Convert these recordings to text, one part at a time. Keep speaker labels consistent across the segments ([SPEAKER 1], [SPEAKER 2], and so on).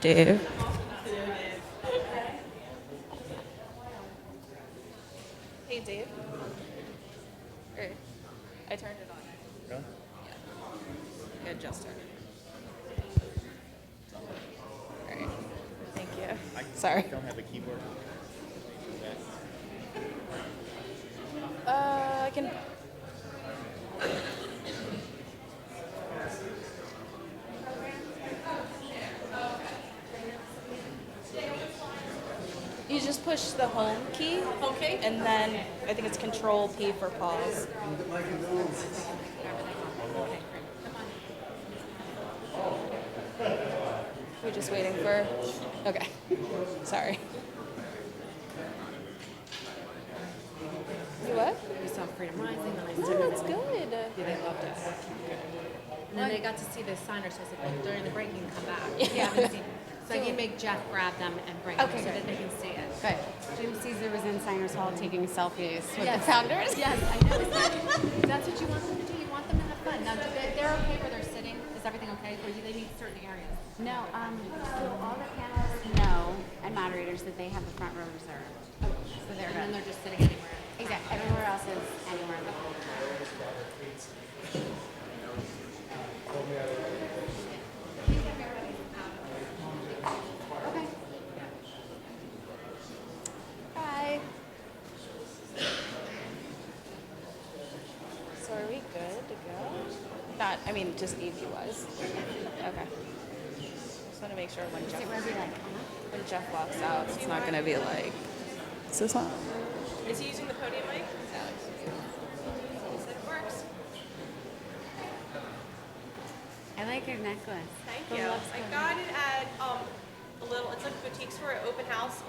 [SPEAKER 1] Dave. Hey, Dave. Or, I turned it on.
[SPEAKER 2] Really?
[SPEAKER 1] Yeah, it just started. All right. Thank you. Sorry.
[SPEAKER 2] Don't have a keyboard.
[SPEAKER 1] I can. You just push the home key. Okay. And then I think it's Control P for pause. We're just waiting for. Okay. Sorry. You what?
[SPEAKER 3] We saw Freedom Rising, and I
[SPEAKER 1] Oh,
[SPEAKER 3] said,
[SPEAKER 1] that's good.
[SPEAKER 3] yeah, they loved it. And then they got to see the signers, so I said, "Well, during the break, you can come back. If you haven't seen. So I can make Jeff grab them and bring them
[SPEAKER 4] Okay,
[SPEAKER 3] so that
[SPEAKER 4] good.
[SPEAKER 3] they can see it.
[SPEAKER 4] Good. Jim Caesar was in Signers Hall taking selfies with
[SPEAKER 3] Yes.
[SPEAKER 4] the founders.
[SPEAKER 3] Yes, I know. That's what you want them to do. You want them to have fun. Now, they're okay where they're sitting? Is everything okay? Or do they need certain areas?
[SPEAKER 4] No, so all the panelists know, and moderators, that they have the front row reserved. So they're
[SPEAKER 3] And then
[SPEAKER 4] good.
[SPEAKER 3] they're just sitting anywhere.
[SPEAKER 4] Exactly. Everywhere else is anywhere in the hall. Okay.
[SPEAKER 1] Hi. So are we good to go? Not, I mean, just EV wise. Okay. Just want to make sure when
[SPEAKER 4] Sit
[SPEAKER 1] Jeff,
[SPEAKER 4] wherever you like.
[SPEAKER 1] when Jeff walks out, it's not going to be like, is this on?
[SPEAKER 5] Is he using the podium mic? He said it works.
[SPEAKER 4] I like your necklace.
[SPEAKER 5] Thank
[SPEAKER 4] The
[SPEAKER 5] you.
[SPEAKER 4] love
[SPEAKER 5] I
[SPEAKER 4] story.
[SPEAKER 5] got it at a little, it's like a boutique store at open house.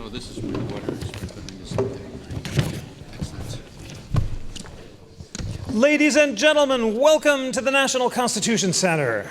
[SPEAKER 2] Oh, this is my water. Excellent.
[SPEAKER 6] Ladies and gentlemen, welcome to the National Constitution Center.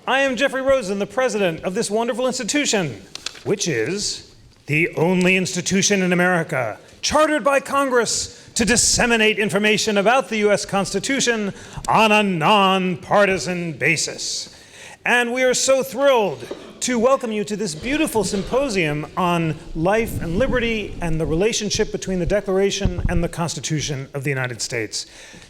[SPEAKER 6] I am Jeffrey Rosen, the president of this wonderful institution, which is the only institution in America chartered by Congress to disseminate information about the U.S. Constitution on a nonpartisan basis. And we are so thrilled to welcome you to this beautiful symposium on life and liberty and the relationship between the Declaration and the Constitution of the United States.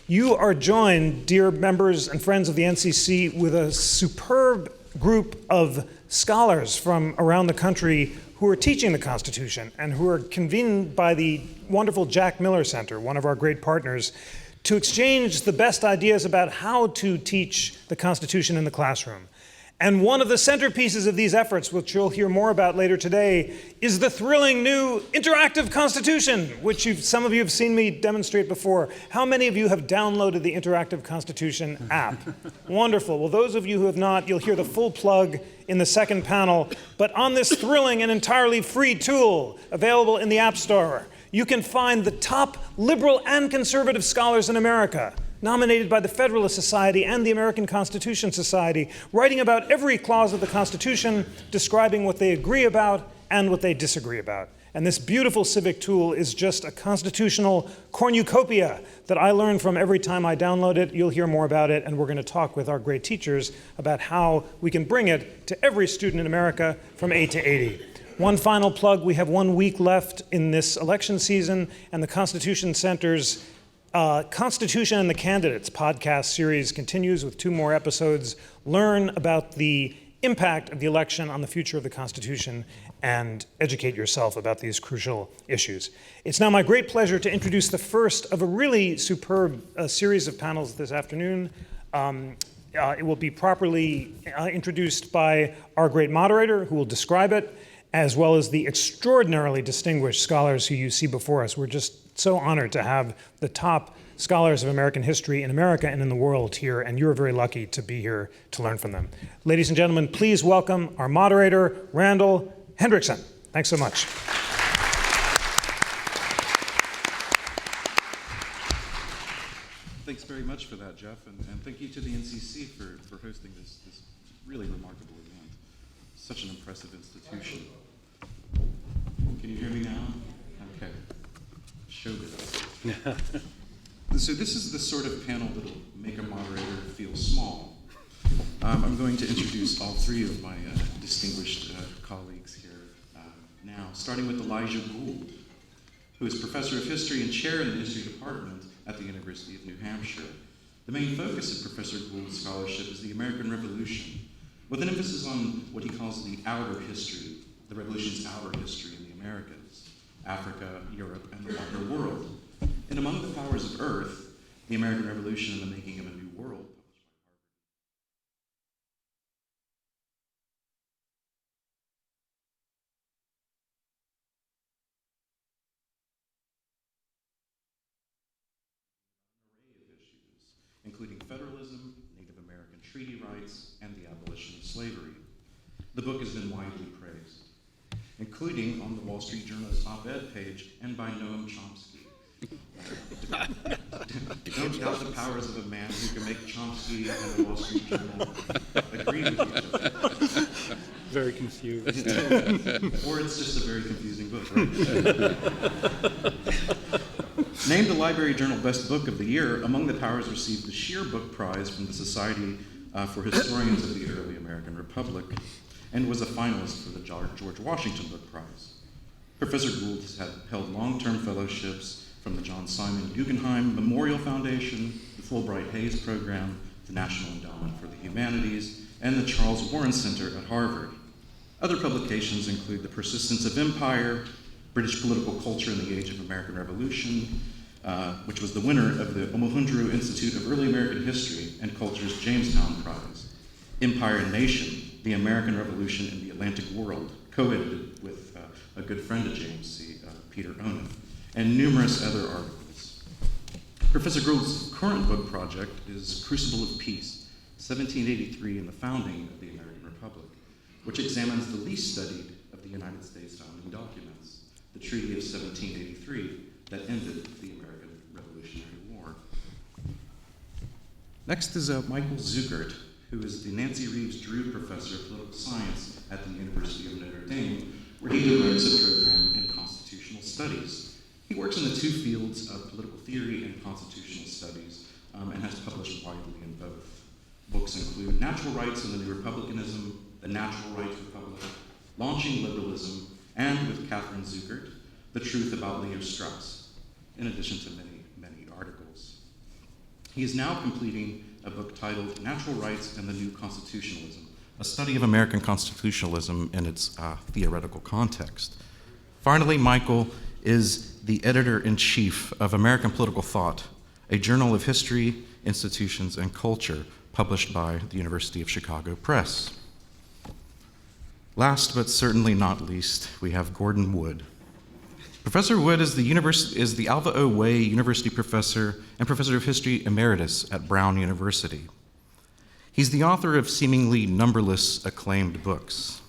[SPEAKER 6] You are joined, dear members and friends of the NCC, with a superb group of scholars from around the country who are teaching the Constitution and who are convened by the wonderful Jack Miller Center, one of our great partners, to exchange the best ideas about how to teach the Constitution in the classroom. And one of the centerpieces of these efforts, which you'll hear more about later today, is the thrilling new Interactive Constitution, which some of you have seen me demonstrate before. How many of you have downloaded the Interactive Constitution app? Wonderful. Well, those of you who have not, you'll hear the full plug in the second panel. But on this thrilling and entirely free tool available in the App Store, you can find the top liberal and conservative scholars in America, nominated by the Federalist Society and the American Constitution Society, writing about every clause of the Constitution, describing what they agree about and what they disagree about. And this beautiful civic tool is just a constitutional cornucopia that I learn from every time I download it. You'll hear more about it, and we're going to talk with our great teachers about how we can bring it to every student in America from 8 to 80. One final plug, we have 1 week left in this election season, and the Constitution Center's Constitution and the Candidates podcast series continues with 2 more episodes. Learn about the impact of the election on the future of the Constitution and educate yourself about these crucial issues. It's now my great pleasure to introduce the first of a really superb series of panels this afternoon. It will be properly introduced by our great moderator, who will describe it, as well as the extraordinarily distinguished scholars who you see before us. We're just so honored to have the top scholars of American history in America and in the world here, and you're very lucky to be here to learn from them. Ladies and gentlemen, please welcome our moderator, Randall Hendrickson. Thanks so much.
[SPEAKER 7] Thanks very much for that, Jeff, and thank you to the NCC for hosting this really remarkable event. Such an impressive institution. Can you hear me now? Okay. Showbiz. So this is the sort of panel that'll make a moderator feel small. I'm going to introduce all 3 of my distinguished colleagues here now, starting with Elijah Gould, who is professor of history and chair in the history department at the University of New Hampshire. The main focus of Professor Gould's scholarship is the American Revolution, with an emphasis on what he calls the outer history, the revolution's outer history in the Americas, Africa, Europe, and the modern world. And Among the Powers of Earth, the American Revolution and the Making of a New World, including federalism, Native American treaty rights, and the abolition of slavery. The book has been widely praised, including on the Wall Street Journal's op-ed page and by Noam Chomsky. Don't doubt the powers of a man who can make Chomsky and the Wall Street Journal agree with each other.
[SPEAKER 2] Very confused.
[SPEAKER 7] Or it's just a very confusing book, right? Named the Library Journal Best Book of the Year, Among the Powers received the Scheer Book Prize from the Society for Historians of the Early American Republic and was a finalist for the George Washington Book Prize. Professor Gould has held long-term fellowships from the John Simon Guggenheim Memorial Foundation, the Fulbright Hays Program, the National Endowment for the Humanities, and the Charles Warren Center at Harvard. Other publications include The Persistence of Empire, British Political Culture in the Age of American Revolution, which was the winner of the Omohundro Institute of Early American History and Culture's Jamestown Prize, Empire and Nation, The American Revolution in the Atlantic World, co-edited with a good friend of James C., Peter Onuf, and numerous other articles. Professor Gould's current book project is Crucible of Peace, 1783 and the Founding of the American Republic, which examines the least studied of the United States founding documents, the Treaty of 1783 that ended the American Revolutionary War. Next is Michael Zuckert, who is the Nancy Reeves Drew Professor of Political Science at the University of Notre Dame, where he directs a program in constitutional studies. He works in the two fields of political theory and constitutional studies, and has published widely in both. Books include Natural Rights and the New Republicanism, The Natural Rights Republic, Launching Liberalism, and with Catherine Zuckert, The Truth About Leo Strauss, in addition to many, many articles. He is now completing a book titled Natural Rights and the New Constitutionalism, a study of American constitutionalism in its theoretical context. Finally, Michael is the editor-in-chief of American Political Thought, a journal of history, institutions, and culture published by the University of Chicago Press. Last but certainly not least, we have Gordon Wood. Professor Wood is the Alva O. Way University Professor and Professor of History Emeritus at Brown University. He's the author of seemingly numberless acclaimed books.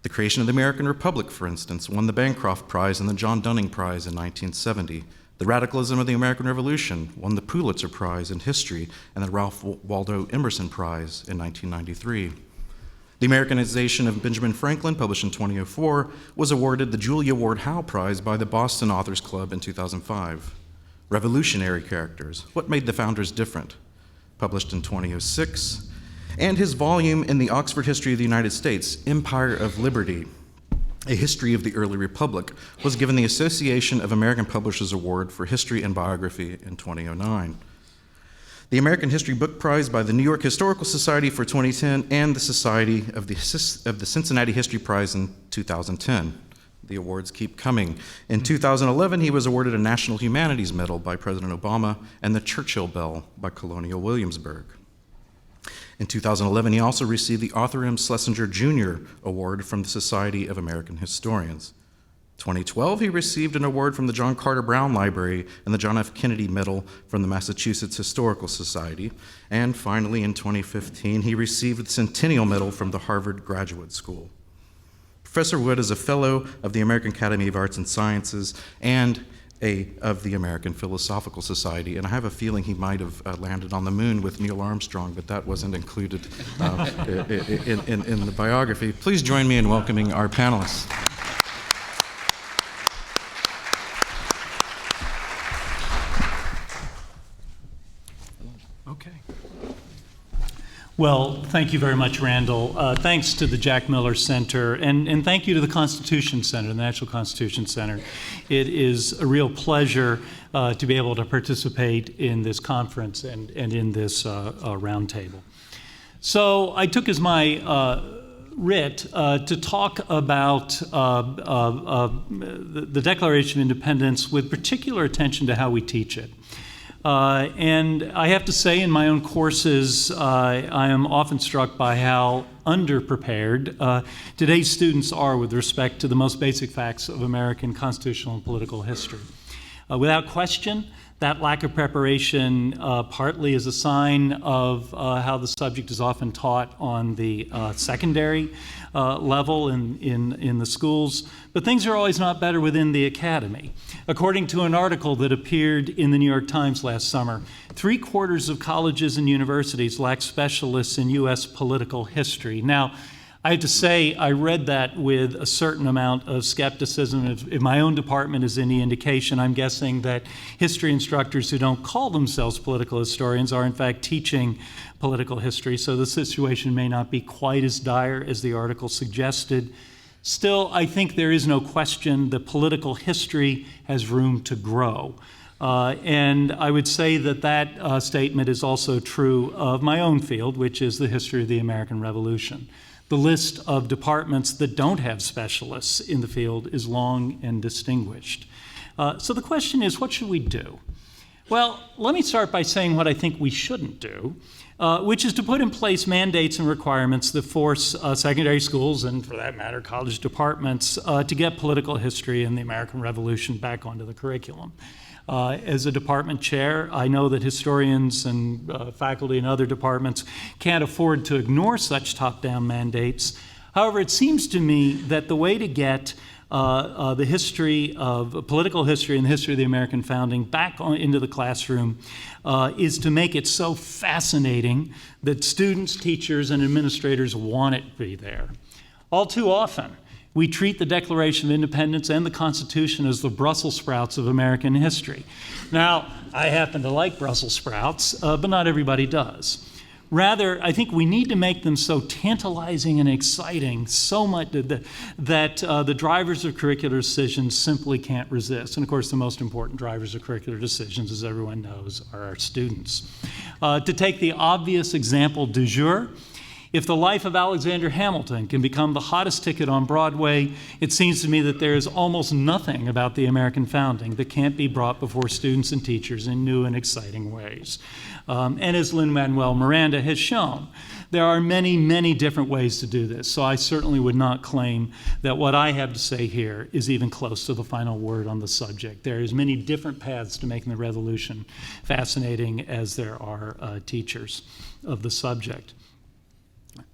[SPEAKER 7] The Creation of the American Republic, for instance, won the Bancroft Prize and the John Dunning Prize in 1970. The Radicalism of the American Revolution won the Pulitzer Prize in History and the Ralph Waldo Emerson Prize in 1993. The Americanization of Benjamin Franklin, published in 2004, was awarded the Julia Ward Howe Prize by the Boston Authors Club in 2005. Revolutionary Characters, What Made the Founders Different, published in 2006. And his volume in the Oxford History of the United States, Empire of Liberty, A History of the Early Republic, was given the Association of American Publishers Award for History and Biography in 2009. The American History Book Prize by the New York Historical Society for 2010, and the Society of the Cincinnati History Prize in 2010. The awards keep coming. In 2011, he was awarded a National Humanities Medal by President Obama and the Churchill Bell by Colonial Williamsburg. In 2011, he also received the Arthur M. Schlesinger Jr. Award from the Society of American Historians. 2012, he received an award from the John Carter Brown Library and the John F. Kennedy Medal from the Massachusetts Historical Society. And finally, in 2015, he received the Centennial Medal from the Harvard Graduate School. Professor Wood is a fellow of the American Academy of Arts and Sciences and of the American Philosophical Society, and I have a feeling he might have landed on the moon with Neil Armstrong, but that wasn't included in the biography. Please join me in welcoming our panelists.
[SPEAKER 8] Okay. Well, thank you very much, Randall. Thanks to the Jack Miller Center, and thank you to the Constitution Center, the National Constitution Center. It is a real pleasure to be able to participate in this conference and in this roundtable. So I took as my writ to talk about the Declaration of Independence with particular attention to how we teach it. And I have to say, in my own courses, I am often struck by how underprepared today's students are with respect to the most basic facts of American constitutional and political history. Without question, that lack of preparation partly is a sign of how the subject is often taught on the secondary level in the schools, but things are always not better within the academy. According to an article that appeared in the New York Times last summer, 3/4 of colleges and universities lack specialists in U.S. political history. Now, I have to say, I read that with a certain amount of skepticism. If my own department is any indication, I'm guessing that history instructors who don't call themselves political historians are in fact teaching political history, so the situation may not be quite as dire as the article suggested. Still, I think there is no question that political history has room to grow. And I would say that that statement is also true of my own field, which is the history of the American Revolution. The list of departments that don't have specialists in the field is long and distinguished. So the question is, what should we do? Well, let me start by saying what I think we shouldn't do, which is to put in place mandates and requirements that force secondary schools, and for that matter, college departments, to get political history and the American Revolution back onto the curriculum. As a department chair, I know that historians and faculty in other departments can't afford to ignore such top-down mandates. However, it seems to me that the way to get the history of political history and the history of the American founding back into the classroom is to make it so fascinating that students, teachers, and administrators want it to be there. All too often, we treat the Declaration of Independence and the Constitution as the Brussels sprouts of American history. Now, I happen to like Brussels sprouts, but not everybody does. Rather, I think we need to make them so tantalizing and exciting, so much that the drivers of curricular decisions simply can't resist. And of course, the most important drivers of curricular decisions, as everyone knows, are our students. To take the obvious example du jour, if the life of Alexander Hamilton can become the hottest ticket on Broadway, it seems to me that there is almost nothing about the American founding that can't be brought before students and teachers in new and exciting ways. And as Lin-Manuel Miranda has shown, there are many, many different ways to do this. So I certainly would not claim that what I have to say here is even close to the final word on the subject. There is many different paths to making the revolution fascinating as there are teachers of the subject.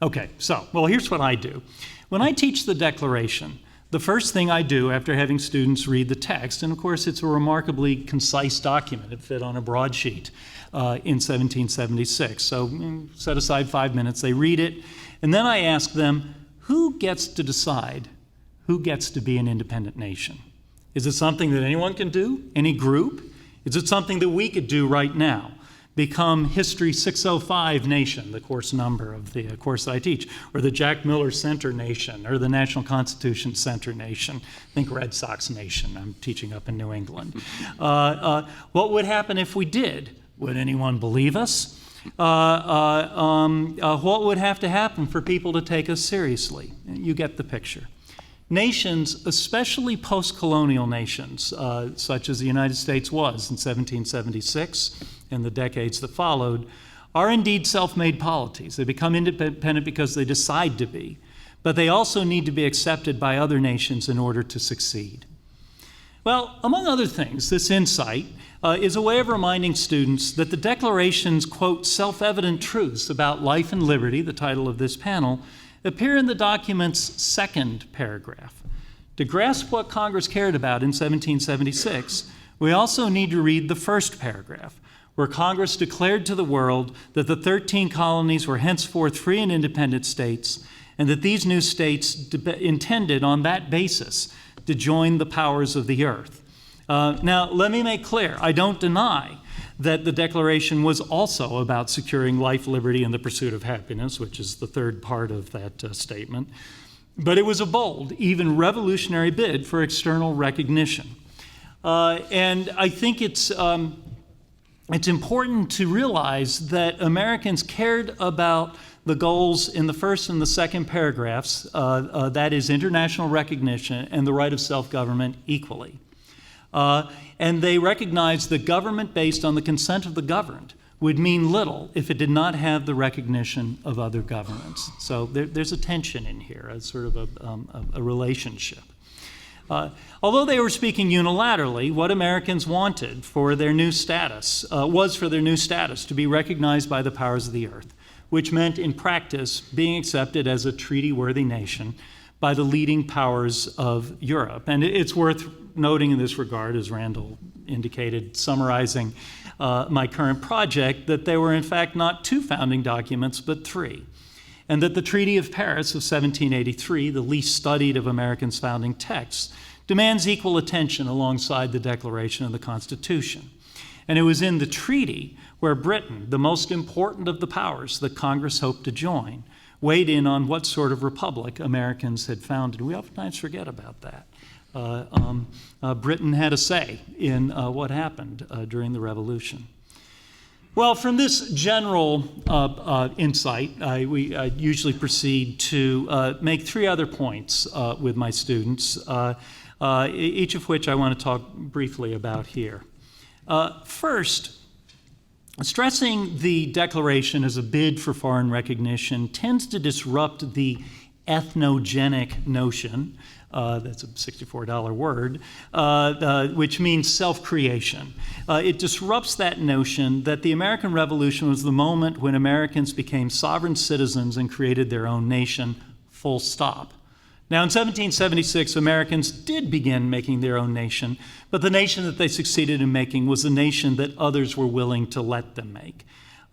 [SPEAKER 8] Okay, so, well, here's what I do. When I teach the Declaration, the first thing I do after having students read the text, and of course it's a remarkably concise document, it fit on a broadsheet in 1776, so set aside 5 minutes, they read it, and then I ask them, who gets to decide who gets to be an independent nation? Is it something that anyone can do, any group? Is it something that we could do right now? Become History 605 Nation, the course number of the course I teach, or the Jack Miller Center Nation, or the National Constitution Center Nation. Think Red Sox Nation. I'm teaching up in New England. What would happen if we did? Would anyone believe us? What would have to happen for people to take us seriously? You get the picture. Nations, especially post-colonial nations, such as the United States was in 1776 and the decades that followed, are indeed self-made polities. They become independent because they decide to be, but they also need to be accepted by other nations in order to succeed. Well, among other things, this insight is a way of reminding students that the Declaration's, quote, self-evident truths about life and liberty, the title of this panel, appear in the document's second paragraph. To grasp what Congress cared about in 1776, we also need to read the first paragraph, where Congress declared to the world that the 13 colonies were henceforth free and independent states, and that these new states intended on that basis to join the powers of the earth. Now, let me make clear, I don't deny that the Declaration was also about securing life, liberty, and the pursuit of happiness, which is the third part of that statement. But it was a bold, even revolutionary bid for external recognition. And I think it's important to realize that Americans cared about the goals in the first and the second paragraphs, that is international recognition and the right of self-government equally. And they recognized that government based on the consent of the governed would mean little if it did not have the recognition of other governments. So there's a tension in here, a sort of a relationship. Although they were speaking unilaterally, what Americans wanted for their new status was for their new status to be recognized by the powers of the earth, which meant in practice being accepted as a treaty-worthy nation by the leading powers of Europe. And it's worth noting in this regard, as Randall indicated, summarizing my current project, that there were in fact not 2 founding documents, but 3. And that the Treaty of Paris of 1783, the least studied of Americans' founding texts, demands equal attention alongside the Declaration and the Constitution. And it was in the treaty where Britain, the most important of the powers that Congress hoped to join, weighed in on what sort of republic Americans had founded. We oftentimes forget about that. Britain had a say in what happened during the Revolution. Well, from this general insight, we usually proceed to make 3 other points with my students, each of which I want to talk briefly about here. First, stressing the Declaration as a bid for foreign recognition tends to disrupt the ethnogenic notion, that's a $64 word, which means self-creation. It disrupts that notion that the American Revolution was the moment when Americans became sovereign citizens and created their own nation, full stop. Now, in 1776, Americans did begin making their own nation, but the nation that they succeeded in making was the nation that others were willing to let them make.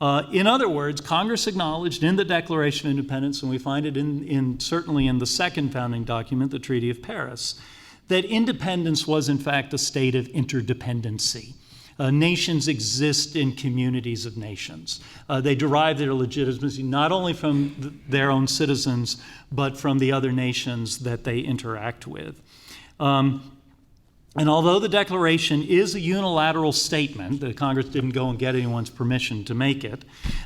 [SPEAKER 8] In other words, Congress acknowledged in the Declaration of Independence, and we find it certainly in the second founding document, the Treaty of Paris, that independence was in fact a state of interdependency. Nations exist in communities of nations. They derive their legitimacy not only from their own citizens, but from the other nations that they interact with. And although the Declaration is a unilateral statement, that Congress didn't go and get anyone's permission to make it,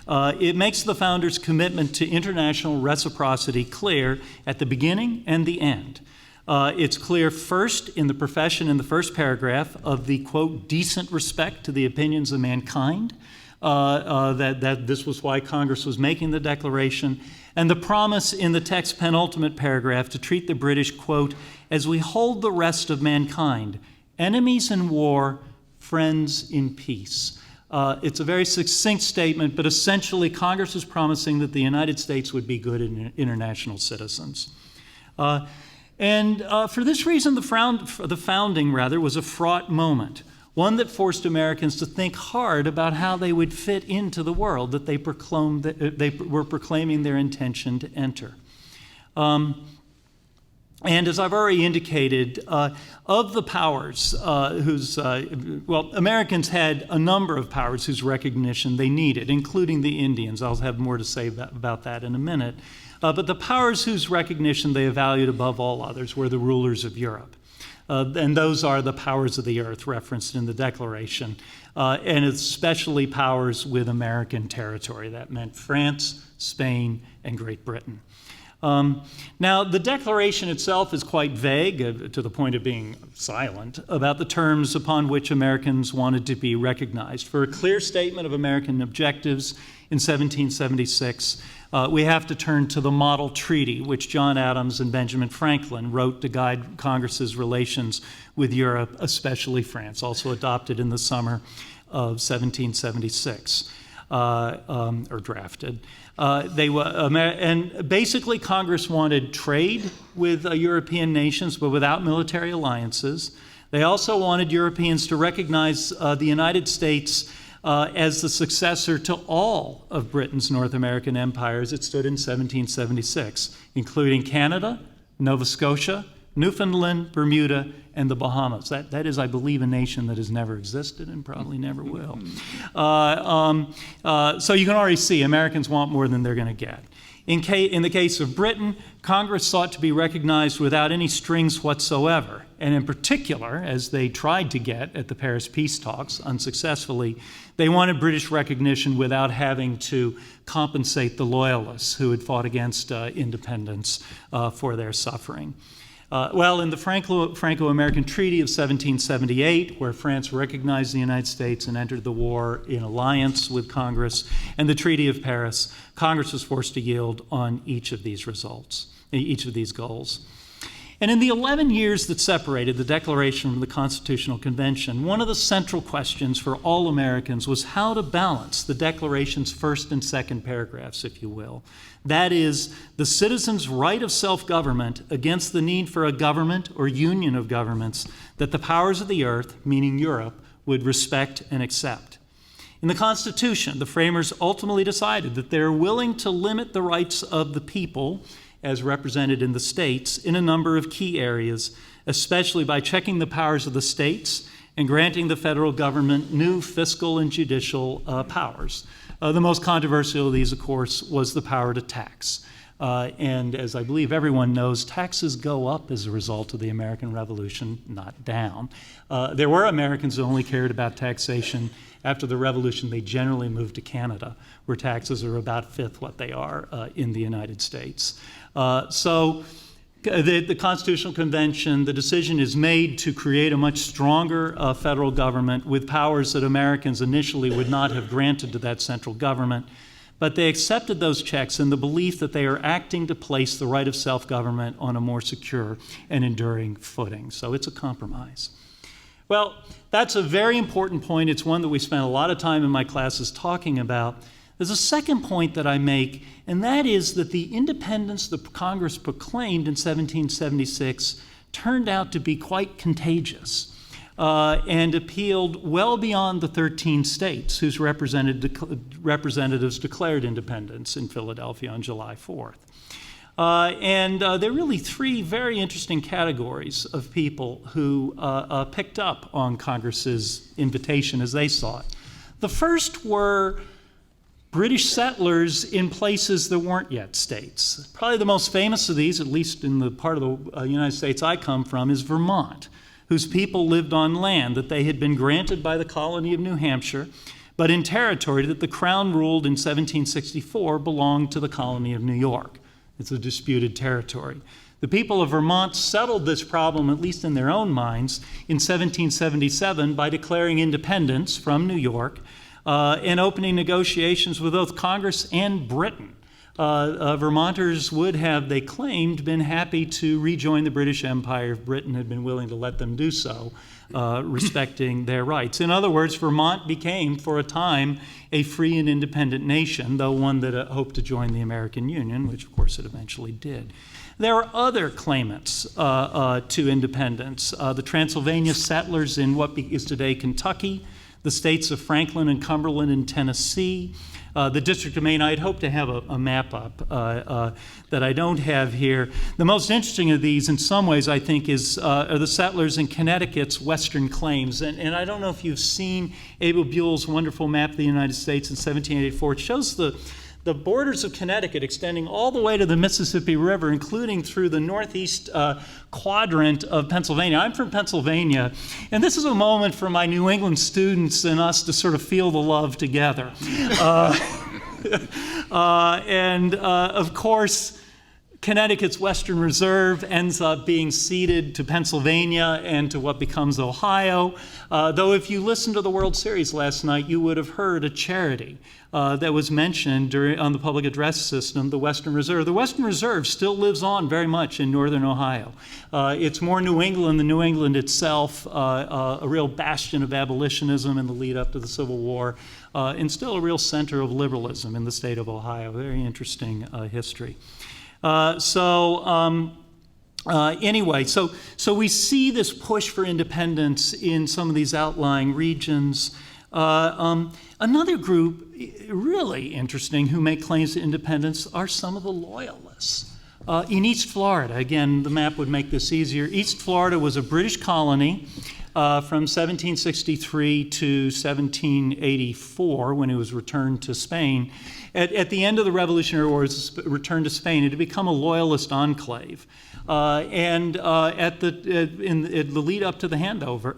[SPEAKER 8] it makes the founders' commitment to international reciprocity clear at the beginning and the end. It's clear first in the profession in the first paragraph of the, quote, decent respect to the opinions of mankind, that this was why Congress was making the Declaration, and the promise in the text's penultimate paragraph to treat the British, quote, as we hold the rest of mankind, enemies in war, friends in peace. It's a very succinct statement, but essentially Congress is promising that the United States would be good international citizens. And for this reason, the founding was a fraught moment, one that forced Americans to think hard about how they would fit into the world that they were proclaiming their intention to enter. And as I've already indicated, of the powers Americans had a number of powers whose recognition they needed, including the Indians. I'll have more to say about that in a minute. But the powers whose recognition they valued above all others were the rulers of Europe. And those are the powers of the earth referenced in the Declaration, and especially powers with American territory. That meant France, Spain, and Great Britain. Now, the Declaration itself is quite vague, to the point of being silent, about the terms upon which Americans wanted to be recognized. For a clear statement of American objectives in 1776, we have to turn to the Model Treaty, which John Adams and Benjamin Franklin wrote to guide Congress's relations with Europe, especially France, also adopted in the summer of 1776, or drafted. And basically, Congress wanted trade with European nations, but without military alliances. They also wanted Europeans to recognize the United States as the successor to all of Britain's North American empires it stood in 1776, including Canada, Nova Scotia, Newfoundland, Bermuda, and the Bahamas. That is, I believe, a nation that has never existed and probably never will. So you can already see Americans want more than they're going to get. In the case of Britain, Congress sought to be recognized without any strings whatsoever. And in particular, as they tried to get at the Paris peace talks unsuccessfully, they wanted British recognition without having to compensate the loyalists who had fought against independence for their suffering. In the Franco-American Treaty of 1778, where France recognized the United States and entered the war in alliance with Congress, and the Treaty of Paris, Congress was forced to yield on each of these goals. And in the 11 years that separated the Declaration from the Constitutional Convention, one of the central questions for all Americans was how to balance the Declaration's first and second paragraphs, if you will. That is, the citizens' right of self-government against the need for a government or union of governments that the powers of the earth, meaning Europe, would respect and accept. In the Constitution, the framers ultimately decided that they are willing to limit the rights of the people, as represented in the states, in a number of key areas, especially by checking the powers of the states and granting the federal government new fiscal and judicial powers. The most controversial of these, of course, was the power to tax. And as I believe everyone knows, taxes go up as a result of the American Revolution, not down. There were Americans who only cared about taxation. After the Revolution, they generally moved to Canada, where taxes are about a fifth what they are in the United States. So the Constitutional Convention, the decision is made to create a much stronger federal government with powers that Americans initially would not have granted to that central government. But they accepted those checks in the belief that they are acting to place the right of self-government on a more secure and enduring footing. So it's a compromise. Well, that's a very important point. It's one that we spent a lot of time in my classes talking about. There's a second point that I make, and that is that the independence the Congress proclaimed in 1776 turned out to be quite contagious and appealed well beyond the 13 states whose representatives declared independence in Philadelphia on July 4th. There are really three very interesting categories of people who picked up on Congress's invitation as they saw it. The first were British settlers in places that weren't yet states. Probably the most famous of these, at least in the part of the United States I come from, is Vermont, whose people lived on land that they had been granted by the colony of New Hampshire, but in territory that the Crown ruled in 1764 belonged to the colony of New York. It's a disputed territory. The people of Vermont settled this problem, at least in their own minds, in 1777 by declaring independence from New York and opening negotiations with both Congress and Britain. Vermonters would have, they claimed, been happy to rejoin the British Empire if Britain had been willing to let them do so, respecting their rights. In other words, Vermont became, for a time, a free and independent nation, though one that hoped to join the American Union, which of course it eventually did. There were other claimants to independence. The Transylvania settlers in what is today Kentucky, the states of Franklin and Cumberland in Tennessee, the District of Maine. I'd hope to have a map up that I don't have here. The most interesting of these, in some ways, I think, are the settlers in Connecticut's Western Claims. And I don't know if you've seen Abel Buell's wonderful map of the United States in 1784. It shows the borders of Connecticut extending all the way to the Mississippi River, including through the northeast quadrant of Pennsylvania. I'm from Pennsylvania, and this is a moment for my New England students and us to sort of feel the love together. Of course, Connecticut's Western Reserve ends up being ceded to Pennsylvania and to what becomes Ohio. Though if you listened to the World Series last night, you would have heard a charity that was mentioned on the public address system, the Western Reserve. The Western Reserve still lives on very much in northern Ohio. It's more New England than New England itself, a real bastion of abolitionism in the lead up to the Civil War, and still a real center of liberalism in the state of Ohio. Very interesting history. Anyway, so we see this push for independence in some of these outlying regions. Another group, really interesting, who make claims to independence are some of the Loyalists. In East Florida, again, the map would make this easier. East Florida was a British colony from 1763 to 1784, when it was returned to Spain. At the end of the Revolutionary War, it was returned to Spain. It had become a Loyalist enclave. In the lead up to the handover,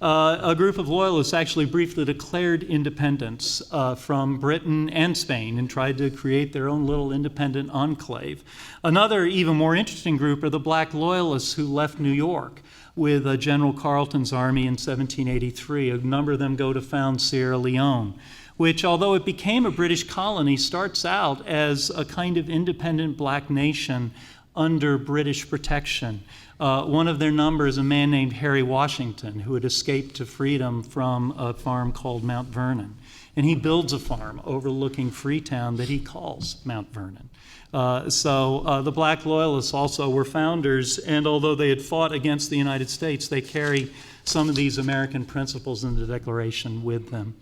[SPEAKER 8] a group of Loyalists actually briefly declared independence from Britain and Spain and tried to create their own little independent enclave. Another, even more interesting group are the Black Loyalists who left New York with General Carleton's army in 1783. A number of them go to found Sierra Leone, which, although it became a British colony, starts out as a kind of independent black nation under British protection. One of their number is a man named Harry Washington, who had escaped to freedom from a farm called Mount Vernon. And he builds a farm overlooking Freetown that he calls Mount Vernon. The Black Loyalists also were founders, and although they had fought against the United States, they carry some of these American principles in the Declaration with them.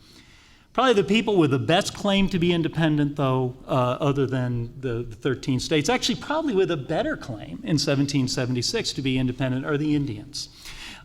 [SPEAKER 8] Probably the people with the best claim to be independent, though, other than the 13 states, actually probably with a better claim in 1776 to be independent, are the Indians.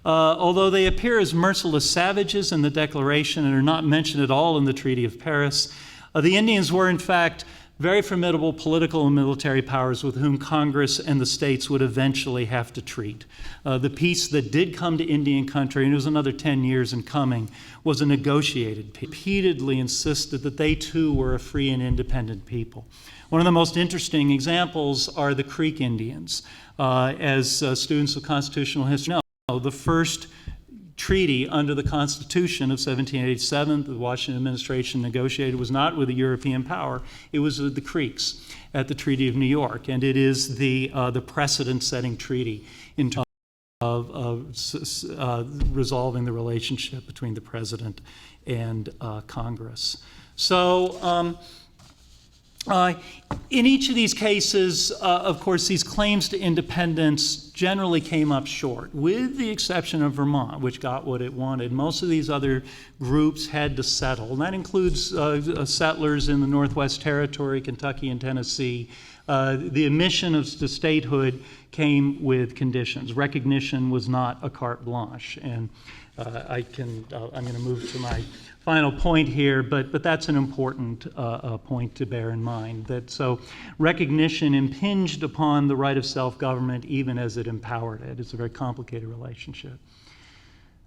[SPEAKER 8] Although they appear as merciless savages in the Declaration and are not mentioned at all in the Treaty of Paris, the Indians were, in fact, very formidable political and military powers with whom Congress and the states would eventually have to treat. The peace that did come to Indian country, and it was another 10 years in coming, was a negotiated peace. Repeatedly insisted that they too were a free and independent people. One of the most interesting examples are the Creek Indians. As students of constitutional history know, the first treaty under the Constitution of 1787 the Washington administration negotiated was not with a European power, it was with the Creeks at the Treaty of New York, and it is the precedent-setting treaty in terms resolving the relationship between the president and Congress. So in each of these cases, of course, these claims to independence generally came up short, with the exception of Vermont, which got what it wanted. Most of these other groups had to settle, and that includes settlers in the Northwest Territory, Kentucky, and Tennessee. The admission to statehood came with conditions. Recognition was not a carte blanche, and I'm going to move to my final point here, but that's an important point to bear in mind. That so recognition impinged upon the right of self-government even as it empowered it. It's a very complicated relationship.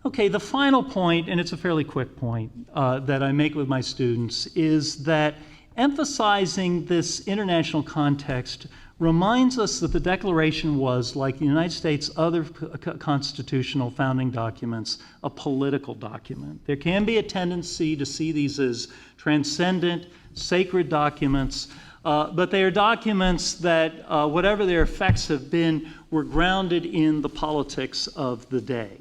[SPEAKER 8] Okay, the final point, and it's a fairly quick point that I make with my students, is that emphasizing this international context reminds us that the Declaration was, like the United States' other constitutional founding documents, a political document. There can be a tendency to see these as transcendent, sacred documents, but they are documents that, whatever their effects have been, were grounded in the politics of the day.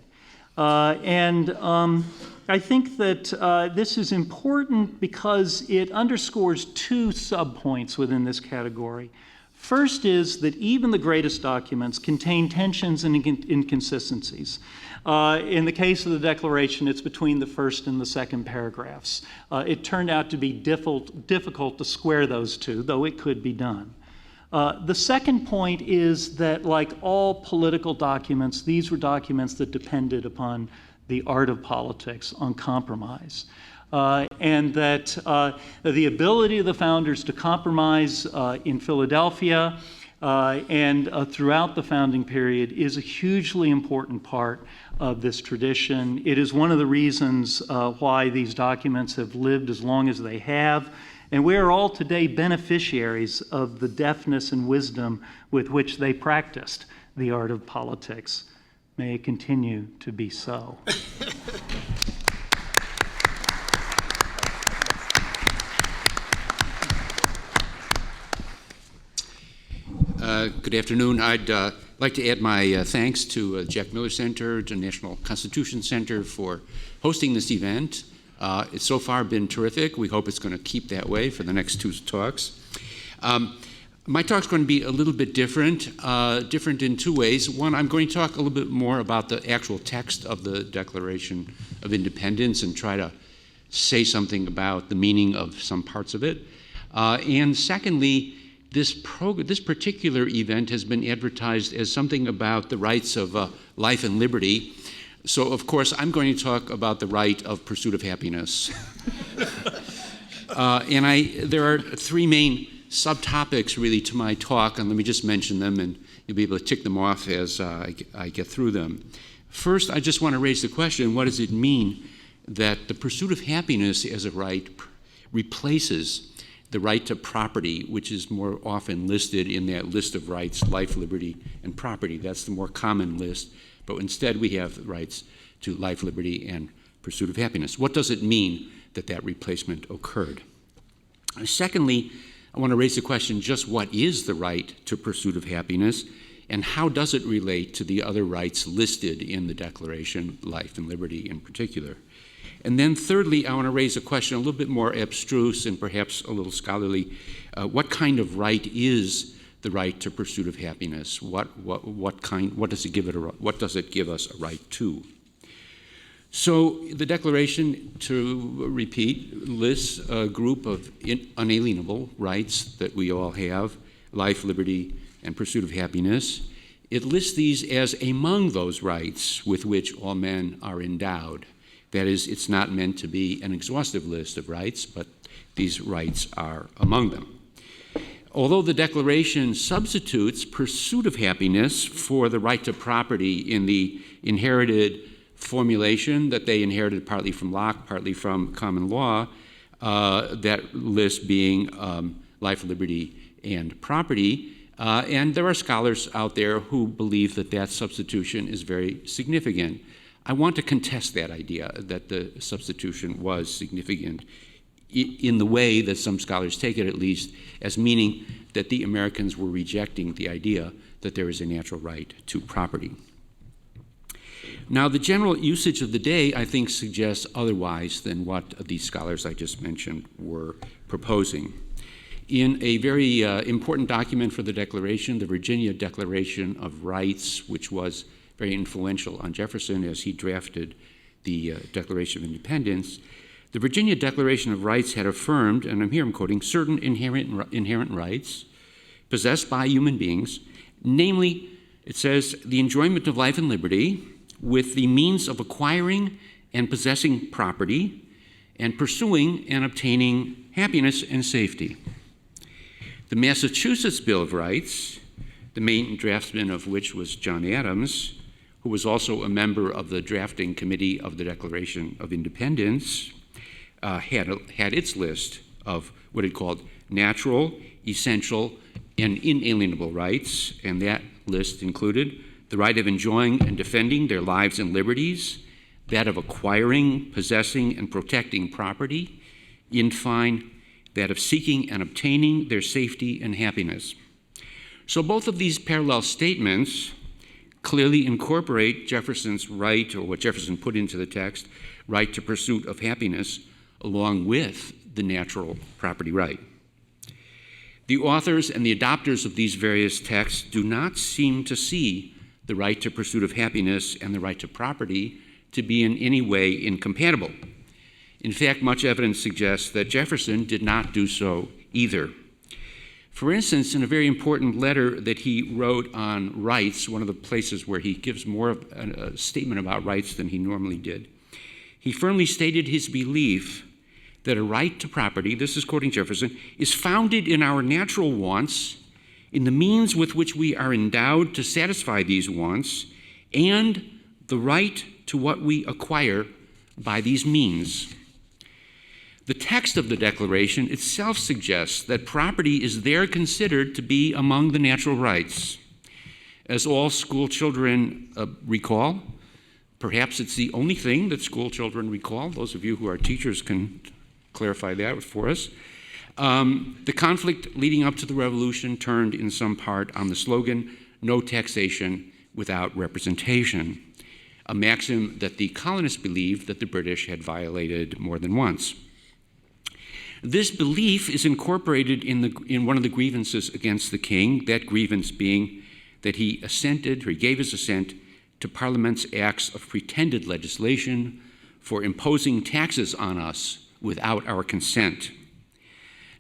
[SPEAKER 8] I think that this is important because it underscores two subpoints within this category. First is that even the greatest documents contain tensions and inconsistencies. In the case of the Declaration, it's between the first and the second paragraphs. It turned out to be difficult to square those two, though it could be done. The second point is that, like all political documents, these were documents that depended upon the art of politics, on compromise. And that the ability of the founders to compromise in Philadelphia and throughout the founding period is a hugely important part of this tradition. It is one of the reasons why these documents have lived as long as they have. And we are all today beneficiaries of the deftness and wisdom with which they practiced the art of politics. May it continue to be so.
[SPEAKER 2] Good afternoon. I'd like to add my thanks to Jack Miller Center, to National Constitution Center for hosting this event. It's so far been terrific. We hope it's going to keep that way for the next two talks. My talk's going to be a little bit different in two ways. One, I'm going to talk a little bit more about the actual text of the Declaration of Independence and try to say something about the meaning of some parts of it. And secondly, this particular event has been advertised as something about the rights of life and liberty. So, of course, I'm going to talk about the right of pursuit of happiness. There are three main subtopics, really, to my talk, and let me just mention them, and you'll be able to tick them off as I get through them. First, I just want to raise the question, what does it mean that the pursuit of happiness as a right replaces the right to property, which is more often listed in that list of rights, life, liberty, and property. That's the more common list, but instead we have rights to life, liberty, and pursuit of happiness. What does it mean that that replacement occurred? Secondly, I want to raise the question, just what is the right to pursuit of happiness, and how does it relate to the other rights listed in the Declaration, life and liberty in particular? And then thirdly, I want to raise a question a little bit more abstruse and perhaps a little scholarly. What kind of right is the right to pursuit of happiness? What does it give us a right to? So the Declaration, to repeat, lists a group of unalienable rights that we all have: life, liberty, and pursuit of happiness. It lists these as among those rights with which all men are endowed. That is, it's not meant to be an exhaustive list of rights, but these rights are among them. Although the Declaration substitutes pursuit of happiness for the right to property in the inherited formulation that they inherited partly from Locke, partly from common law, that list being life, liberty, and property. And there are scholars out there who believe that that substitution is very significant. I want to contest that idea, that the substitution was significant in the way that some scholars take it, at least, as meaning that the Americans were rejecting the idea that there is a natural right to property. Now, the general usage of the day, I think, suggests otherwise than what these scholars I just mentioned were proposing. In a very important document for the Declaration, the Virginia Declaration of Rights, which was very influential on Jefferson as he drafted the Declaration of Independence, the Virginia Declaration of Rights had affirmed, and I'm quoting, certain inherent rights possessed by human beings, namely, it says, the enjoyment of life and liberty with the means of acquiring and possessing property and pursuing and obtaining happiness and safety. The Massachusetts Bill of Rights, the main draftsman of which was John Adams, who was also a member of the drafting committee of the Declaration of Independence, had its list of what it called natural, essential, and inalienable rights, and that list included the right of enjoying and defending their lives and liberties, that of acquiring, possessing, and protecting property, in fine, that of seeking and obtaining their safety and happiness. So both of these parallel statements clearly incorporate Jefferson's right, or what Jefferson put into the text, right to pursuit of happiness, along with the natural property right. The authors and the adopters of these various texts do not seem to see the right to pursuit of happiness and the right to property to be in any way incompatible. In fact, much evidence suggests that Jefferson did not do so either. For instance, in a very important letter that he wrote on rights, one of the places where he gives more of a statement about rights than he normally did, he firmly stated his belief that a right to property, this is quoting Jefferson, is founded in our natural wants, in the means with which we are endowed to satisfy these wants, and the right to what we acquire by these means. The text of the Declaration itself suggests that property is there considered to be among the natural rights. As all school children recall, perhaps it's the only thing that school children recall. Those of you who are teachers can clarify that for us. The conflict leading up to the Revolution turned in some part on the slogan, "No taxation without representation," a maxim that the colonists believed that the British had violated more than once. This belief is incorporated in one of the grievances against the king, that grievance being that he assented, or he gave his assent to Parliament's acts of pretended legislation for imposing taxes on us without our consent.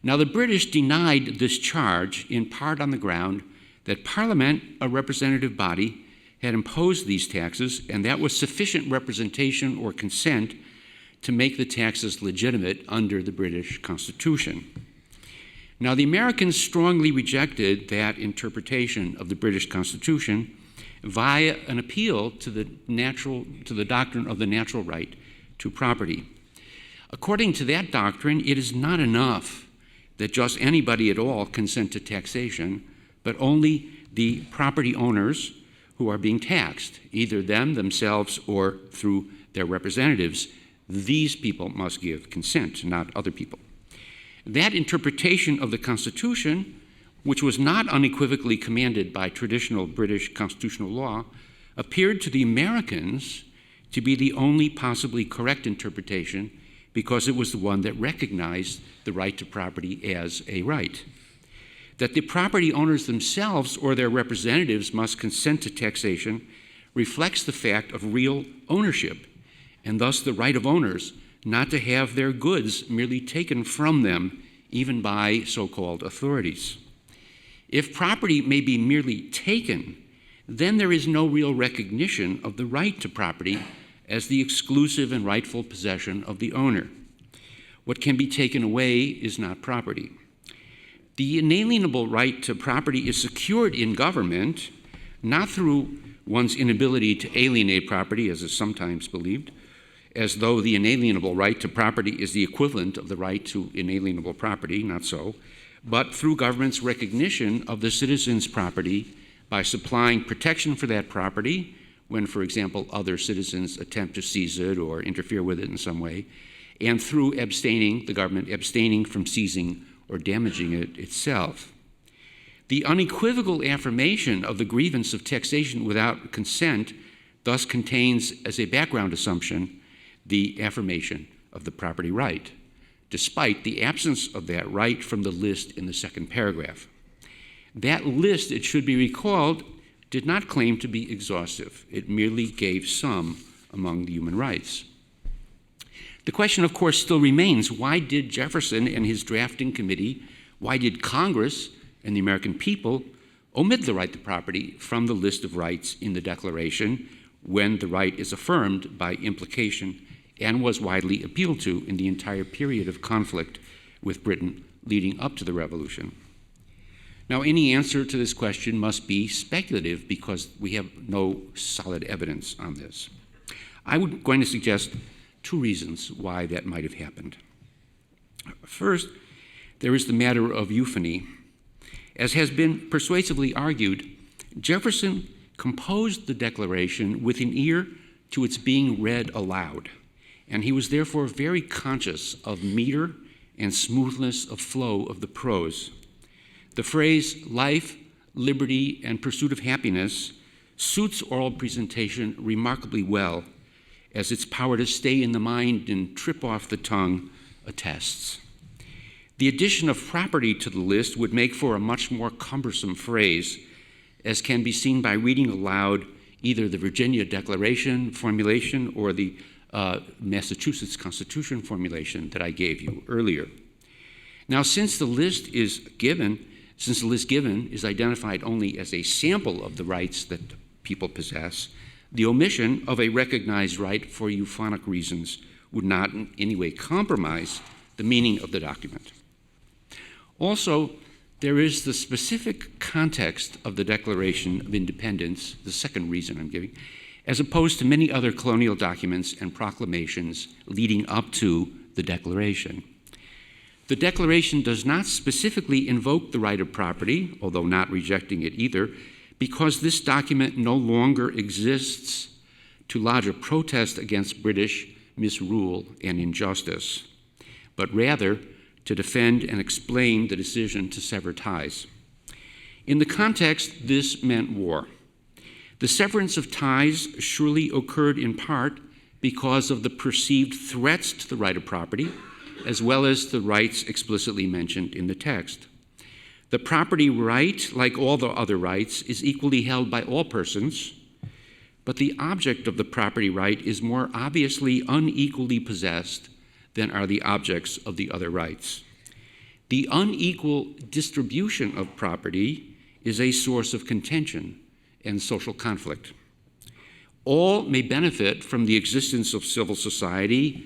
[SPEAKER 2] Now, the British denied this charge in part on the ground that Parliament, a representative body, had imposed these taxes, and that was sufficient representation or consent to make the taxes legitimate under the British Constitution. Now, the Americans strongly rejected that interpretation of the British Constitution via an appeal to the doctrine of the natural right to property. According to that doctrine, it is not enough that just anybody at all consent to taxation, but only the property owners who are being taxed, either themselves or through their representatives. These people must give consent, not other people. That interpretation of the Constitution, which was not unequivocally commanded by traditional British constitutional law, appeared to the Americans to be the only possibly correct interpretation because it was the one that recognized the right to property as a right. That the property owners themselves or their representatives must consent to taxation reflects the fact of real ownership, and thus the right of owners not to have their goods merely taken from them, even by so-called authorities. If property may be merely taken, then there is no real recognition of the right to property as the exclusive and rightful possession of the owner. What can be taken away is not property. The inalienable right to property is secured in government, not through one's inability to alienate property, as is sometimes believed, as though the inalienable right to property is the equivalent of the right to inalienable property, not so, but through government's recognition of the citizen's property by supplying protection for that property when, for example, other citizens attempt to seize it or interfere with it in some way, and through the government abstaining from seizing or damaging it itself. The unequivocal affirmation of the grievance of taxation without consent thus contains as a background assumption the affirmation of the property right, despite the absence of that right from the list in the second paragraph. That list, it should be recalled, did not claim to be exhaustive. It merely gave some among the human rights. The question, of course, still remains, why did Jefferson and his drafting committee, why did Congress and the American people omit the right to property from the list of rights in the Declaration when the right is affirmed by implication and was widely appealed to in the entire period of conflict with Britain leading up to the Revolution? Now, any answer to this question must be speculative because we have no solid evidence on this. I'm going to suggest two reasons why that might have happened. First, there is the matter of euphony. As has been persuasively argued, Jefferson composed the Declaration with an ear to its being read aloud, and he was therefore very conscious of meter and smoothness of flow of the prose. The phrase life, liberty, and pursuit of happiness suits oral presentation remarkably well, as its power to stay in the mind and trip off the tongue attests. The addition of property to the list would make for a much more cumbersome phrase, as can be seen by reading aloud either the Virginia Declaration formulation or the Massachusetts Constitution formulation that I gave you earlier. Now, since the list given is identified only as a sample of the rights that people possess, the omission of a recognized right for euphonic reasons would not in any way compromise the meaning of the document. Also, there is the specific context of the Declaration of Independence, the second reason I'm giving, as opposed to many other colonial documents and proclamations leading up to the Declaration. The Declaration does not specifically invoke the right of property, although not rejecting it either, because this document no longer exists to lodge a protest against British misrule and injustice, but rather to defend and explain the decision to sever ties. In the context, this meant war. The severance of ties surely occurred in part because of the perceived threats to the right of property, as well as the rights explicitly mentioned in the text. The property right, like all the other rights, is equally held by all persons, but the object of the property right is more obviously unequally possessed than are the objects of the other rights. The unequal distribution of property is a source of contention and social conflict. All may benefit from the existence of civil society,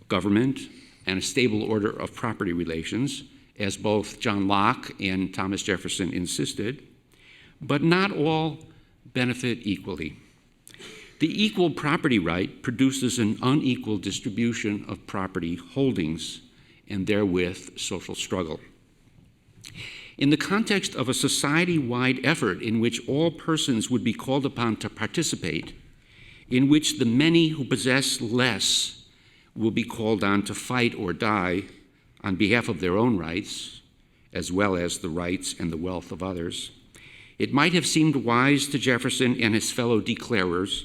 [SPEAKER 2] government, and a stable order of property relations, as both John Locke and Thomas Jefferson insisted, but not all benefit equally. The equal property right produces an unequal distribution of property holdings and therewith social struggle. In the context of a society-wide effort in which all persons would be called upon to participate, in which the many who possess less will be called on to fight or die on behalf of their own rights, as well as the rights and the wealth of others, it might have seemed wise to Jefferson and his fellow declarers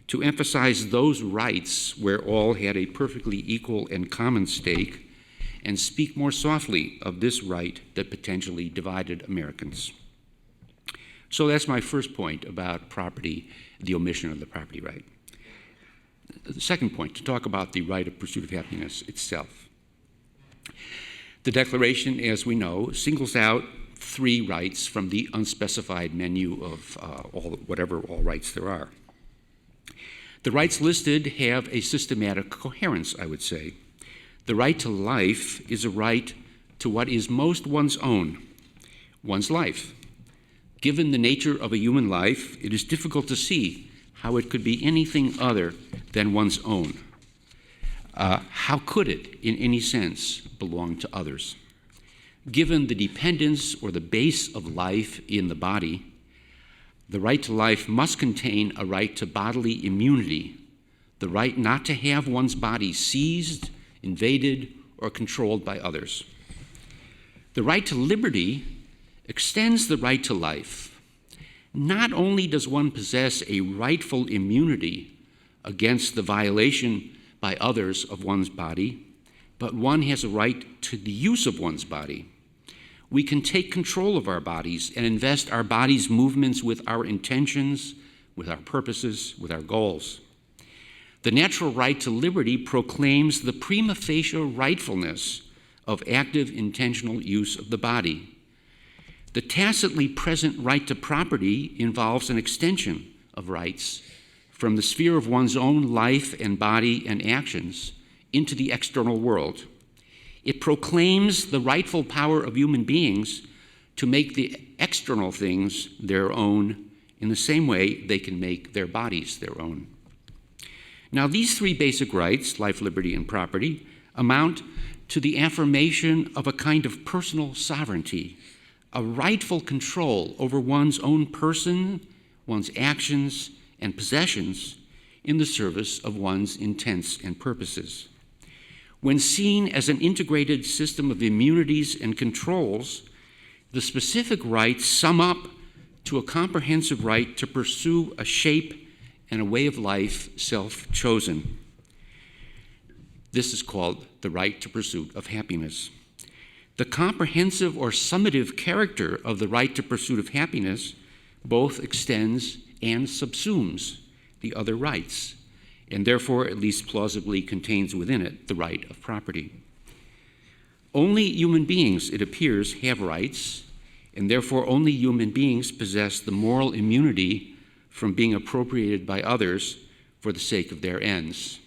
[SPEAKER 2] to emphasize those rights where all had a perfectly equal and common stake, and speak more softly of this right that potentially divided Americans. So that's my first point about property, the omission of the property right. The second point, to talk about the right of pursuit of happiness itself. The Declaration, as we know, singles out three rights from the unspecified menu of whatever all rights there are. The rights listed have a systematic coherence, I would say. The right to life is a right to what is most one's own, one's life. Given the nature of a human life, it is difficult to see how it could be anything other than one's own. How could it, in any sense, belong to others? Given the dependence or the base of life in the body, the right to life must contain a right to bodily immunity, the right not to have one's body seized, invaded, or controlled by others. The right to liberty extends the right to life, not only does one possess a rightful immunity against the violation by others of one's body, but one has a right to the use of one's body. We can take control of our bodies and invest our body's movements with our intentions, with our purposes, with our goals. The natural right to liberty proclaims the prima facie rightfulness of active intentional use of the body. The tacitly present right to property involves an extension of rights from the sphere of one's own life and body and actions into the external world. It proclaims the rightful power of human beings to make the external things their own in the same way they can make their bodies their own. Now, these three basic rights, life, liberty, and property, amount to the affirmation of a kind of personal sovereignty, a rightful control over one's own person, one's actions, and possessions in the service of one's intents and purposes. When seen as an integrated system of immunities and controls, the specific rights sum up to a comprehensive right to pursue a shape and a way of life self-chosen. This is called the right to pursuit of happiness. The comprehensive or summative character of the right to pursuit of happiness both extends and subsumes the other rights, and therefore at least plausibly contains within it the right of property. Only human beings, it appears, have rights, and therefore only human beings possess the moral immunity from being appropriated by others for the sake of their ends.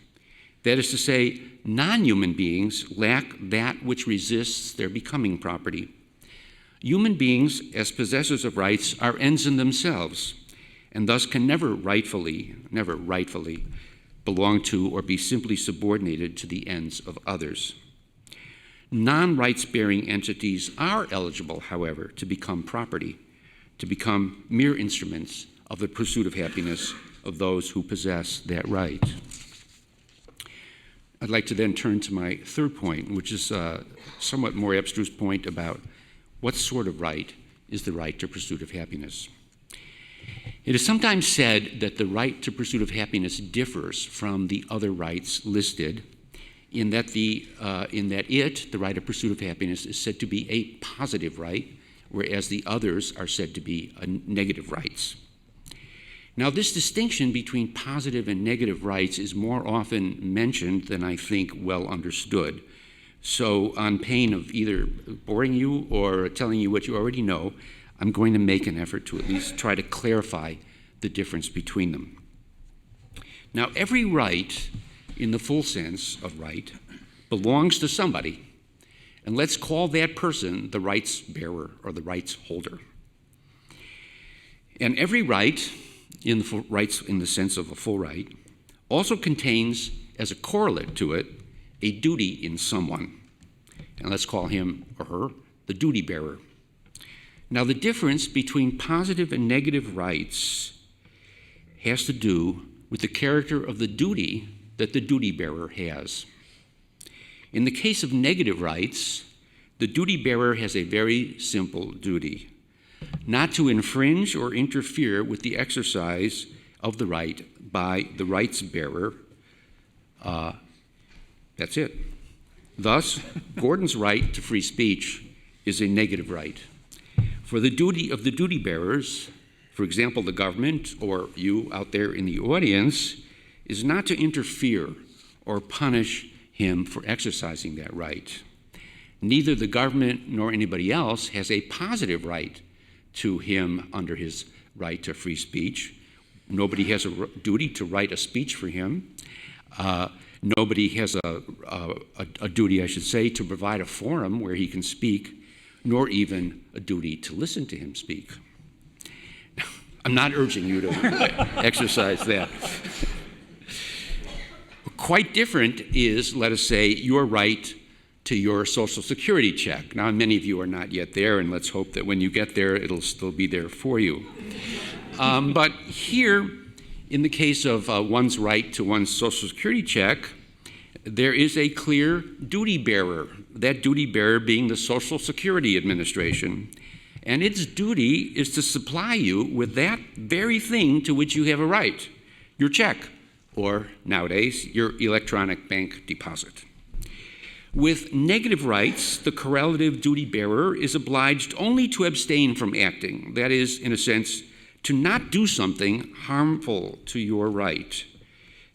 [SPEAKER 2] That is to say, non-human beings lack that which resists their becoming property. Human beings, as possessors of rights, are ends in themselves, and thus can never rightfully belong to or be simply subordinated to the ends of others. Non-rights-bearing entities are eligible, however, to become property, to become mere instruments of the pursuit of happiness of those who possess that right. I'd like to then turn to my third point, which is a somewhat more abstruse point about what sort of right is the right to pursuit of happiness. It is sometimes said that the right to pursuit of happiness differs from the other rights listed in that the right of pursuit of happiness, is said to be a positive right, whereas the others are said to be negative rights. Now, this distinction between positive and negative rights is more often mentioned than I think well understood. So, on pain of either boring you or telling you what you already know, I'm going to make an effort to at least try to clarify the difference between them. Now, every right, in the full sense of right, belongs to somebody, and let's call that person the rights bearer or the rights holder. And every right, in the sense of a full right, also contains, as a correlate to it, a duty in someone. And let's call him or her the duty bearer. Now, the difference between positive and negative rights has to do with the character of the duty that the duty bearer has. In the case of negative rights, the duty bearer has a very simple duty: not to infringe or interfere with the exercise of the right by the rights bearer. That's it. Thus, Gordon's right to free speech is a negative right. For the duty of the duty bearers, for example, the government or you out there in the audience, is not to interfere or punish him for exercising that right. Neither the government nor anybody else has a positive right to him under his right to free speech. Nobody has a duty to write a speech for him. Nobody has a duty, I should say, to provide a forum where he can speak, nor even a duty to listen to him speak. I'm not urging you to exercise that. Quite different is, let us say, your right to your Social Security check. Now, many of you are not yet there, and let's hope that when you get there, it'll still be there for you. But here, in the case of one's right to one's Social Security check, there is a clear duty bearer, that duty bearer being the Social Security Administration. and its duty is to supply you with that very thing to which you have a right, your check, or nowadays, your electronic bank deposit. With negative rights, the correlative duty bearer is obliged only to abstain from acting, that is, in a sense, to not do something harmful to your right.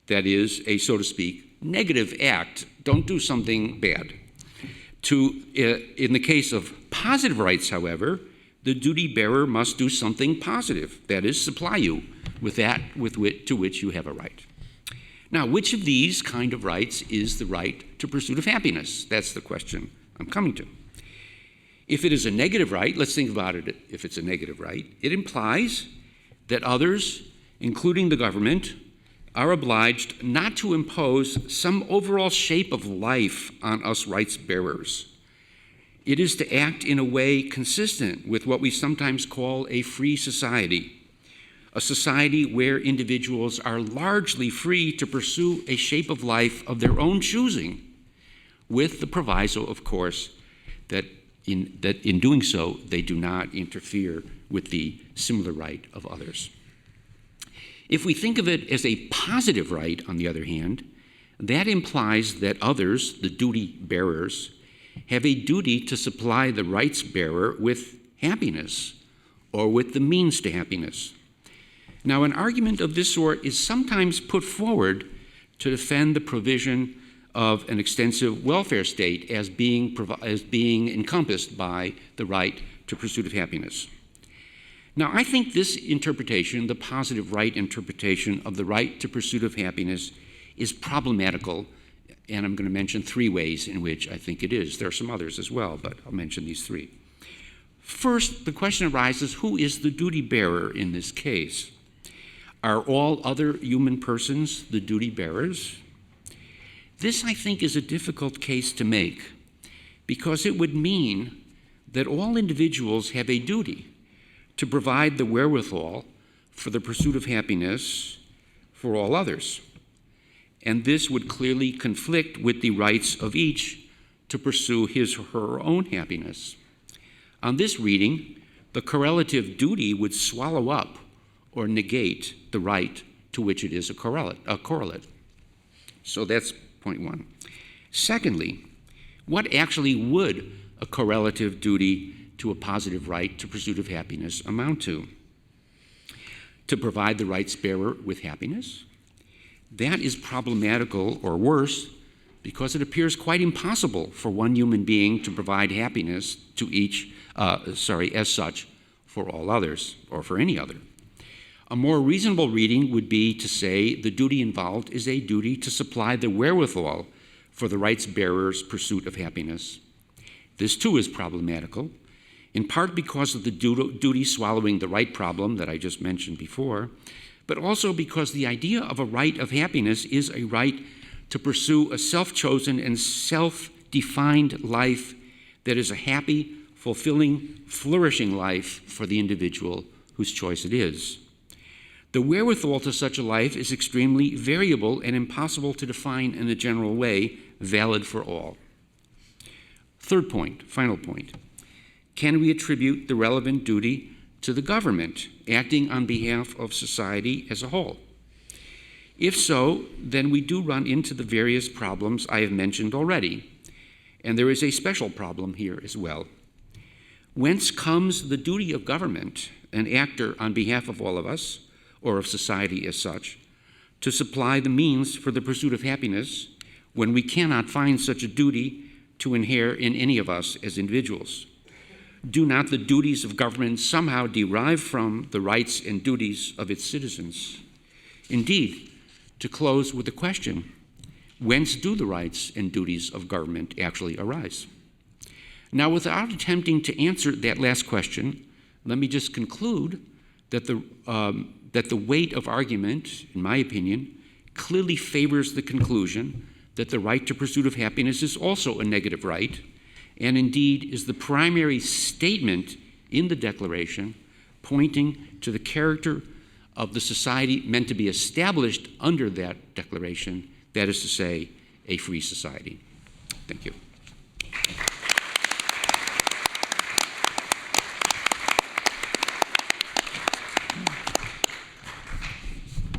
[SPEAKER 2] That is, a, so to speak, negative act. Don't do something bad. In the case of positive rights, however, the duty bearer must do something positive, that is, supply you with that to which you have a right. Now, which of these kind of rights is the right to pursuit of happiness? That's the question I'm coming to. If it is a negative right, let's think about it if it's a negative right, it implies that others, including the government, are obliged not to impose some overall shape of life on us rights bearers. It is to act in a way consistent with what we sometimes call a free society, a society where individuals are largely free to pursue a shape of life of their own choosing, with the proviso, of course, that in doing so, they do not interfere with the similar right of others. If we think of it as a positive right, on the other hand, that implies that others, the duty bearers, have a duty to supply the rights bearer with happiness or with the means to happiness. Now, an argument of this sort is sometimes put forward to defend the provision of an extensive welfare state as being encompassed by the right to pursuit of happiness. Now, I think this interpretation, the positive right interpretation of the right to pursuit of happiness, is problematical, and I'm going to mention 3 ways in which I think it is. There are some others as well, but I'll mention these 3. First, the question arises, who is the duty bearer in this case? Are all other human persons the duty bearers? This, I think, is a difficult case to make because it would mean that all individuals have a duty to provide the wherewithal for the pursuit of happiness for all others. And this would clearly conflict with the rights of each to pursue his or her own happiness. On this reading, the correlative duty would swallow up or negate the right to which it is a correlate. So that's point 1. Secondly, what actually would a correlative duty to a positive right to pursuit of happiness amount to? To provide the rights bearer with happiness? That is problematical, or worse, because it appears quite impossible for one human being to provide happiness to as such, for all others, or for any other. A more reasonable reading would be to say the duty involved is a duty to supply the wherewithal for the rights bearer's pursuit of happiness. This too is problematical, in part because of the duty swallowing the right problem that I just mentioned before, but also because the idea of a right of happiness is a right to pursue a self-chosen and self-defined life that is a happy, fulfilling, flourishing life for the individual whose choice it is. The wherewithal to such a life is extremely variable and impossible to define in a general way, valid for all. Third point, final point. Can we attribute the relevant duty to the government acting on behalf of society as a whole? If so, then we do run into the various problems I have mentioned already, and there is a special problem here as well. Whence comes the duty of government, an actor on behalf of all of us, or of society as such, to supply the means for the pursuit of happiness when we cannot find such a duty to inhere in any of us as individuals? Do not the duties of government somehow derive from the rights and duties of its citizens? Indeed, to close with the question, whence do the rights and duties of government actually arise? Now, without attempting to answer that last question, let me just conclude that the weight of argument, in my opinion, clearly favors the conclusion that the right to pursuit of happiness is also a negative right, and indeed is the primary statement in the Declaration pointing to the character of the society meant to be established under that Declaration, that is to say, a free society. Thank you.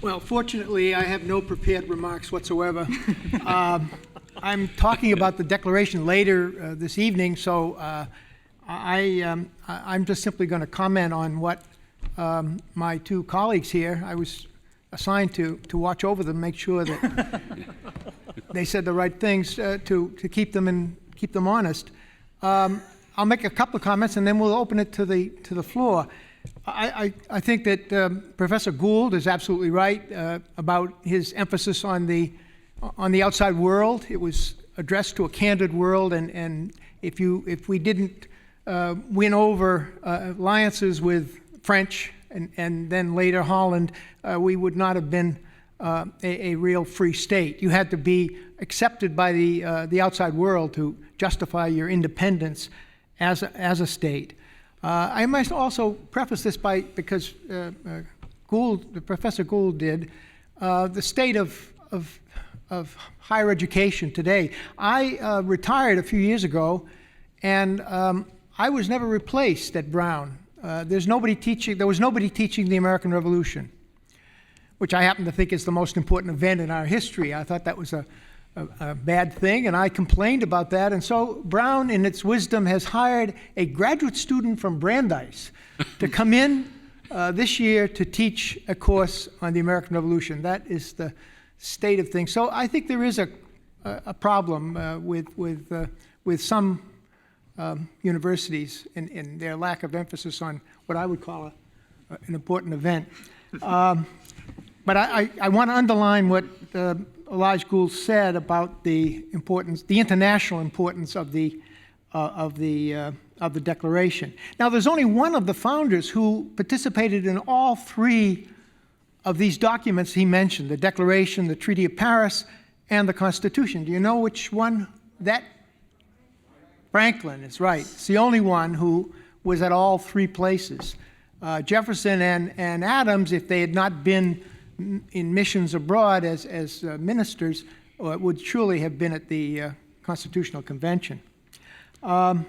[SPEAKER 9] Well, fortunately, I have no prepared remarks whatsoever. I'm talking about the Declaration later this evening, so I'm just simply going to comment on what my two colleagues here, I was assigned to watch over them, make sure that they said the right things to keep them honest. I'll make a couple of comments and then we'll open it to the floor. I think that Professor Gould is absolutely right about his emphasis on the outside world. It was addressed to a candid world, and if we didn't win over alliances with French and then later Holland, we would not have been a real free state. You had to be accepted by the outside world to justify your independence as a state. I must also preface this because Professor Gould did, the state of higher education today. I retired a few years ago, and I was never replaced at Brown. There was nobody teaching the American Revolution, which I happen to think is the most important event in our history. I thought that was a bad thing, and I complained about that. And so Brown, in its wisdom, has hired a graduate student from Brandeis to come in this year to teach a course on the American Revolution. That is the state of things. So I think there is a problem with some universities in their lack of emphasis on what I would call an important event. But I want to underline what Elijah Gould said about the international importance of the Declaration. Now, there's only one of the founders who participated in all three of these documents he mentioned: the Declaration, the Treaty of Paris, and the Constitution. Do you know which one that? Franklin is right. It's the only one who was at all three places. Jefferson and Adams, if they had not been in missions abroad as ministers, would surely have been at the Constitutional Convention. Now,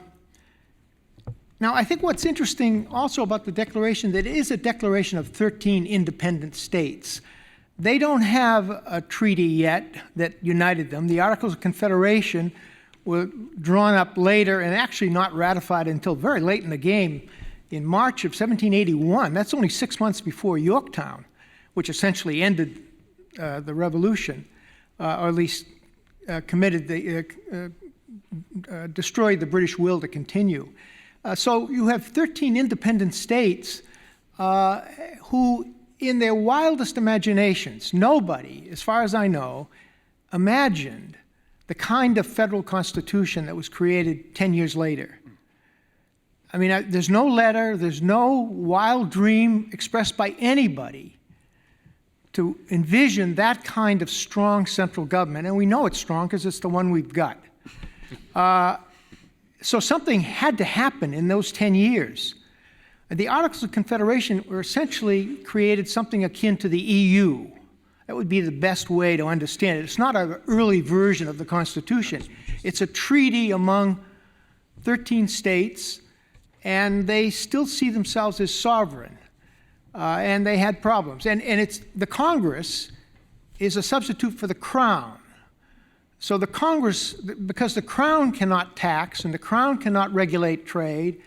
[SPEAKER 9] I think what's interesting also about the Declaration, that it is a declaration of 13 independent states. They don't have a treaty yet that united them. The Articles of Confederation were drawn up later and actually not ratified until very late in the game in March of 1781. That's only 6 months before Yorktown, which essentially ended the Revolution, or at least destroyed the British will to continue. So you have 13 independent states who, in their wildest imaginations, nobody, as far as I know, imagined the kind of federal constitution that was created 10 years later. I mean, there's no letter, there's no wild dream expressed by anybody to envision that kind of strong central government. And we know it's strong because it's the one we've got. So something had to happen in those 10 years. The Articles of Confederation were essentially created something akin to the EU. That would be the best way to understand it. It's not an early version of the Constitution. It's a treaty among 13 states, and they still see themselves as sovereign. And they had problems. And the Congress is a substitute for the Crown. So the Congress, because the Crown cannot tax and the Crown cannot regulate trade,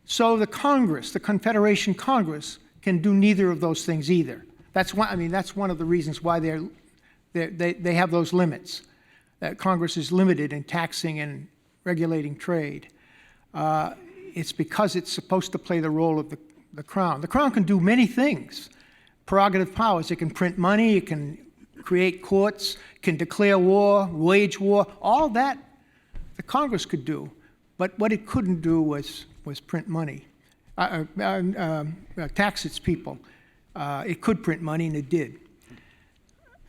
[SPEAKER 9] so the Congress, the Confederation Congress, can do neither of those things either. That's one of the reasons why they have those limits. That Congress is limited in taxing and regulating trade. It's because it's supposed to play the role of the Crown. The Crown can do many things. Prerogative powers. It can print money. It can create courts. Can declare war, wage war. All that the Congress could do. But what it couldn't do was print money, tax its people. It could print money, and it did.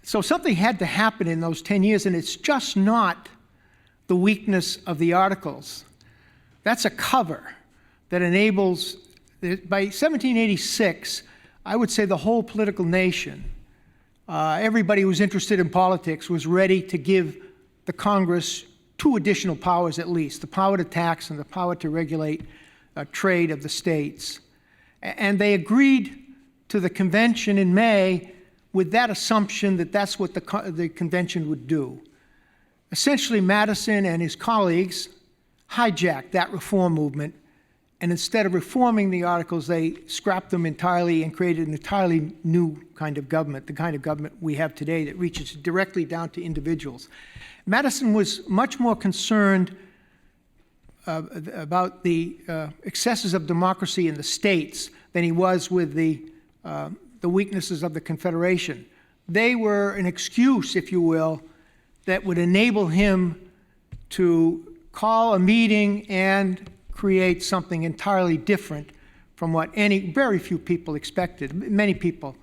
[SPEAKER 9] So something had to happen in those 10 years, and it's just not the weakness of the Articles. That's a cover that enables, by 1786, I would say the whole political nation, everybody who was interested in politics was ready to give the Congress two additional powers at least, the power to tax and the power to regulate trade of the states. And they agreed to the convention in May with that assumption that that's what the convention would do. Essentially, Madison and his colleagues hijacked that reform movement, and instead of reforming the Articles, they scrapped them entirely and created an entirely new kind of government, the kind of government we have today that reaches directly down to individuals. Madison was much more concerned about the excesses of democracy in the states than he was with the weaknesses of the Confederation. They were an excuse, if you will, that would enable him to call a meeting and create something entirely different from what very few people expected. Many people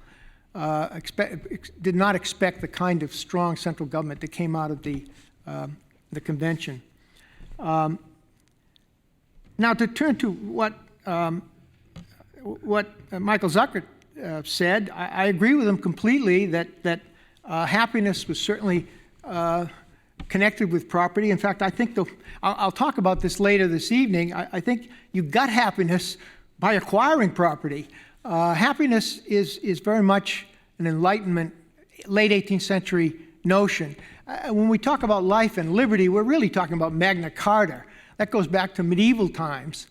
[SPEAKER 9] did not expect the kind of strong central government that came out of the convention. Now, to turn to what Michael Zucker said, I agree with him completely that happiness was certainly connected with property. In fact, I think I'll talk about this later this evening. I think you got happiness by acquiring property. Happiness is very much an Enlightenment, late 18th century notion. When we talk about life and liberty, we're really talking about Magna Carta. That goes back to medieval times.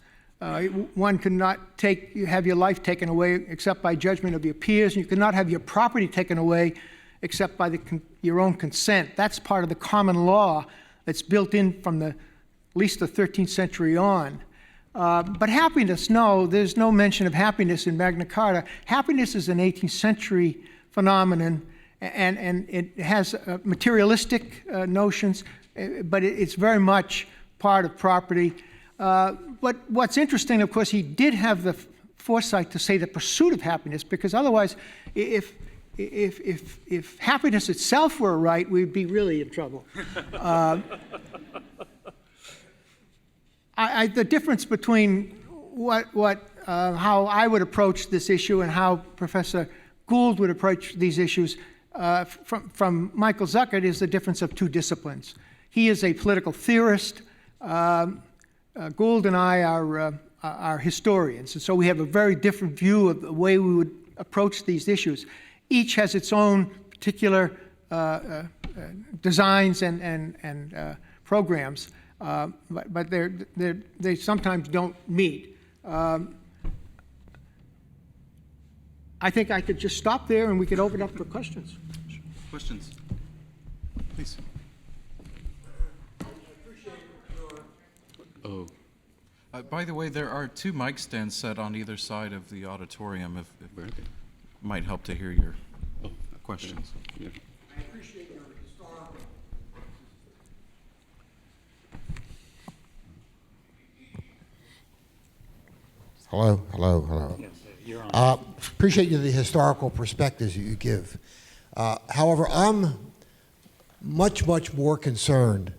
[SPEAKER 9] One could not have your life taken away except by judgment of your peers, and you could not have your property taken away except by your own consent. That's part of the common law that's built in from at least the 13th century on. But happiness, no, there's no mention of happiness in Magna Carta. Happiness is an 18th century phenomenon, and it has materialistic notions, but it's very much part of property. But what's interesting, of course, he did have the foresight to say the pursuit of happiness, because otherwise, if happiness itself were right, we'd be really in trouble. The difference between how I would approach this issue and how Professor Gould would approach these issues from Michael Zucker is the difference of two disciplines. He is a political theorist. Gould and I are historians, and so we have a very different view of the way we would approach these issues. Each has its own particular designs and programs, but they sometimes don't meet. I think I could just stop there and we could open up for questions.
[SPEAKER 7] Questions? Please.
[SPEAKER 2] Oh.
[SPEAKER 7] By the way, there are 2 mic stands set on either side of the auditorium if it might help to hear your questions.
[SPEAKER 2] Yeah.
[SPEAKER 10] I appreciate your historical. Hello.
[SPEAKER 8] Yes, you're on.
[SPEAKER 10] Appreciate the historical perspectives you give. However, I'm much more concerned,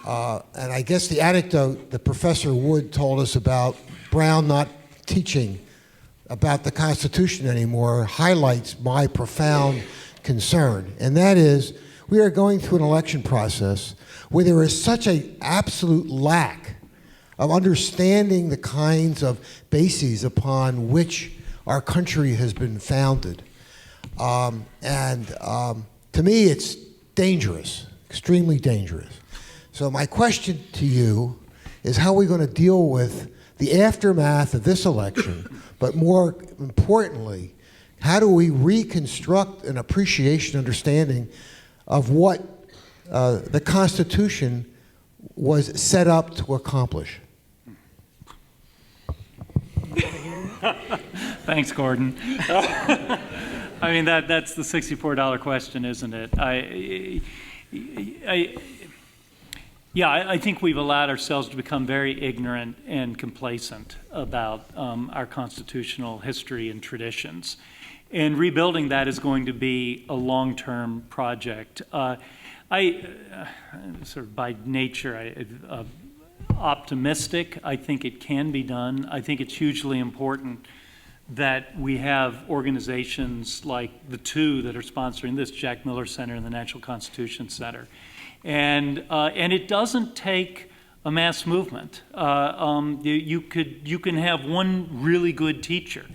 [SPEAKER 10] and I guess the anecdote that Professor Wood told us about Brown not teaching about the Constitution anymore highlights my profound concern, and that is we are going through an election process where there is such an absolute lack of understanding the kinds of bases upon which our country has been founded. To me, it's dangerous, extremely dangerous. So my question to you is how are we going to deal with the aftermath of this election, but more importantly, how do we reconstruct an appreciation, understanding of what the Constitution was set up to accomplish?
[SPEAKER 8] Thanks, Gordon. I mean, that's the $64 question, isn't it? I think we've allowed ourselves to become very ignorant and complacent about our constitutional history and traditions. And rebuilding that is going to be a long-term project. I sort of by nature, optimistic. I think it can be done. I think it's hugely important that we have organizations like the 2 that are sponsoring this, Jack Miller Center and the National Constitution Center. And it doesn't take a mass movement. You can have one really good teacher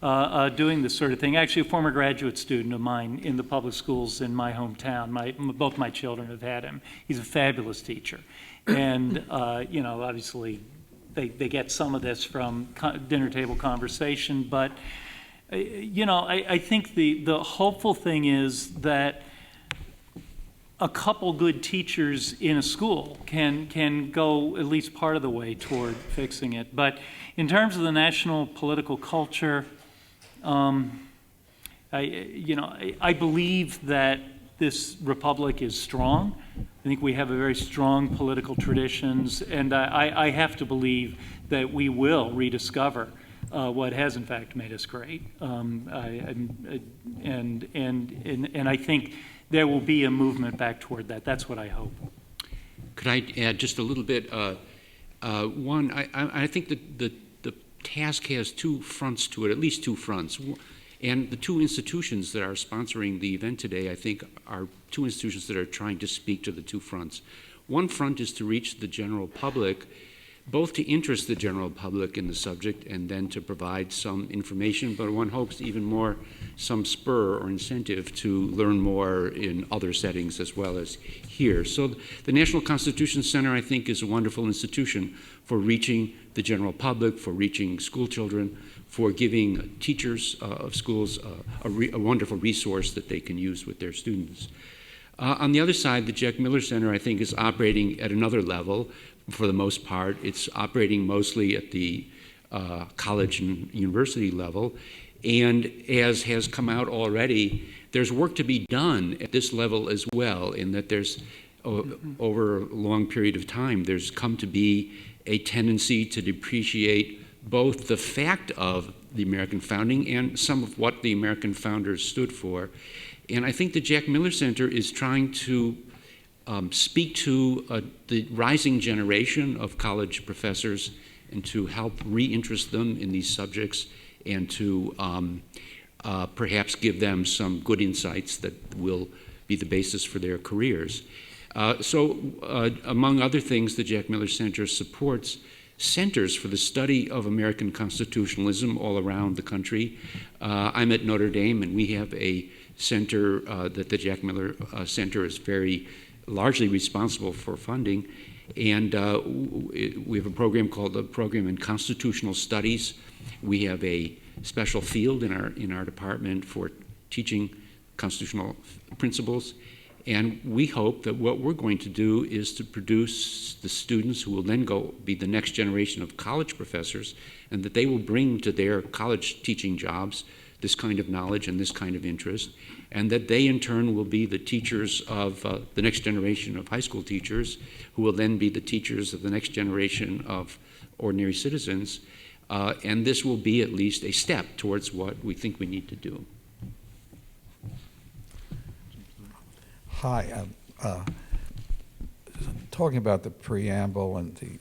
[SPEAKER 8] doing this sort of thing. Actually, a former graduate student of mine in the public schools in my hometown, both my children have had him. He's a fabulous teacher. And, obviously, they get some of this from dinner table conversation, but, I think the hopeful thing is that a couple good teachers in a school can go at least part of the way toward fixing it. But in terms of the national political culture, I believe that this republic is strong. I think we have a very strong political traditions, and I have to believe that we will rediscover what has in fact made us great. And I think there will be a movement back toward that. That's what I hope.
[SPEAKER 2] Could I add just a little bit? One, I think that the task has two fronts to it, at least two fronts. And the two institutions that are sponsoring the event today, I think, are two institutions that are trying to speak to the two fronts. One front is to reach the general public, both to interest the general public in the subject and then to provide some information, but one hopes even more some spur or incentive to learn more in other settings as well as here. So the National Constitution Center, I think, is a wonderful institution for reaching the general public, for reaching school children, for giving teachers of schools a wonderful resource that they can use with their students. On the other side, the Jack Miller Center, I think, is operating at another level. For the most part, it's operating mostly at the college and university level. And as has come out already, there's work to be done at this level as well, in that there's, over a long period of time, there's come to be a tendency to depreciate both the fact of the American founding and some of what the American founders stood for. And I think the Jack Miller Center is trying to speak to the rising generation of college professors and to help reinterest them in these subjects and to perhaps give them some good insights that will be the basis for their careers. Among other things, the Jack Miller Center supports centers for the study of American constitutionalism all around the country. I'm at Notre Dame, and we have a center that the Jack Miller Center is very largely responsible for funding. And we have a program called the Program in Constitutional Studies. We have a special field in our department for teaching constitutional principles. And we hope that what we're going to do is to produce the students who will then be the next generation of college professors, and that they will bring to their college teaching jobs this kind of knowledge and this kind of interest, and that they in turn will be the teachers of the next generation of high school teachers, who will then be the teachers of the next generation of ordinary citizens. And this will be at least a step towards what we think we need to do.
[SPEAKER 11] Hi. Talking about the preamble and the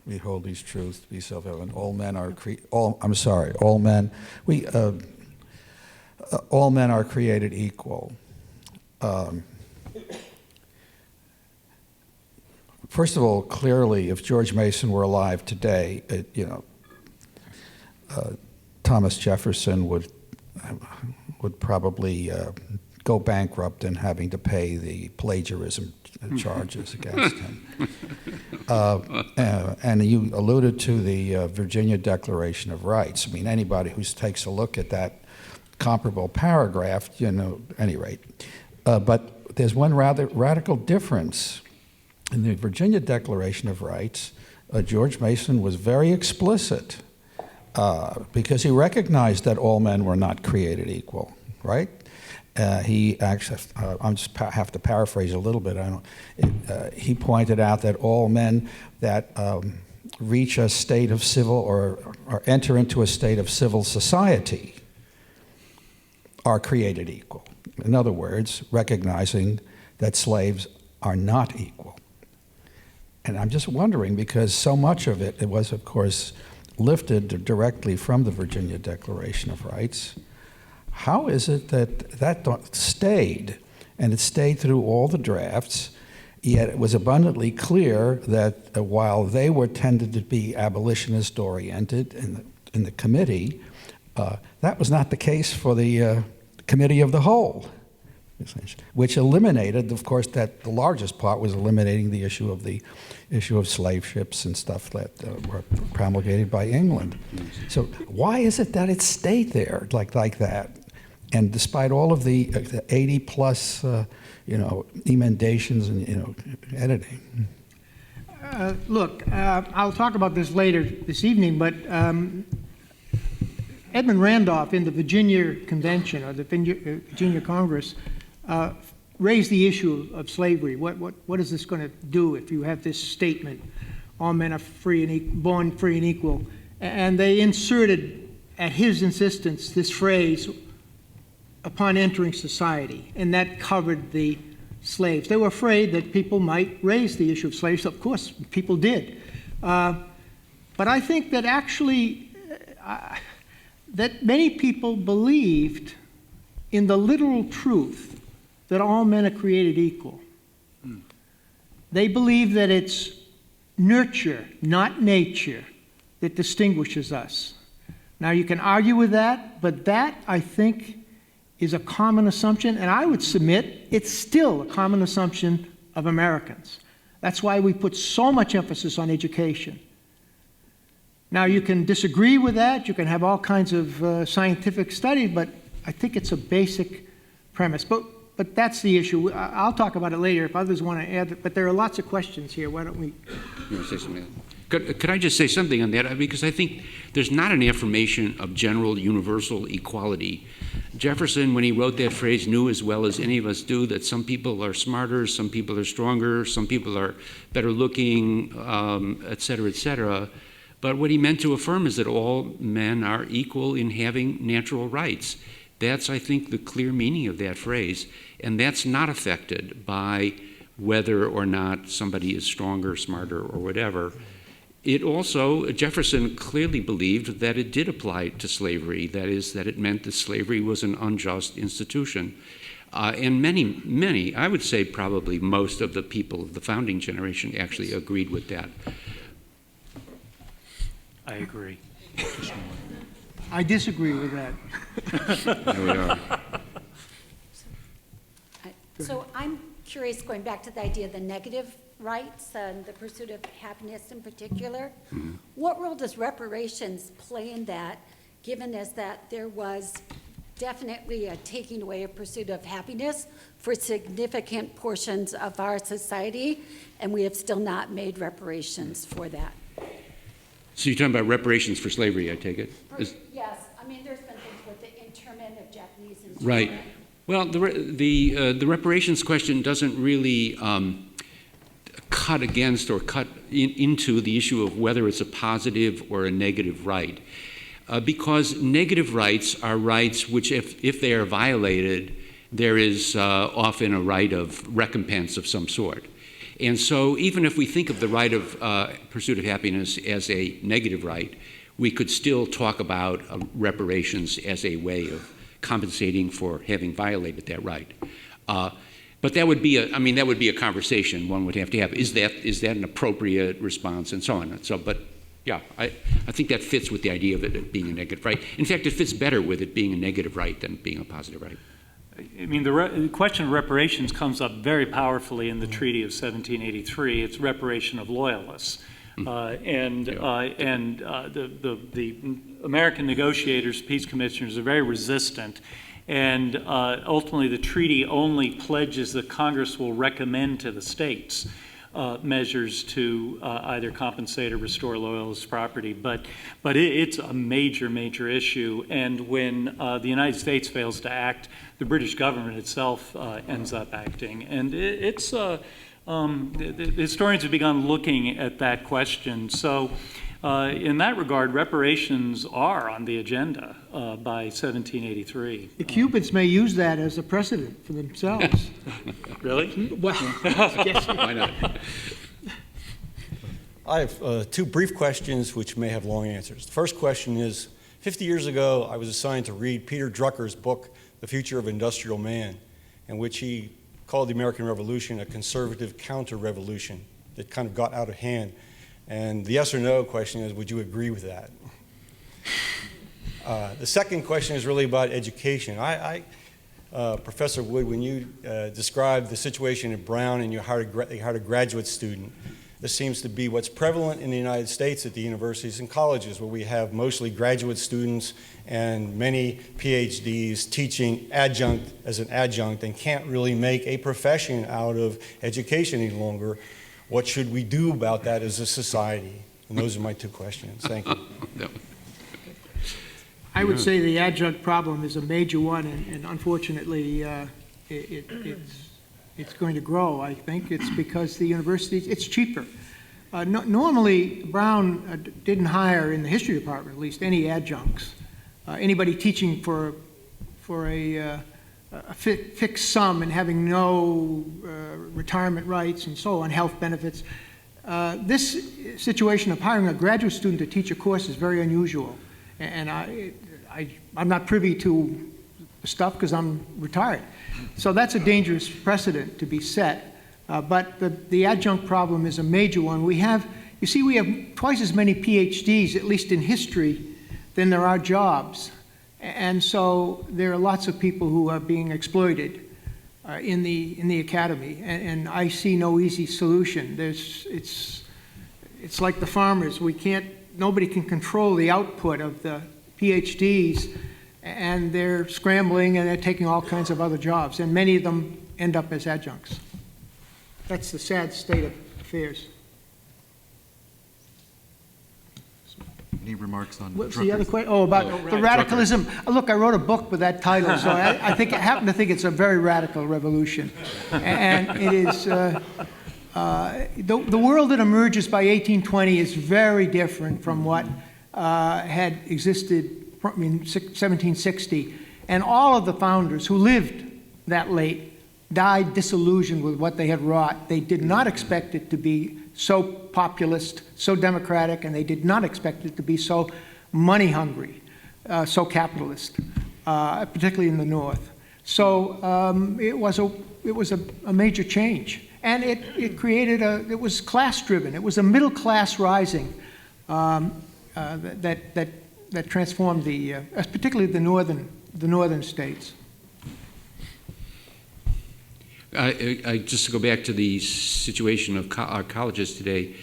[SPEAKER 11] we hold these truths to be self-evident. All men are all men are created equal. First of all, clearly, if George Mason were alive today, Thomas Jefferson would probably go bankrupt in having to pay the plagiarism charges against him. And you alluded to the Virginia Declaration of Rights. I mean, anybody who takes a look at that comparable paragraph, at any rate. But there's one rather radical difference. In the Virginia Declaration of Rights, George Mason was very explicit because he recognized that all men were not created equal, right? He actually, I just have to paraphrase a little bit. He pointed out that all men that reach a state of civil or enter into a state of civil society are created equal. In other words, recognizing that slaves are not equal. And I'm just wondering, because so much of it was, of course, lifted directly from the Virginia Declaration of Rights, how is it that stayed, and it stayed through all the drafts, Yet it was abundantly clear that while they were tended to be abolitionist-oriented in the committee, that was not the case for the Committee of the Whole, which eliminated, of course, that the largest part was eliminating the issue of slave ships and stuff that were promulgated by England. So why is it that it stayed there like that? And despite all of the 80 plus, emendations and editing.
[SPEAKER 9] Look, I'll talk about this later this evening, but Edmund Randolph in the Virginia Convention or the Virginia Congress raised the issue of slavery. What is this going to do if you have this statement, all men are free and born free and equal? And they inserted, at his insistence, this phrase, upon entering society, and that covered the slaves. They were afraid that people might raise the issue of slaves. Of course, people did. But I think that actually, that many people believed in the literal truth that all men are created equal. They believe that it's nurture, not nature, that distinguishes us. Now, you can argue with that, but that, I think, is a common assumption, and I would submit it's still a common assumption of Americans. That's why we put so much emphasis on education. Now, you can disagree with that, you can have all kinds of scientific studies, but I think it's a basic premise. But that's the issue. I'll talk about it later if others want to add, but there are lots of questions here. Why don't we?
[SPEAKER 2] You want to say something? Could I just say something on that? Because I think there's not an affirmation of general universal equality. Jefferson, when he wrote that phrase, knew as well as any of us do that some people are smarter, some people are stronger, some people are better looking, et cetera, et cetera. But what he meant to affirm is that all men are equal in having natural rights. That's, I think, the clear meaning of that phrase. And that's not affected by whether or not somebody is stronger, smarter, or whatever. It also, Jefferson clearly believed that it did apply to slavery. That is, that it meant that slavery was an unjust institution. And many, I would say probably most of the people of the founding generation actually agreed with that.
[SPEAKER 8] I agree.
[SPEAKER 9] I disagree with that.
[SPEAKER 2] There we are.
[SPEAKER 12] So I'm curious, going back to the idea of the negative rights and the pursuit of happiness in particular, what role does reparations play in that, given as that there was definitely a taking away of pursuit of happiness for significant portions of our society, and we have still not made reparations for that?
[SPEAKER 2] So you're talking about reparations for slavery, I take it?
[SPEAKER 12] Yes, I mean, there's been things with the internment of Japanese internment.
[SPEAKER 2] Right. Well, the reparations question doesn't really cut against or cut into the issue of whether it's a positive or a negative right. Because negative rights are rights which, if they are violated, there is often a right of recompense of some sort. And so even if we think of the right of pursuit of happiness as a negative right, we could still talk about reparations as a way of compensating for having violated that right. But that would be a conversation one would have to have. Is that an appropriate response, and so on and so. But yeah, I think that fits with the idea of it being a negative right. In fact, it fits better with it being a negative right than being a positive right.
[SPEAKER 8] I mean, the question of reparations comes up very powerfully in the Treaty of 1783. It's reparation of loyalists. The American negotiators, peace commissioners, are very resistant. And ultimately, the treaty only pledges that Congress will recommend to the states measures to either compensate or restore loyalist property. But it's a major, major issue. And when the United States fails to act, the British government itself ends up acting. And the historians have begun looking at that question. So in that regard, reparations are on the agenda by 1783.
[SPEAKER 9] The Cubans may use that as a precedent for themselves.
[SPEAKER 8] Really?
[SPEAKER 9] Well, yes.
[SPEAKER 2] Why not?
[SPEAKER 13] I have two brief questions which may have long answers. The first question is, 50 years ago, I was assigned to read Peter Drucker's book, The Future of Industrial Man, in which he called the American Revolution a conservative counter-revolution that kind of got out of hand. And the yes or no question is, would you agree with that? The second question is really about education. Professor Wood, when you described the situation at Brown and you hired a graduate student, this seems to be what's prevalent in the United States at the universities and colleges, where we have mostly graduate students and many PhDs teaching adjunct as an adjunct and can't really make a profession out of education any longer. What should we do about that as a society? And those are my two questions. Thank you.
[SPEAKER 9] I would say the adjunct problem is a major one, and unfortunately, it's going to grow. I think it's because the universities, it's cheaper. Normally, Brown didn't hire, in the history department at least, any adjuncts. Anybody teaching for a fixed sum and having no retirement rights and so on, health benefits. This situation of hiring a graduate student to teach a course is very unusual. And I'm not privy to stuff because I'm retired. So that's a dangerous precedent to be set. But the adjunct problem is a major one. We have twice as many PhDs, at least in history, than there are jobs. And so there are lots of people who are being exploited in the academy. And I see no easy solution. It's like the farmers. Nobody can control the output of the PhDs, and they're scrambling and they're taking all kinds of other jobs, and many of them end up as adjuncts. That's the sad state of affairs.
[SPEAKER 14] Any remarks on
[SPEAKER 9] What's the other question? Oh, about the radicalism. Look, I wrote a book with that title, so I happen to think it's a very radical revolution. And it is, the world that emerges by 1820 is very different from what had existed in 1760. And all of the founders who lived that late died disillusioned with what they had wrought. They did not expect it to be so populist, so democratic, and they did not expect it to be so money hungry, so capitalist, particularly in the North. So it was a major change. And it created it was class driven. It was a middle class rising that transformed particularly the northern states.
[SPEAKER 2] Just to go back to the situation of our colleges today,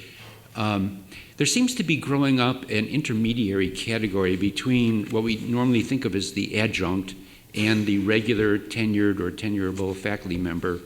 [SPEAKER 2] there seems to be growing up an intermediary category between what we normally think of as the adjunct and the regular tenured or tenurable faculty member.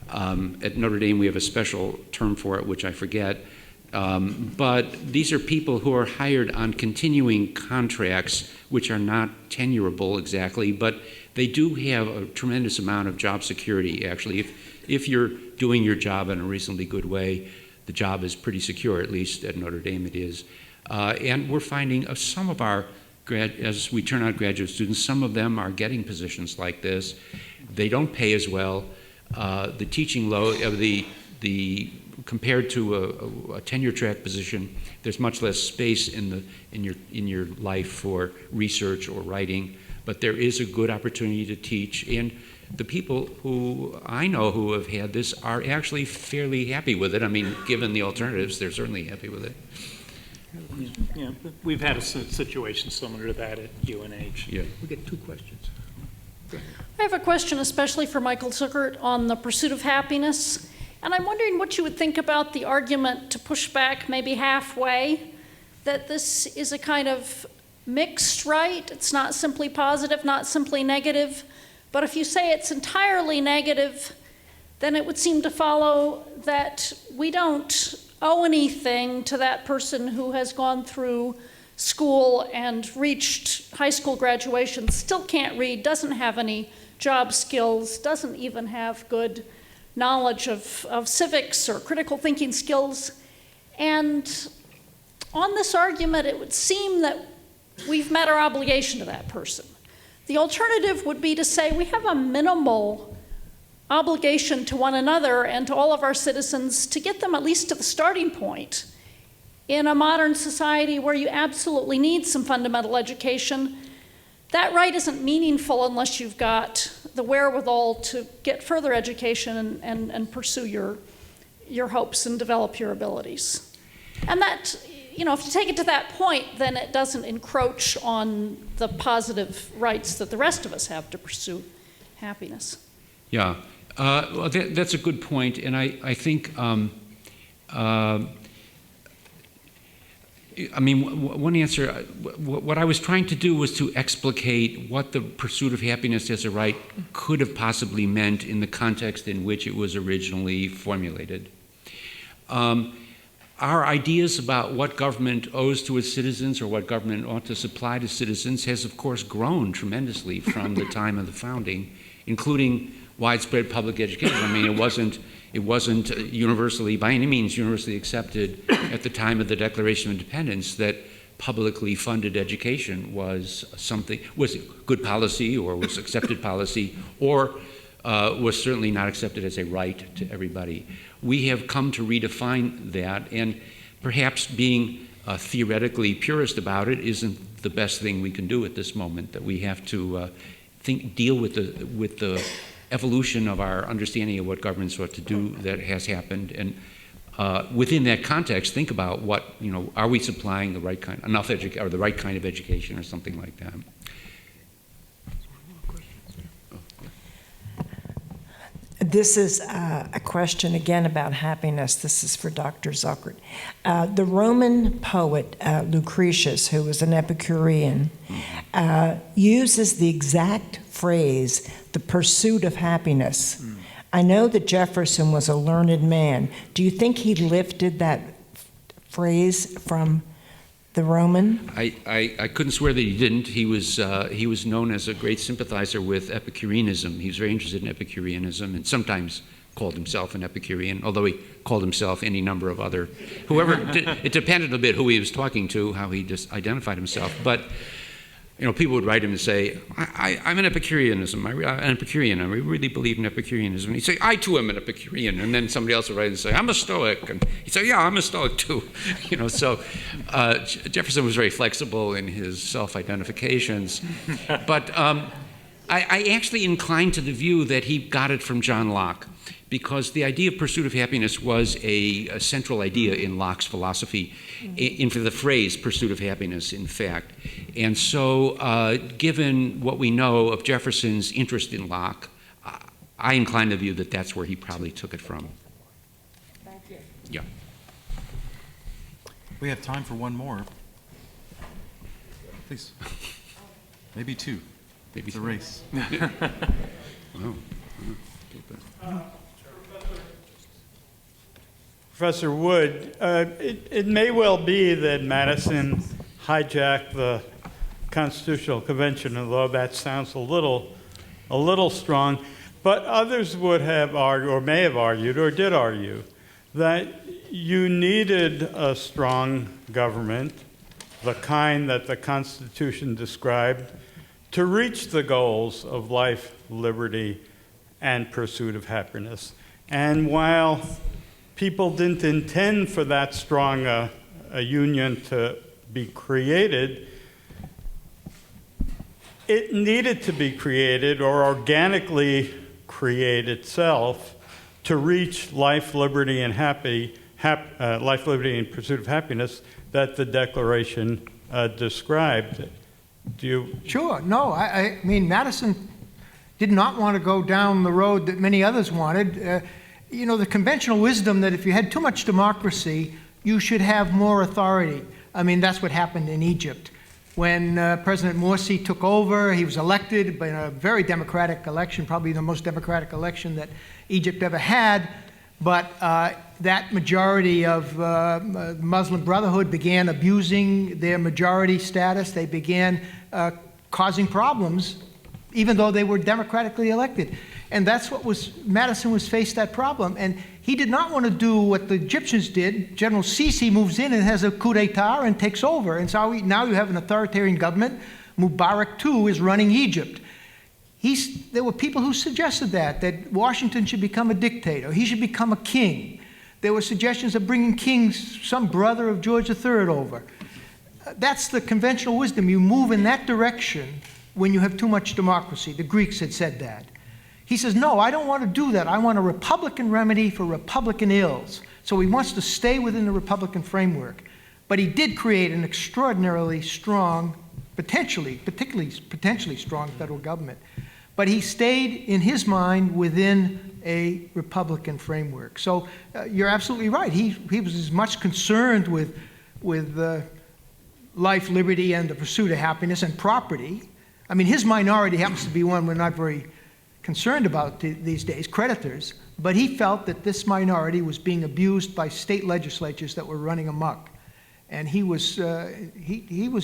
[SPEAKER 2] At Notre Dame, we have a special term for it, which I forget. But these are people who are hired on continuing contracts, which are not tenurable exactly, but they do have a tremendous amount of job security, actually. If you're doing your job in a reasonably good way, the job is pretty secure, at least at Notre Dame it is. And we're finding some of our, as we turn out graduate students, some of them are getting positions like this. They don't pay as well. The teaching load of compared to a tenure track position, there's much less space in your life for research or writing, but there is a good opportunity to teach. And the people who I know who have had this are actually fairly happy with it. I mean, given the alternatives, they're certainly happy with it.
[SPEAKER 8] Yeah, we've had a situation similar to that at UNH.
[SPEAKER 2] Yeah.
[SPEAKER 9] We get two questions.
[SPEAKER 15] I have a question especially for Michael Zuckert on the pursuit of happiness. And I'm wondering what you would think about the argument to push back maybe halfway, that this is a kind of mixed right. It's not simply positive, not simply negative. But if you say it's entirely negative, then it would seem to follow that we don't owe anything to that person who has gone through school and reached high school graduation, still can't read, doesn't have any job skills, doesn't even have good knowledge of civics or critical thinking skills. And on this argument, it would seem that we've met our obligation to that person. The alternative would be to say we have a minimal obligation to one another and to all of our citizens to get them at least to the starting point in a modern society where you absolutely need some fundamental education, that right isn't meaningful unless you've got the wherewithal to get further education and pursue your hopes and develop your abilities. And that, you know, if you take it to that point, then it doesn't encroach on the positive rights that the rest of us have to pursue happiness.
[SPEAKER 2] Yeah, well, that's a good point, and I think, I mean, one answer, what I was trying to do was to explicate what the pursuit of happiness as a right could have possibly meant in the context in which it was originally formulated. Our ideas about what government owes to its citizens or what government ought to supply to citizens has, of course, grown tremendously from the time of the founding, including widespread public education. I mean, it wasn't universally, by any means, universally accepted at the time of the Declaration of Independence that publicly funded education was good policy or was accepted policy or was certainly not accepted as a right to everybody. We have come to redefine that, and perhaps being theoretically purist about it isn't the best thing we can do at this moment, that we have to deal with the evolution of our understanding of what governments ought to do that has happened, and within that context, think about what, you know, are we supplying the right kind, or the right kind of education or something like that.
[SPEAKER 16] This is a question again about happiness. This is for Dr. Zuckert. The Roman poet Lucretius, who was an Epicurean, uses the exact phrase, the pursuit of happiness. I know that Jefferson was a learned man. Do you think he lifted that phrase from the Roman?
[SPEAKER 2] I couldn't swear that he didn't. He was known as a great sympathizer with Epicureanism. He was very interested in Epicureanism and sometimes called himself an Epicurean, although he called himself any number of other, it depended a bit who he was talking to, how he just identified himself. But, you know, people would write him and say, I'm an Epicurean. I really believe in Epicureanism. He'd say, I too am an Epicurean. And then somebody else would write and say, I'm a Stoic. And he'd say, yeah, I'm a Stoic too. You know, so Jefferson was very flexible in his self-identifications. But I actually incline to the view that he got it from John Locke, because the idea of pursuit of happiness was a central idea in Locke's philosophy, in for the phrase pursuit of happiness, in fact. And so given what we know of Jefferson's interest in Locke, I incline to the view that that's where he probably took it from.
[SPEAKER 16] Thank you.
[SPEAKER 2] Yeah.
[SPEAKER 14] We have time for one more. Please. Maybe two.
[SPEAKER 2] Maybe
[SPEAKER 14] it's a race.
[SPEAKER 17] Professor Wood, it may well be that Madison hijacked the Constitutional Convention, although that sounds a little strong. But others would have argued, or may have argued, or did argue, that you needed a strong government, the kind that the Constitution described, to reach the goals of life, liberty, and pursuit of happiness. And while people didn't intend for that strong a union to be created, it needed to be created or organically create itself to reach life, liberty, and life, liberty, and pursuit of happiness that the Declaration described. Do you?
[SPEAKER 9] Sure. No, I mean, Madison did not want to go down the road that many others wanted. You know, the conventional wisdom that if you had too much democracy, you should have more authority. I mean, that's what happened in Egypt. When President Morsi took over, he was elected in a very democratic election, probably the most democratic election that Egypt ever had. But that majority of Muslim Brotherhood began abusing their majority status. They began causing problems, even though they were democratically elected. And that's what Madison was faced that problem. And he did not want to do what the Egyptians did. General Sisi moves in and has a coup d'etat and takes over. And so now you have an authoritarian government. Mubarak too is running Egypt. There were people who suggested that Washington should become a dictator. He should become a king. There were suggestions of bringing kings, some brother of George III over. That's the conventional wisdom. You move in that direction when you have too much democracy. The Greeks had said that. He says, no, I don't want to do that. I want a Republican remedy for Republican ills. So he wants to stay within the Republican framework. But he did create an extraordinarily strong, particularly strong federal government. But he stayed, in his mind, within a Republican framework. So you're absolutely right. He was as much concerned with life, liberty, and the pursuit of happiness and property. I mean, his minority happens to be one we're not very concerned about these days, creditors, but he felt that this minority was being abused by state legislatures that were running amok. And he was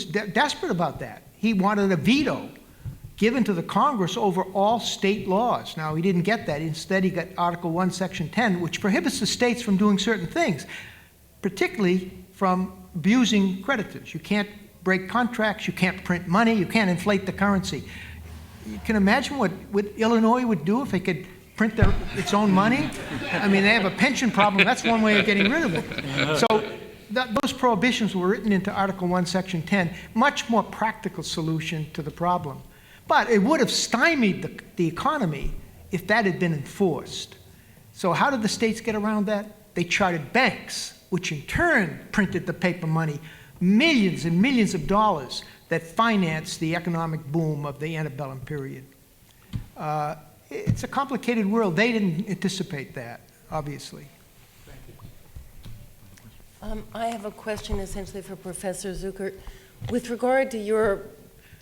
[SPEAKER 9] desperate about that. He wanted a veto given to the Congress over all state laws. Now, he didn't get that. Instead, he got Article 1, Section 10, which prohibits the states from doing certain things, particularly from abusing creditors. You can't break contracts, you can't print money, you can't inflate the currency. You can imagine what Illinois would do if they could print its own money. I mean, they have a pension problem. That's one way of getting rid of it. So those prohibitions were written into Article 1, Section 10, much more practical solution to the problem. But it would have stymied the economy if that had been enforced. So how did the states get around that? They chartered banks, which in turn printed the paper money, millions and millions of dollars that financed the economic boom of the antebellum period. It's a complicated world. They didn't anticipate that, obviously.
[SPEAKER 18] I have a question essentially for Professor Zuckert. With regard to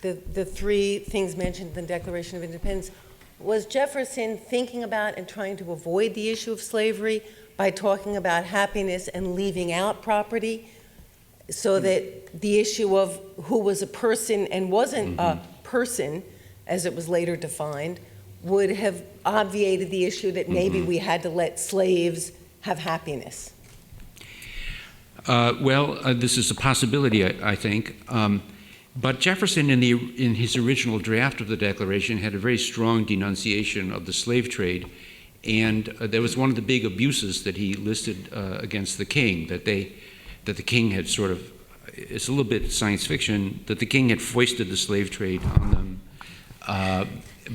[SPEAKER 18] the three things mentioned in the Declaration of Independence, was Jefferson thinking about and trying to avoid the issue of slavery by talking about happiness and leaving out property, so that the issue of who was a person and wasn't a person, as it was later defined, would have obviated the issue that maybe we had to let slaves have happiness?
[SPEAKER 2] This is a possibility, I think. But Jefferson, in his original draft of the Declaration, had a very strong denunciation of the slave trade, and there was one of the big abuses that he listed against the king, that the king had sort of, it's a little bit science fiction, that the king had foisted the slave trade on them.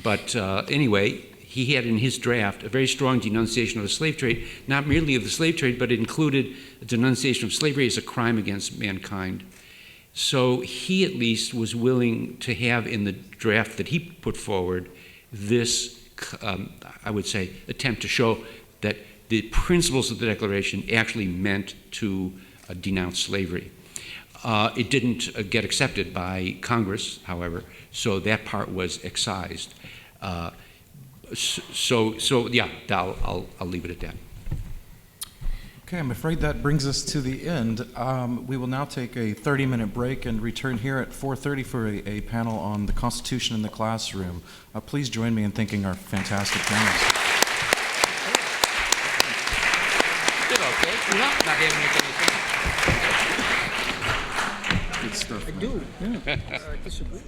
[SPEAKER 2] But anyway, he had in his draft a very strong denunciation of the slave trade, not merely of the slave trade, but it included a denunciation of slavery as a crime against mankind. So he at least was willing to have in the draft that he put forward this, I would say, attempt to show that the principles of the Declaration actually meant to denounce slavery. It didn't get accepted by Congress, however, so that part was excised. Yeah, I'll leave it at that.
[SPEAKER 14] Okay, I'm afraid that brings us to the end. We will now take a 30-minute break and return here at 4:30 for a panel on the Constitution in the classroom. Please join me in thanking our fantastic panelists.
[SPEAKER 7] Good stuff.
[SPEAKER 9] I do. I disagree.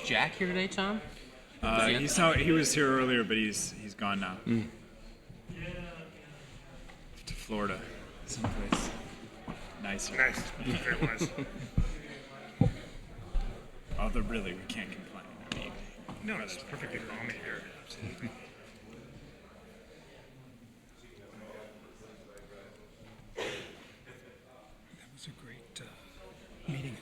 [SPEAKER 19] Jack here today, Tom?
[SPEAKER 20] He was here earlier, but he's gone now. To Florida, someplace nicer.
[SPEAKER 6] Nice. It was.
[SPEAKER 20] Although really, we can't complain. I mean,
[SPEAKER 6] No, it's perfectly balmy here. Absolutely. That was a great meeting.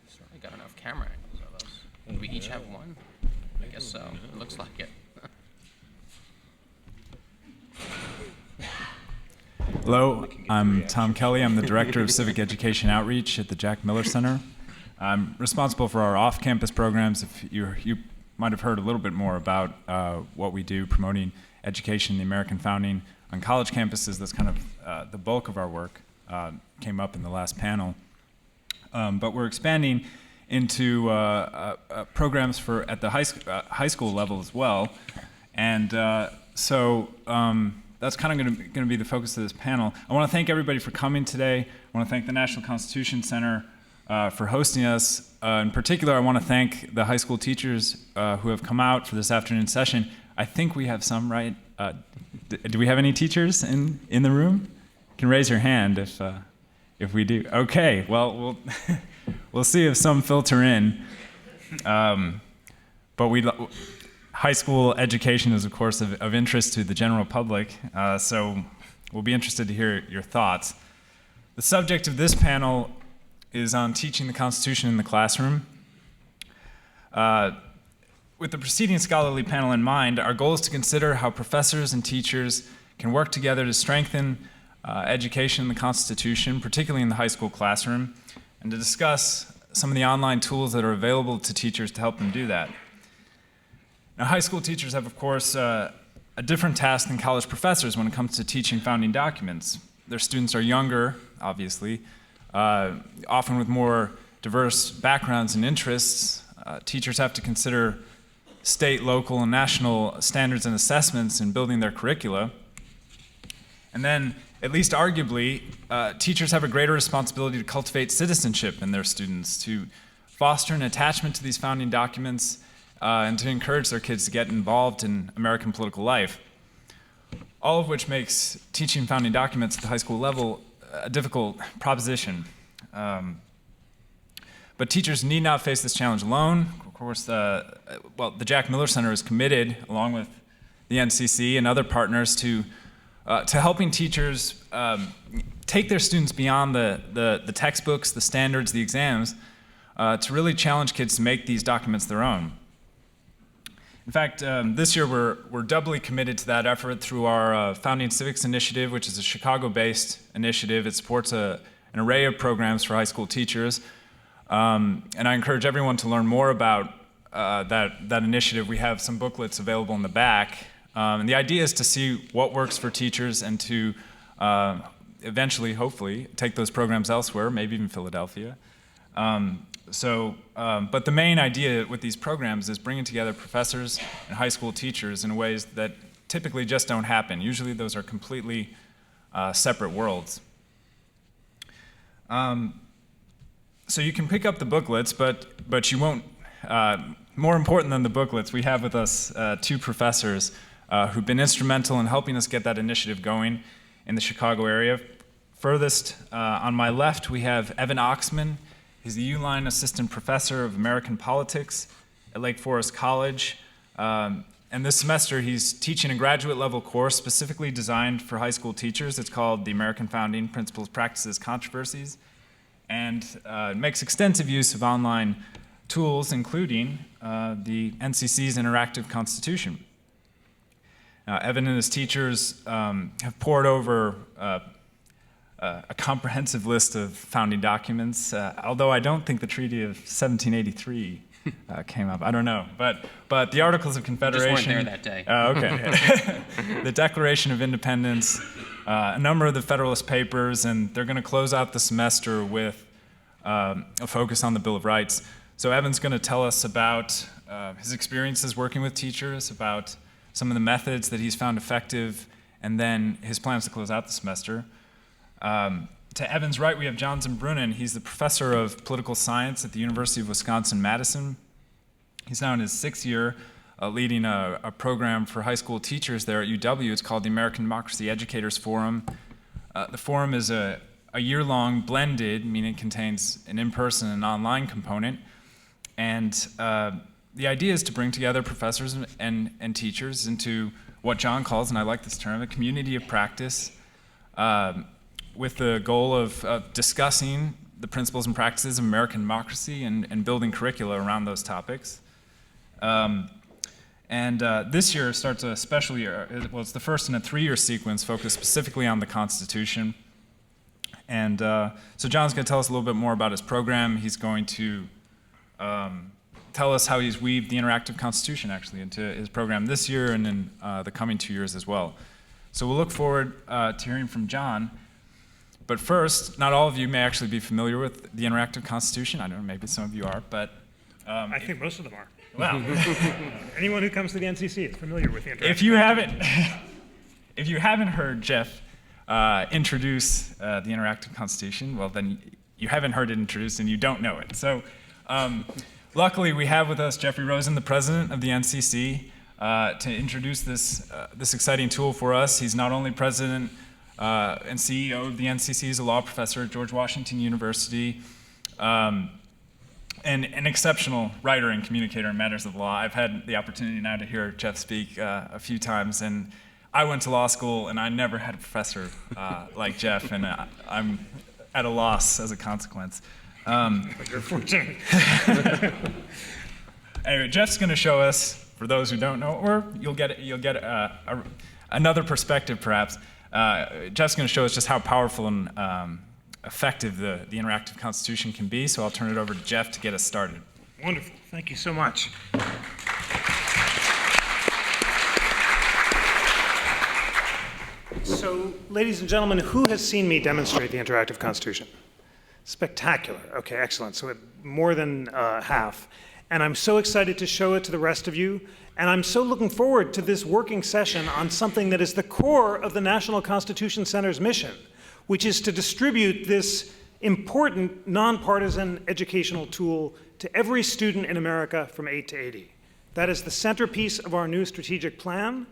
[SPEAKER 19] Certainly got enough camera angles, are those? Would we each have one? I guess so. It looks like it.
[SPEAKER 20] Hello, I'm Tom Kelly. I'm the Director of Civic Education Outreach at the Jack Miller Center. I'm responsible for our off-campus programs. If you might have heard a little bit more about what we do promoting education in the American founding on college campuses. That's kind of the bulk of our work. Came up in the last panel. But we're expanding into programs for at the high school level as well. And so that's kind of going to be the focus of this panel. I want to thank everybody for coming today. I want to thank the National Constitution Center for hosting us. In particular, I want to thank the high school teachers who have come out for this afternoon session. I think we have some, right? Do we have any teachers in the room? You can raise your hand if we do. Okay, well, we'll see if some filter in. But high school education is, of course, of interest to the general public, so we'll be interested to hear your thoughts. The subject of this panel is on teaching the Constitution in the classroom. With the preceding scholarly panel in mind, our goal is to consider how professors and teachers can work together to strengthen education in the Constitution, particularly in the high school classroom, and to discuss some of the online tools that are available to teachers to help them do that. Now, high school teachers have, of course, a different task than college professors when it comes to teaching founding documents. Their students are younger, obviously, often with more diverse backgrounds and interests. Teachers have to consider state, local, and national standards and assessments in building their curricula. And then, at least arguably, teachers have a greater responsibility to cultivate citizenship in their students, to foster an attachment to these founding documents, and to encourage their kids to get involved in American political life. All of which makes teaching founding documents at the high school level a difficult proposition. But teachers need not face this challenge alone. Of course, the Jack Miller Center is committed, along with the NCC and other partners, to helping teachers take their students beyond the textbooks, the standards, the exams, to really challenge kids to make these documents their own. In fact, this year we're doubly committed to that effort through our Founding Civics Initiative, which is a Chicago-based initiative. It supports an array of programs for high school teachers. And I encourage everyone to learn more about that initiative. We have some booklets available in the back. And the idea is to see what works for teachers and to eventually, hopefully, take those programs elsewhere, maybe even Philadelphia. But the main idea with these programs is bringing together professors and high school teachers in ways that typically just don't happen. Usually those are completely separate worlds. So you can pick up the booklets, but you won't. More important than the booklets, we have with us two professors who've been instrumental in helping us get that initiative going in the Chicago area. furthest on my left, we have Evan Oxman. He's the Uline Assistant Professor of American Politics at Lake Forest College. And this semester, he's teaching a graduate level course specifically designed for high school teachers. It's called The American Founding: Principles, Practices, Controversies, and it makes extensive use of online tools, including the NCC's Interactive Constitution. Evan and his teachers have pored over a comprehensive list of founding documents, although I don't think the Treaty of 1783 came up. I don't know. But the Articles of Confederation...
[SPEAKER 19] Just weren't there that day.
[SPEAKER 20] Okay. The Declaration of Independence, a number of the Federalist Papers, and they're going to close out the semester with a focus on the Bill of Rights. So Evan's going to tell us about his experiences working with teachers, about some of the methods that he's found effective, and then his plans to close out the semester. To Evan's right, we have John Zembrunen. He's the professor of political science at the University of Wisconsin-Madison. He's now in his 6th year leading a program for high school teachers there at UW. It's called the American Democracy Educators Forum. The forum is a year-long blended, meaning it contains an in-person and online component. And the idea is to bring together professors and teachers into what John calls, and I like this term, a community of practice, with the goal of discussing the principles and practices of American democracy and building curricula around those topics. This year starts a special year. Well, it's the first in a 3-year sequence focused specifically on the Constitution. And so John's going to tell us a little bit more about his program. He's going to tell us how he's weaved the interactive Constitution actually into his program this year and in the coming 2 years as well. So we'll look forward to hearing from John. But first, not all of you may actually be familiar with the interactive Constitution. I don't know, maybe some of you are, but...
[SPEAKER 6] I think most of them are.
[SPEAKER 20] Wow.
[SPEAKER 6] Anyone who comes to the NCC is familiar with the interactive
[SPEAKER 20] If you haven't heard Jeff introduce the interactive Constitution, well then you haven't heard it introduced and you don't know it. So luckily we have with us Jeffrey Rosen, the president of the NCC, to introduce this exciting tool for us. He's not only president and CEO of the NCC, he's a law professor at George Washington University, and an exceptional writer and communicator in matters of law. I've had the opportunity now to hear Jeff speak a few times, and I went to law school and I never had a professor like Jeff, and I'm at a loss as a consequence.
[SPEAKER 6] You're fortunate.
[SPEAKER 20] Anyway, Jeff's going to show us, for those who don't know, or you'll get another perspective perhaps. Jeff's going to show us just how powerful and effective the interactive Constitution can be, so I'll turn it over to Jeff to get us started.
[SPEAKER 6] Wonderful. Thank you so much. So, ladies and gentlemen, who has seen me demonstrate the interactive Constitution? Spectacular. Okay, excellent. So more than half. And I'm so excited to show it to the rest of you. And I'm so looking forward to this working session on something that is the core of the National Constitution Center's mission, which is to distribute this important nonpartisan educational tool to every student in America from 8 to 80. That is the centerpiece of our new strategic plan.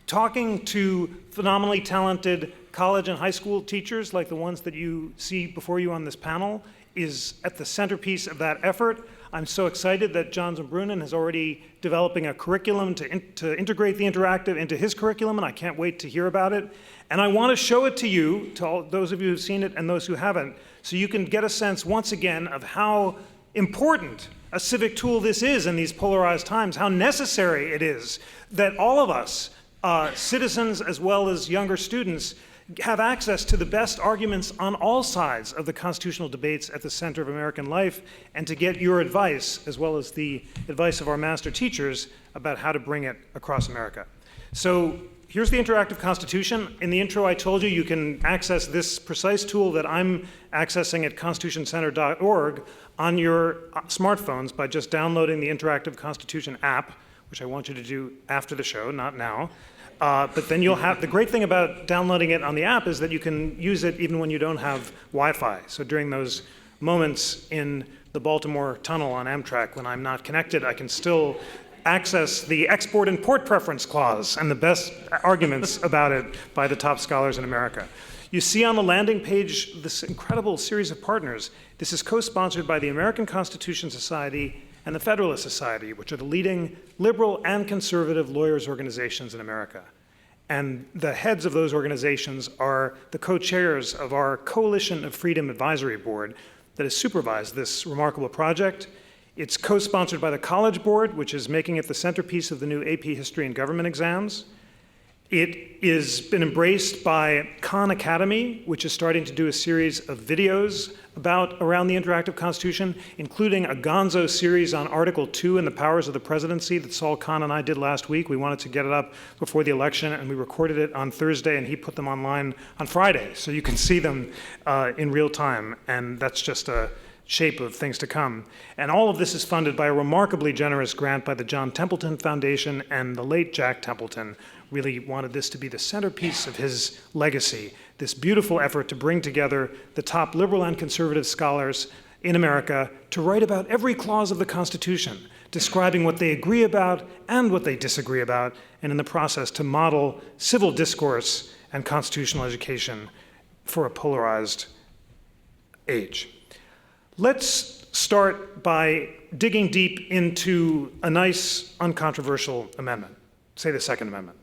[SPEAKER 6] Talking to phenomenally talented college and high school teachers like the ones that you see before you on this panel is at the centerpiece of that effort. I'm so excited that John Zembrunen is already developing a curriculum to integrate the interactive into his curriculum, and I can't wait to hear about it. And I want to show it to you, to all those of you who've seen it and those who haven't, so you can get a sense once again of how important a civic tool this is in these polarized times, how necessary it is that all of us, citizens as well as younger students, have access to the best arguments on all sides of the constitutional debates at the center of American life, and to get your advice, as well as the advice of our master teachers, about how to bring it across America. So here's the interactive Constitution. In the intro I told you, you can access this precise tool that I'm accessing at constitutioncenter.org on your smartphones by just downloading the Interactive Constitution app, which I want you to do after the show, not now. But then you'll have, the great thing about downloading it on the app is that you can use it even when you don't have Wi-Fi. So during those moments in the Baltimore tunnel on Amtrak when I'm not connected, I can still access the export and port preference clause and the best arguments about it by the top scholars in America. You see on the landing page this incredible series of partners. This is co-sponsored by the American Constitution Society and the Federalist Society, which are the leading liberal and conservative lawyers' organizations in America. And the heads of those organizations are the co-chairs of our Coalition of Freedom Advisory Board that has supervised this remarkable project. It's co-sponsored by the College Board, which is making it the centerpiece of the new AP History and Government exams. It has been embraced by Khan Academy, which is starting to do a series of videos around the interactive Constitution, including a gonzo series on Article 2 and the powers of the presidency that Saul Khan and I did last week. We wanted to get it up before the election, and we recorded it on Thursday, and he put them online on Friday, so you can see them in real time, and that's just a shape of things to come. And all of this is funded by a remarkably generous grant by the John Templeton Foundation, and the late Jack Templeton really wanted this to be the centerpiece of his legacy, this beautiful effort to bring together the top liberal and conservative scholars in America to write about every clause of the Constitution, describing what they agree about and what they disagree about, and in the process to model civil discourse and constitutional education for a polarized age. Let's start by digging deep into a nice, uncontroversial amendment, say the Second Amendment.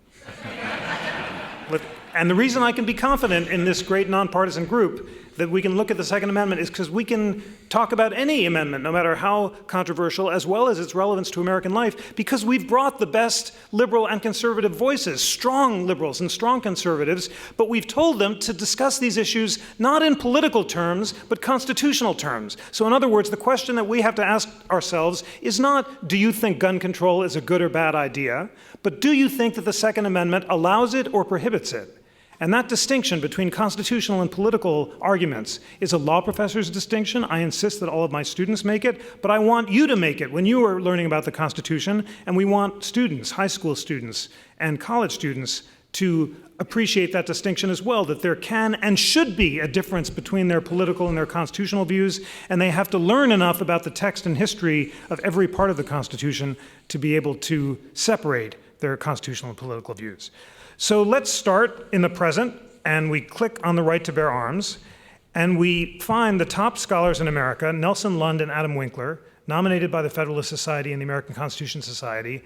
[SPEAKER 6] And the reason I can be confident in this great nonpartisan group that we can look at the Second Amendment is because we can talk about any amendment, no matter how controversial, as well as its relevance to American life, because we've brought the best liberal and conservative voices, strong liberals and strong conservatives, but we've told them to discuss these issues not in political terms, but constitutional terms. So in other words, the question that we have to ask ourselves is not, do you think gun control is a good or bad idea, but do you think that the Second Amendment allows it or prohibits it? And that distinction between constitutional and political arguments is a law professor's distinction. I insist that all of my students make it, but I want you to make it when you are learning about the Constitution, and we want students, high school students and college students, to appreciate that distinction as well, that there can and should be a difference between their political and their constitutional views, and they have to learn enough about the text and history of every part of the Constitution to be able to separate their constitutional and political views. So let's start in the present, and we click on the right to bear arms, and we find the top scholars in America, Nelson Lund and Adam Winkler, nominated by the Federalist Society and the American Constitution Society,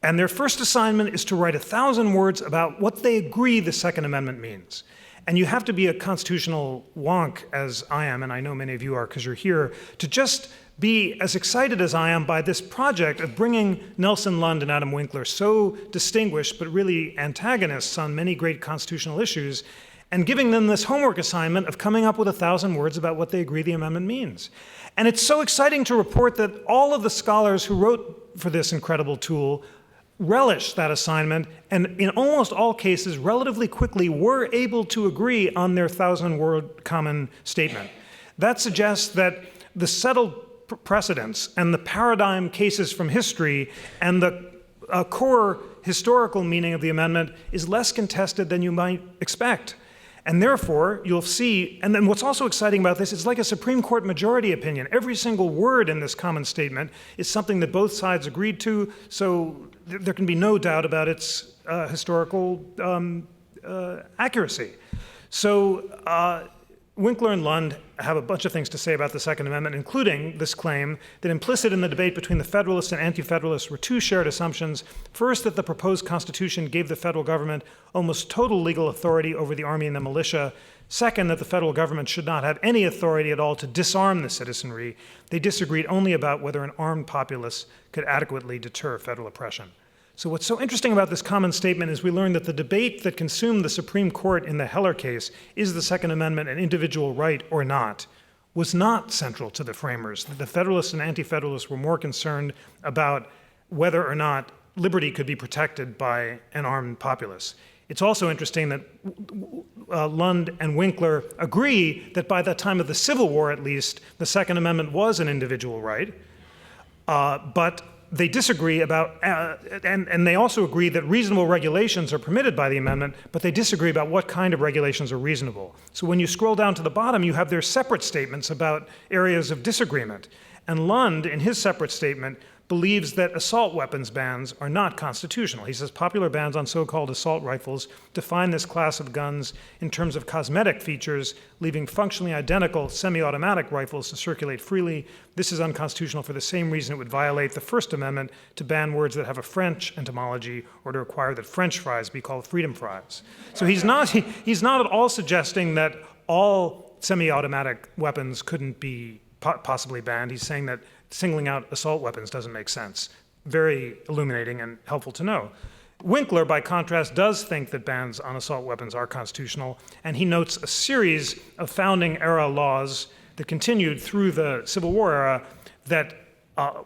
[SPEAKER 6] and their first assignment is to write 1,000 words about what they agree the Second Amendment means. And you have to be a constitutional wonk, as I am, and I know many of you are because you're here, to just be as excited as I am by this project of bringing Nelson Lund and Adam Winkler, so distinguished but really antagonists on many great constitutional issues, and giving them this homework assignment of coming up with 1,000 words about what they agree the amendment means. And it's so exciting to report that all of the scholars who wrote for this incredible tool relished that assignment, and in almost all cases, relatively quickly, were able to agree on their 1,000-word common statement. That suggests that the settled precedents and the paradigm cases from history and the core historical meaning of the amendment is less contested than you might expect. And therefore, you'll see, and then what's also exciting about this, it's like a Supreme Court majority opinion. Every single word in this common statement is something that both sides agreed to, so there can be no doubt about its historical accuracy. So Winkler and Lund have a bunch of things to say about the Second Amendment, including this claim that implicit in the debate between the Federalists and Anti-Federalists were two shared assumptions. First, that the proposed Constitution gave the federal government almost total legal authority over the army and the militia. Second, that the federal government should not have any authority at all to disarm the citizenry. They disagreed only about whether an armed populace could adequately deter federal oppression. So what's so interesting about this common statement is we learn that the debate that consumed the Supreme Court in the Heller case, is the Second Amendment an individual right or not, was not central to the framers. The Federalists and Anti-Federalists were more concerned about whether or not liberty could be protected by an armed populace. It's also interesting that Lund and Winkler agree that by the time of the Civil War, at least, the Second Amendment was an individual right, but they disagree about, and they also agree that reasonable regulations are permitted by the amendment, but they disagree about what kind of regulations are reasonable. So when you scroll down to the bottom, you have their separate statements about areas of disagreement. And Lund, in his separate statement, believes that assault weapons bans are not constitutional. He says popular bans on so-called assault rifles define this class of guns in terms of cosmetic features, leaving functionally identical semi-automatic rifles to circulate freely. This is unconstitutional for the same reason it would violate the First Amendment to ban words that have a French etymology or to require that French fries be called freedom fries. So he's not at all suggesting that all semi-automatic weapons couldn't be possibly banned. He's saying that singling out assault weapons doesn't make sense. Very illuminating and helpful to know. Winkler, by contrast, does think that bans on assault weapons are constitutional, and he notes a series of founding-era laws that continued through the Civil War era that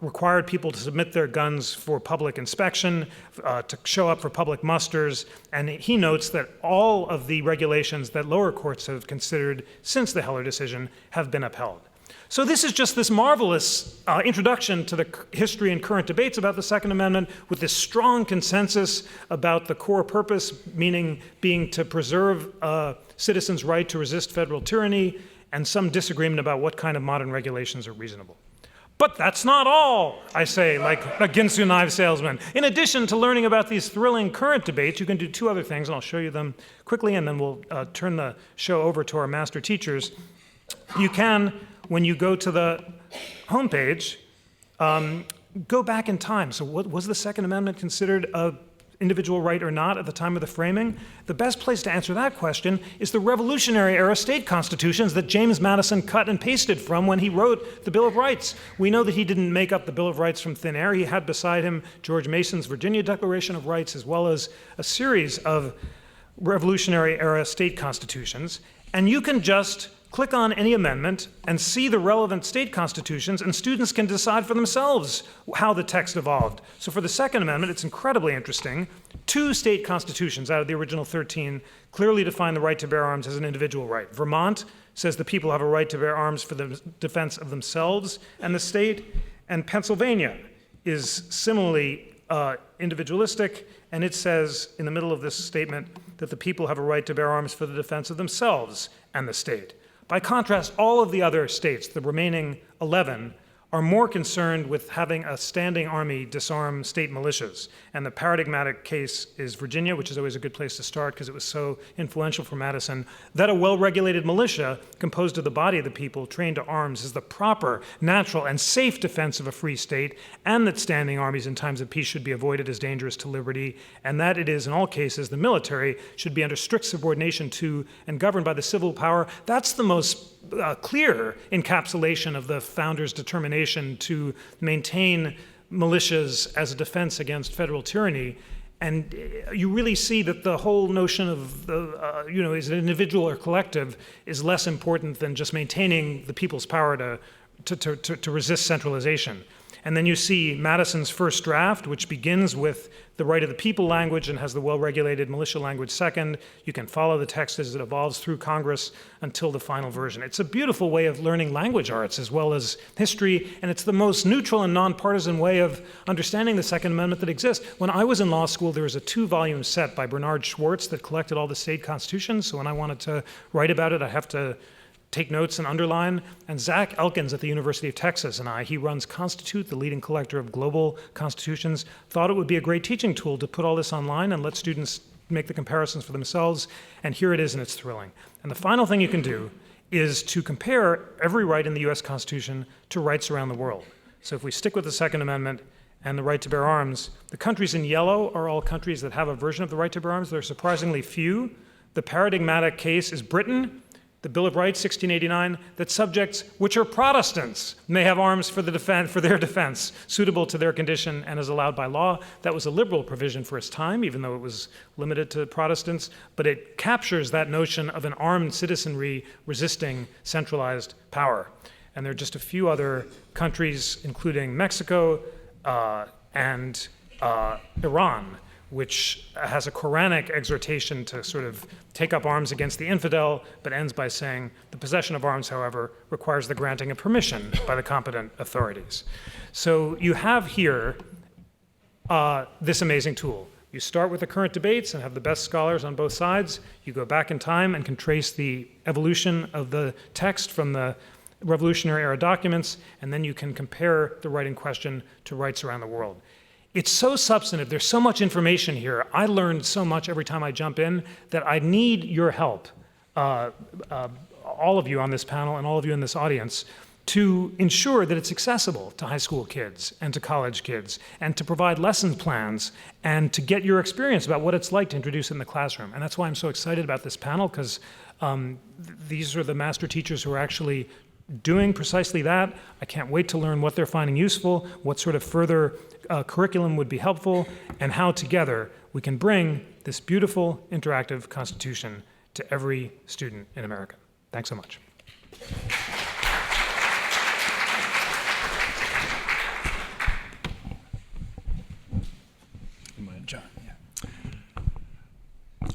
[SPEAKER 6] required people to submit their guns for public inspection, to show up for public musters, and he notes that all of the regulations that lower courts have considered since the Heller decision have been upheld. So this is just this marvelous introduction to the history and current debates about the Second Amendment, with this strong consensus about the core purpose, meaning being to preserve citizens' right to resist federal tyranny, and some disagreement about what kind of modern regulations are reasonable. But that's not all, I say, like a Ginsu knife salesman. In addition to learning about these thrilling current debates, you can do two other things, and I'll show you them quickly, and then we'll turn the show over to our master teachers. You can, when you go to the homepage, go back in time. So was the Second Amendment considered an individual right or not at the time of the framing? The best place to answer that question is the Revolutionary era state constitutions that James Madison cut and pasted from when he wrote the Bill of Rights. We know that he didn't make up the Bill of Rights from thin air. He had beside him George Mason's Virginia Declaration of Rights, as well as a series of Revolutionary era state constitutions. And you can just click on any amendment and see the relevant state constitutions, and students can decide for themselves how the text evolved. So for the Second Amendment, it's incredibly interesting. 2 state constitutions out of the original 13 clearly define the right to bear arms as an individual right. Vermont says the people have a right to bear arms for the defense of themselves and the state, and Pennsylvania is similarly individualistic, and it says in the middle of this statement that the people have a right to bear arms for the defense of themselves and the state. By contrast, all of the other states, the remaining 11, are more concerned with having a standing army disarm state militias. And the paradigmatic case is Virginia, which is always a good place to start because it was so influential for Madison, that a well-regulated militia composed of the body of the people trained to arms is the proper, natural, and safe defense of a free state, and that standing armies in times of peace should be avoided as dangerous to liberty, and that it is, in all cases, the military should be under strict subordination to and governed by the civil power. That's the most clear encapsulation of the founders' determination to maintain militias as a defense against federal tyranny. And you really see that the whole notion of, is it individual or collective, is less important than just maintaining the people's power to resist centralization. And then you see Madison's first draft, which begins with the right of the people language and has the well-regulated militia language second. You can follow the text as it evolves through Congress until the final version. It's a beautiful way of learning language arts as well as history, and it's the most neutral and nonpartisan way of understanding the Second Amendment that exists. When I was in law school, there was a 2-volume set by Bernard Schwartz that collected all the state constitutions, so when I wanted to write about it, I have to take notes and underline. And Zach Elkins at the University of Texas and he runs Constitute, the leading collector of global constitutions, thought it would be a great teaching tool to put all this online and let students make the comparisons for themselves. And here it is, and it's thrilling. And the final thing you can do is to compare every right in the US Constitution to rights around the world. So if we stick with the Second Amendment and the right to bear arms, the countries in yellow are all countries that have a version of the right to bear arms. There are surprisingly few. The paradigmatic case is Britain, the Bill of Rights, 1689, that subjects which are Protestants may have arms for their defense, suitable to their condition and as allowed by law. That was a liberal provision for its time, even though it was limited to Protestants, but it captures that notion of an armed citizenry resisting centralized power. And there are just a few other countries, including Mexico and Iran, which has a Quranic exhortation to sort of take up arms against the infidel, but ends by saying the possession of arms, however, requires the granting of permission by the competent authorities. So you have here this amazing tool. You start with the current debates and have the best scholars on both sides. You go back in time and can trace the evolution of the text from the Revolutionary Era documents, and then you can compare the right in question to rights around the world. It's so substantive. There's so much information here. I learned so much every time I jump in that I need your help, all of you on this panel and all of you in this audience, to ensure that it's accessible to high school kids and to college kids, and to provide lesson plans, and to get your experience about what it's like to introduce it in the classroom. And that's why I'm so excited about this panel, because these are the master teachers who are actually doing precisely that. I can't wait to learn what they're finding useful, what sort of further curriculum would be helpful, and how together we can bring this beautiful interactive Constitution to every student in America. Thanks so much.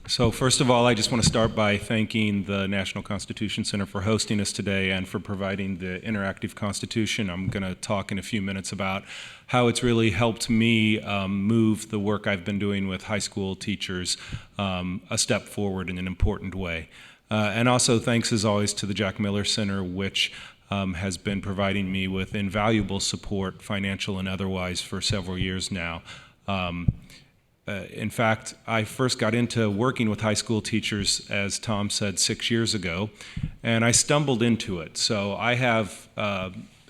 [SPEAKER 21] So first of all, I just want to start by thanking the National Constitution Center for hosting us today and for providing the interactive Constitution. I'm going to talk in a few minutes about how it's really helped me move the work I've been doing with high school teachers a step forward in an important way. And also thanks as always to the Jack Miller Center, which has been providing me with invaluable support, financial and otherwise, for several years now. In fact, I first got into working with high school teachers, as Tom said, 6 years ago, and I stumbled into it. So I have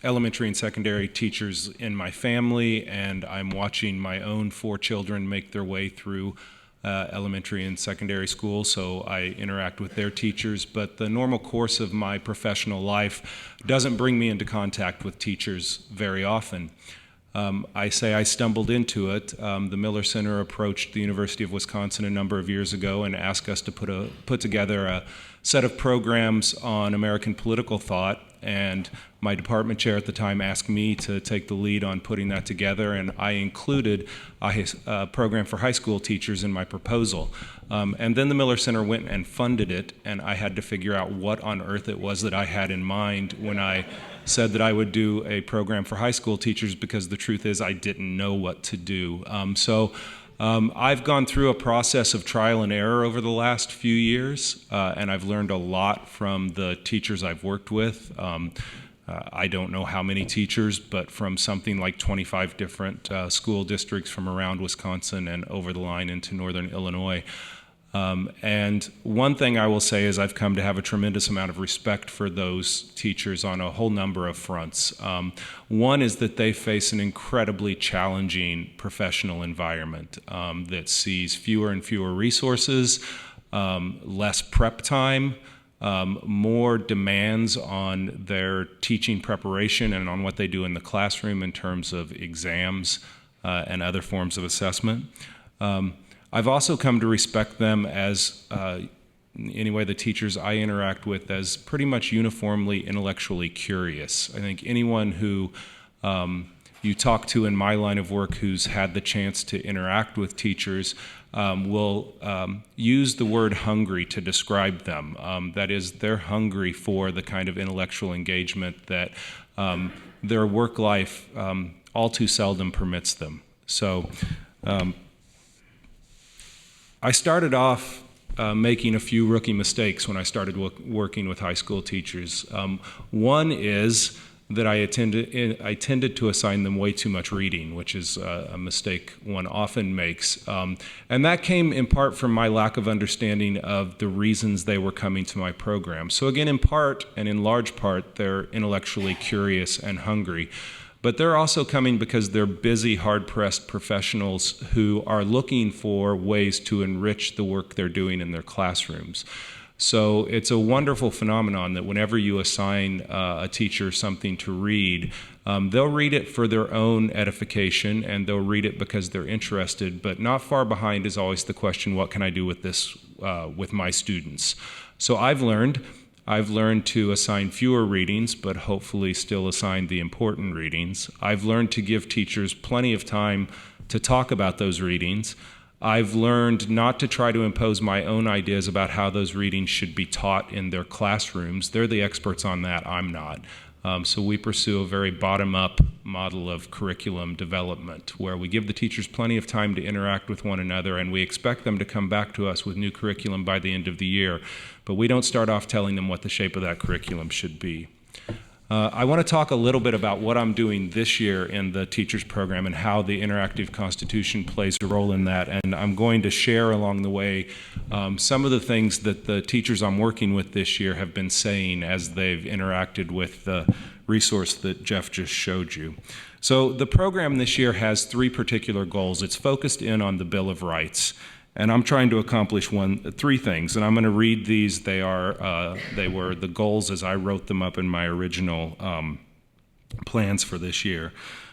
[SPEAKER 21] elementary and secondary teachers in my family, and I'm watching my own 4 children make their way through elementary and secondary school, so I interact with their teachers. But the normal course of my professional life doesn't bring me into contact with teachers very often. I say I stumbled into it. The Miller Center approached the University of Wisconsin a number of years ago and asked us to put together a set of programs on American political thought, and my department chair at the time asked me to take the lead on putting that together, and I included a program for high school teachers in my proposal. And then the Miller Center went and funded it, and I had to figure out what on earth it was that I had in mind when I said that I would do a program for high school teachers, because the truth is I didn't know what to do. I've gone through a process of trial and error over the last few years, and I've learned a lot from the teachers I've worked with. I don't know how many teachers, but from something like 25 different school districts from around Wisconsin and over the line into northern Illinois. And one thing I will say is I've come to have a tremendous amount of respect for those teachers on a whole number of fronts. One is that they face an incredibly challenging professional environment that sees fewer and fewer resources, less prep time, more demands on their teaching preparation and on what they do in the classroom in terms of exams and other forms of assessment. I've also come to respect them as, anyway, the teachers I interact with, as pretty much uniformly intellectually curious. I think anyone who you talk to in my line of work who's had the chance to interact with teachers will use the word hungry to describe them. That is, they're hungry for the kind of intellectual engagement that their work life all too seldom permits them. So I started off making a few rookie mistakes when I started working with high school teachers. One is that I tended to assign them way too much reading, which is a mistake one often makes. And that came in part from my lack of understanding of the reasons they were coming to my program. So again, in part, and in large part, they're intellectually curious and hungry. But they're also coming because they're busy, hard-pressed professionals who are looking for ways to enrich the work they're doing in their classrooms. So it's a wonderful phenomenon that whenever you assign a teacher something to read, they'll read it for their own edification, and they'll read it because they're interested, but not far behind is always the question, what can I do with this with my students? So I've learned to assign fewer readings, but hopefully still assign the important readings. I've learned to give teachers plenty of time to talk about those readings. I've learned not to try to impose my own ideas about how those readings should be taught in their classrooms. They're the experts on that, I'm not. So we pursue a very bottom-up model of curriculum development, where we give the teachers plenty of time to interact with one another, and we expect them to come back to us with new curriculum by the end of the year. But we don't start off telling them what the shape of that curriculum should be. I want to talk a little bit about what I'm doing this year in the teachers program and how the Interactive Constitution plays a role in that. And I'm going to share along the way some of the things that the teachers I'm working with this year have been saying as they've interacted with the resource that Jeff just showed you. So the program this year has 3 particular goals. It's focused in on the Bill of Rights. And I'm trying to accomplish 3 things, and I'm going to read these. They were the goals as I wrote them up in my original plans for this year.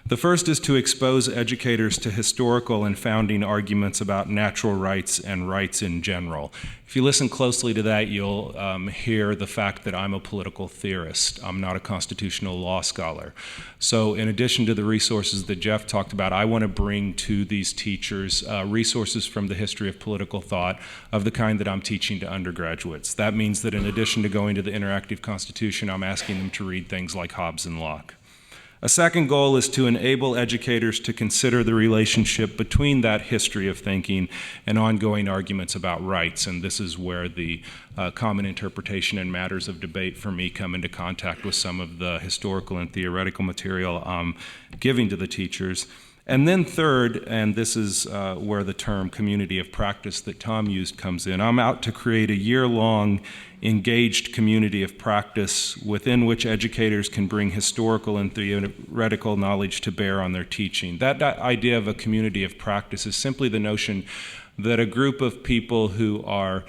[SPEAKER 21] The first is to expose educators to historical and founding arguments about natural rights and rights in general. If you listen closely to that, you'll hear the fact that I'm a political theorist. I'm not a constitutional law scholar. So in addition to the resources that Jeff talked about, I want to bring to these teachers resources from the history of political thought of the kind that I'm teaching to undergraduates. That means that in addition to going to the Interactive Constitution, I'm asking them to read things like Hobbes and Locke. A second goal is to enable educators to consider the relationship between that history of thinking and ongoing arguments about rights, and this is where the common interpretation and matters of debate for me come into contact with some of the historical and theoretical material I'm giving to the teachers. And then third, and this is where the term community of practice that Tom used comes in, I'm out to create a year-long engaged community of practice within which educators can bring historical and theoretical knowledge to bear on their teaching. That idea of a community of practice is simply the notion that a group of people who are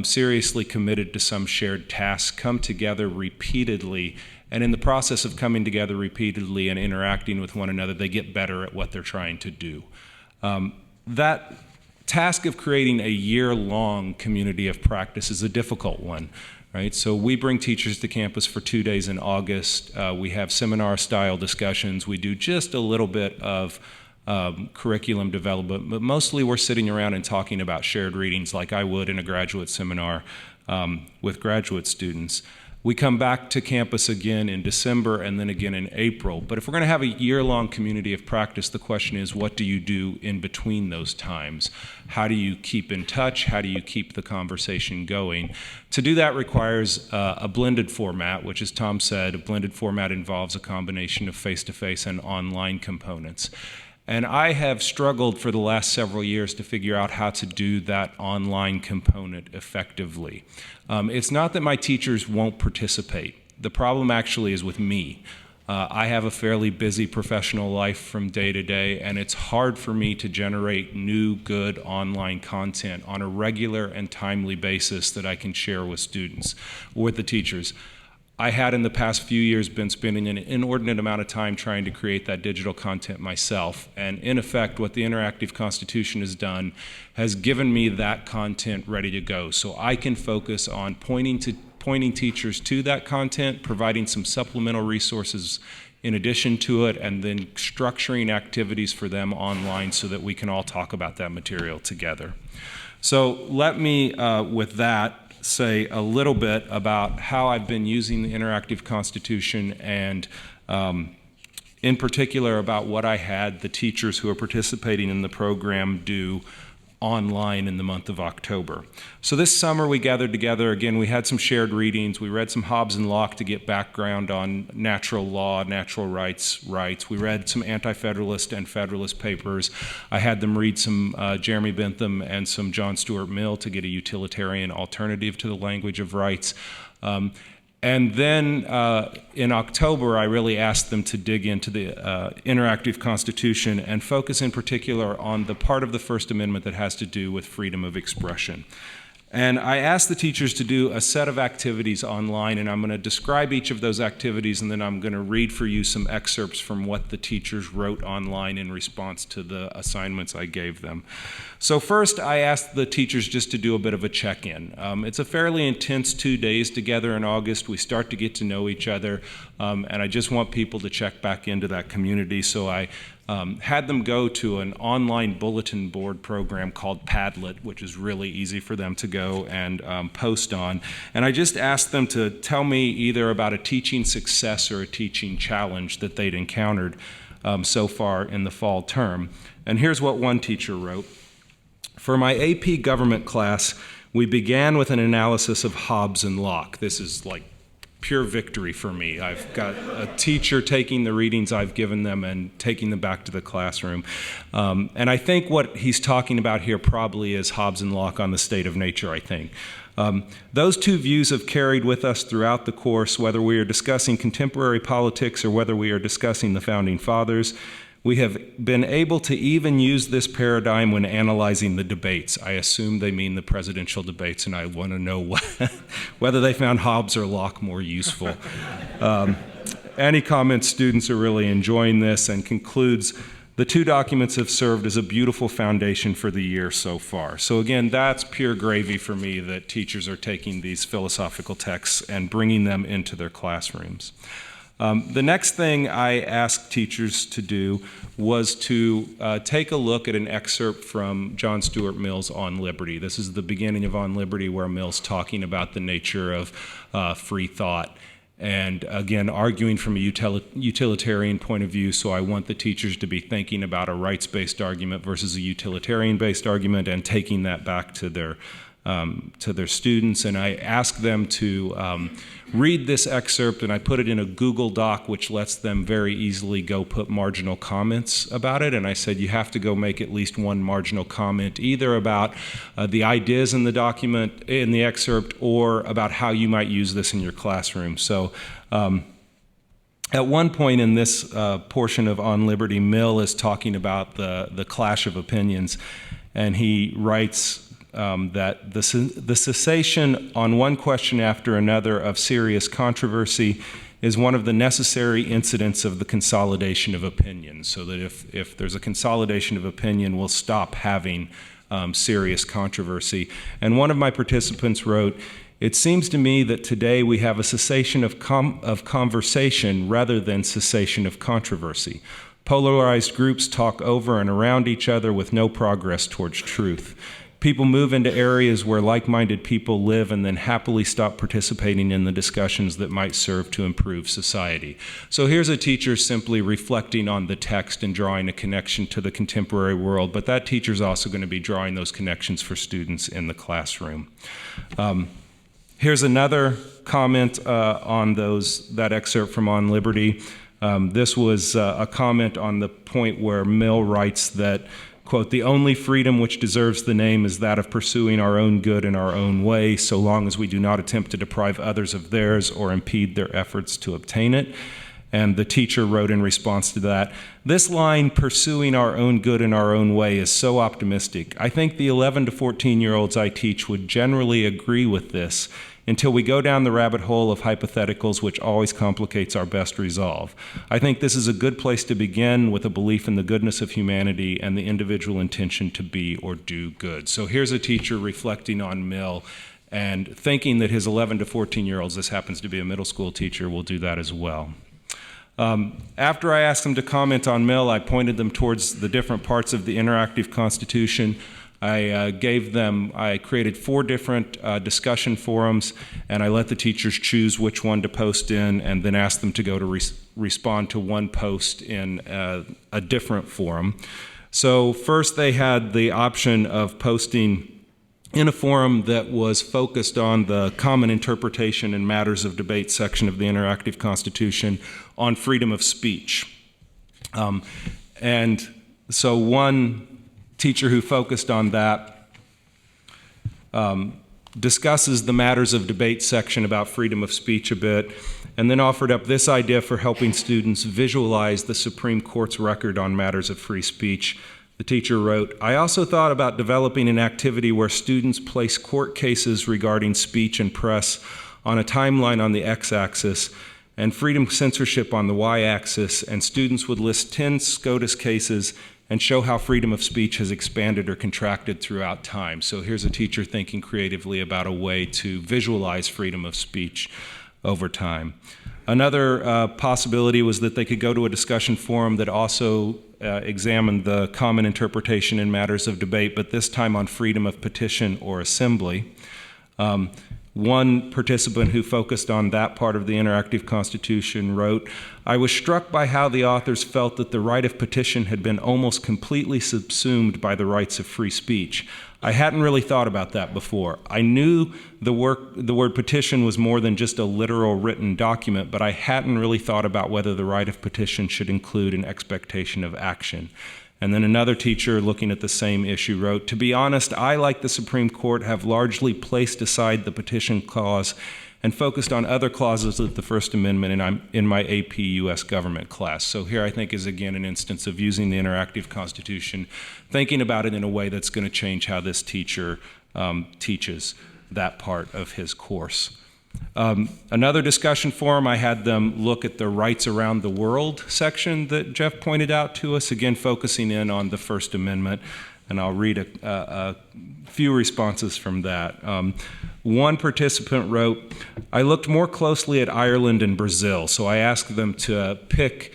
[SPEAKER 21] seriously committed to some shared task come together repeatedly, and in the process of coming together repeatedly and interacting with one another, they get better at what they're trying to do. That task of creating a year-long community of practice is a difficult one, right? So we bring teachers to campus for 2 days in August. We have seminar-style discussions. We do just a little bit of curriculum development, but mostly we're sitting around and talking about shared readings like I would in a graduate seminar with graduate students. We come back to campus again in December and then again in April. But if we're going to have a year-long community of practice, the question is, what do you do in between those times? How do you keep in touch? How do you keep the conversation going? To do that requires a blended format, which, as Tom said, a blended format involves a combination of face-to-face and online components. And I have struggled for the last several years to figure out how to do that online component effectively. It's not that my teachers won't participate. The problem actually is with me. I have a fairly busy professional life from day to day, and it's hard for me to generate new, good online content on a regular and timely basis that I can share with students, with the teachers. I had in the past few years been spending an inordinate amount of time trying to create that digital content myself. And in effect, what the Interactive Constitution has done has given me that content ready to go. So I can focus on pointing teachers to that content, providing some supplemental resources in addition to it, and then structuring activities for them online so that we can all talk about that material together. So let me, with that, say a little bit about how I've been using the Interactive Constitution and in particular about what I had the teachers who are participating in the program do online in the month of October. So this summer we gathered together. Again, we had some shared readings. We read some Hobbes and Locke to get background on natural law, natural rights. We read some Anti-Federalist and Federalist papers. I had them read some Jeremy Bentham and some John Stuart Mill to get a utilitarian alternative to the language of rights. And then in October, I really asked them to dig into the Interactive Constitution and focus in particular on the part of the First Amendment that has to do with freedom of expression. And I asked the teachers to do a set of activities online, and I'm going to describe each of those activities, and then I'm going to read for you some excerpts from what the teachers wrote online in response to the assignments I gave them. So first, I asked the teachers just to do a bit of a check-in. It's a fairly intense 2 days together in August. We start to get to know each other, and I just want people to check back into that community, so I had them go to an online bulletin board program called Padlet, which is really easy for them to go and post on. And I just asked them to tell me either about a teaching success or a teaching challenge that they'd encountered so far in the fall term. And here's what one teacher wrote. For my AP government class, we began with an analysis of Hobbes and Locke. This is like pure victory for me. I've got a teacher taking the readings I've given them and taking them back to the classroom. And I think what he's talking about here probably is Hobbes and Locke on the state of nature, I think. Those two views have carried with us throughout the course, whether we are discussing contemporary politics or whether we are discussing the Founding Fathers. We have been able to even use this paradigm when analyzing the debates. I assume they mean the presidential debates, and I want to know whether they found Hobbes or Locke more useful. Annie comments students are really enjoying this and concludes, the two documents have served as a beautiful foundation for the year so far. So again, that's pure gravy for me that teachers are taking these philosophical texts and bringing them into their classrooms. The next thing I asked teachers to do was to take a look at an excerpt from John Stuart Mill's On Liberty. This is the beginning of On Liberty, where Mill's talking about the nature of free thought, and again, arguing from a utilitarian point of view. So I want the teachers to be thinking about a rights-based argument versus a utilitarian-based argument and taking that back to their students. And I ask them to read this excerpt, and I put it in a Google Doc, which lets them very easily go put marginal comments about it. And I said, you have to go make at least one marginal comment, either about the ideas in the document, in the excerpt, or about how you might use this in your classroom. So at one point in this portion of On Liberty, Mill is talking about the clash of opinions, and he writes that the cessation on one question after another of serious controversy is one of the necessary incidents of the consolidation of opinion, so that if there's a consolidation of opinion, we'll stop having serious controversy. And one of my participants wrote, it seems to me that today we have a cessation of conversation rather than cessation of controversy. Polarized groups talk over and around each other with no progress towards truth. People move into areas where like-minded people live and then happily stop participating in the discussions that might serve to improve society. So here's a teacher simply reflecting on the text and drawing a connection to the contemporary world, but that teacher's also going to be drawing those connections for students in the classroom. Here's another comment on that excerpt from On Liberty. This was a comment on the point where Mill writes that, quote, the only freedom which deserves the name is that of pursuing our own good in our own way, so long as we do not attempt to deprive others of theirs or impede their efforts to obtain it. And the teacher wrote in response to that, this line, pursuing our own good in our own way, is so optimistic. I think the 11 to 14-year-olds I teach would generally agree with this, until we go down the rabbit hole of hypotheticals, which always complicates our best resolve. I think this is a good place to begin, with a belief in the goodness of humanity and the individual intention to be or do good. So here's a teacher reflecting on Mill and thinking that his 11 to 14-year-olds, this happens to be a middle school teacher, will do that as well. After I asked them to comment on Mill, I pointed them towards the different parts of the interactive Constitution. I created 4 different discussion forums, and I let the teachers choose which one to post in, and then asked them to go to respond to one post in a different forum. So first they had the option of posting in a forum that was focused on the common interpretation and matters of debate section of the interactive Constitution on freedom of speech. And so one teacher who focused on that discusses the matters of debate section about freedom of speech a bit, and then offered up this idea for helping students visualize the Supreme Court's record on matters of free speech. The teacher wrote, I also thought about developing an activity where students place court cases regarding speech and press on a timeline on the x-axis and freedom censorship on the y-axis, and students would list 10 SCOTUS cases and show how freedom of speech has expanded or contracted throughout time. So here's a teacher thinking creatively about a way to visualize freedom of speech over time. Another possibility was that they could go to a discussion forum that also examined the common interpretation in matters of debate, but this time on freedom of petition or assembly. One participant who focused on that part of the interactive Constitution wrote, "I was struck by how the authors felt that the right of petition had been almost completely subsumed by the rights of free speech. I hadn't really thought about that before. I knew the word petition was more than just a literal written document, but I hadn't really thought about whether the right of petition should include an expectation of action." And then another teacher looking at the same issue wrote, "To be honest, I, like the Supreme Court, have largely placed aside the petition clause and focused on other clauses of the First Amendment in my AP U.S. government class." So here I think is again an instance of using the interactive Constitution, thinking about it in a way that's going to change how this teacher teaches that part of his course. Another discussion forum, I had them look at the rights around the world section that Jeff pointed out to us, again focusing in on the First Amendment, and I'll read a few responses from that. One participant wrote, "I looked more closely at Ireland and Brazil, so I asked them to pick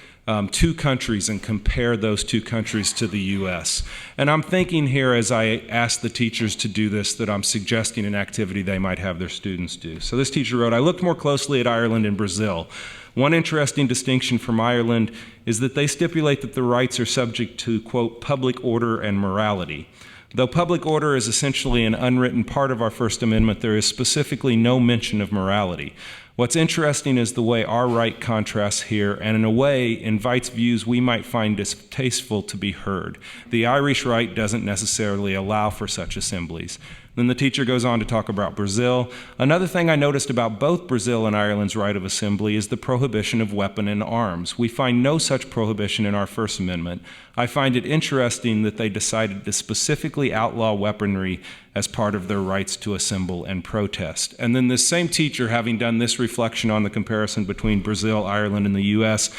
[SPEAKER 21] two countries and compare those two countries to the U.S. And I'm thinking here as I ask the teachers to do this that I'm suggesting an activity they might have their students do. So this teacher wrote, "I looked more closely at Ireland and Brazil. One interesting distinction from Ireland is that they stipulate that the rights are subject to, quote, public order and morality. Though public order is essentially an unwritten part of our First Amendment, there is specifically no mention of morality. What's interesting is the way our right contrasts here, and in a way invites views we might find distasteful to be heard. The Irish right doesn't necessarily allow for such assemblies." Then the teacher goes on to talk about Brazil. "Another thing I noticed about both Brazil and Ireland's right of assembly is the prohibition of weapon and arms. We find no such prohibition in our First Amendment. I find it interesting that they decided to specifically outlaw weaponry as part of their rights to assemble and protest." And then this same teacher, having done this reflection on the comparison between Brazil, Ireland, and the U.S.,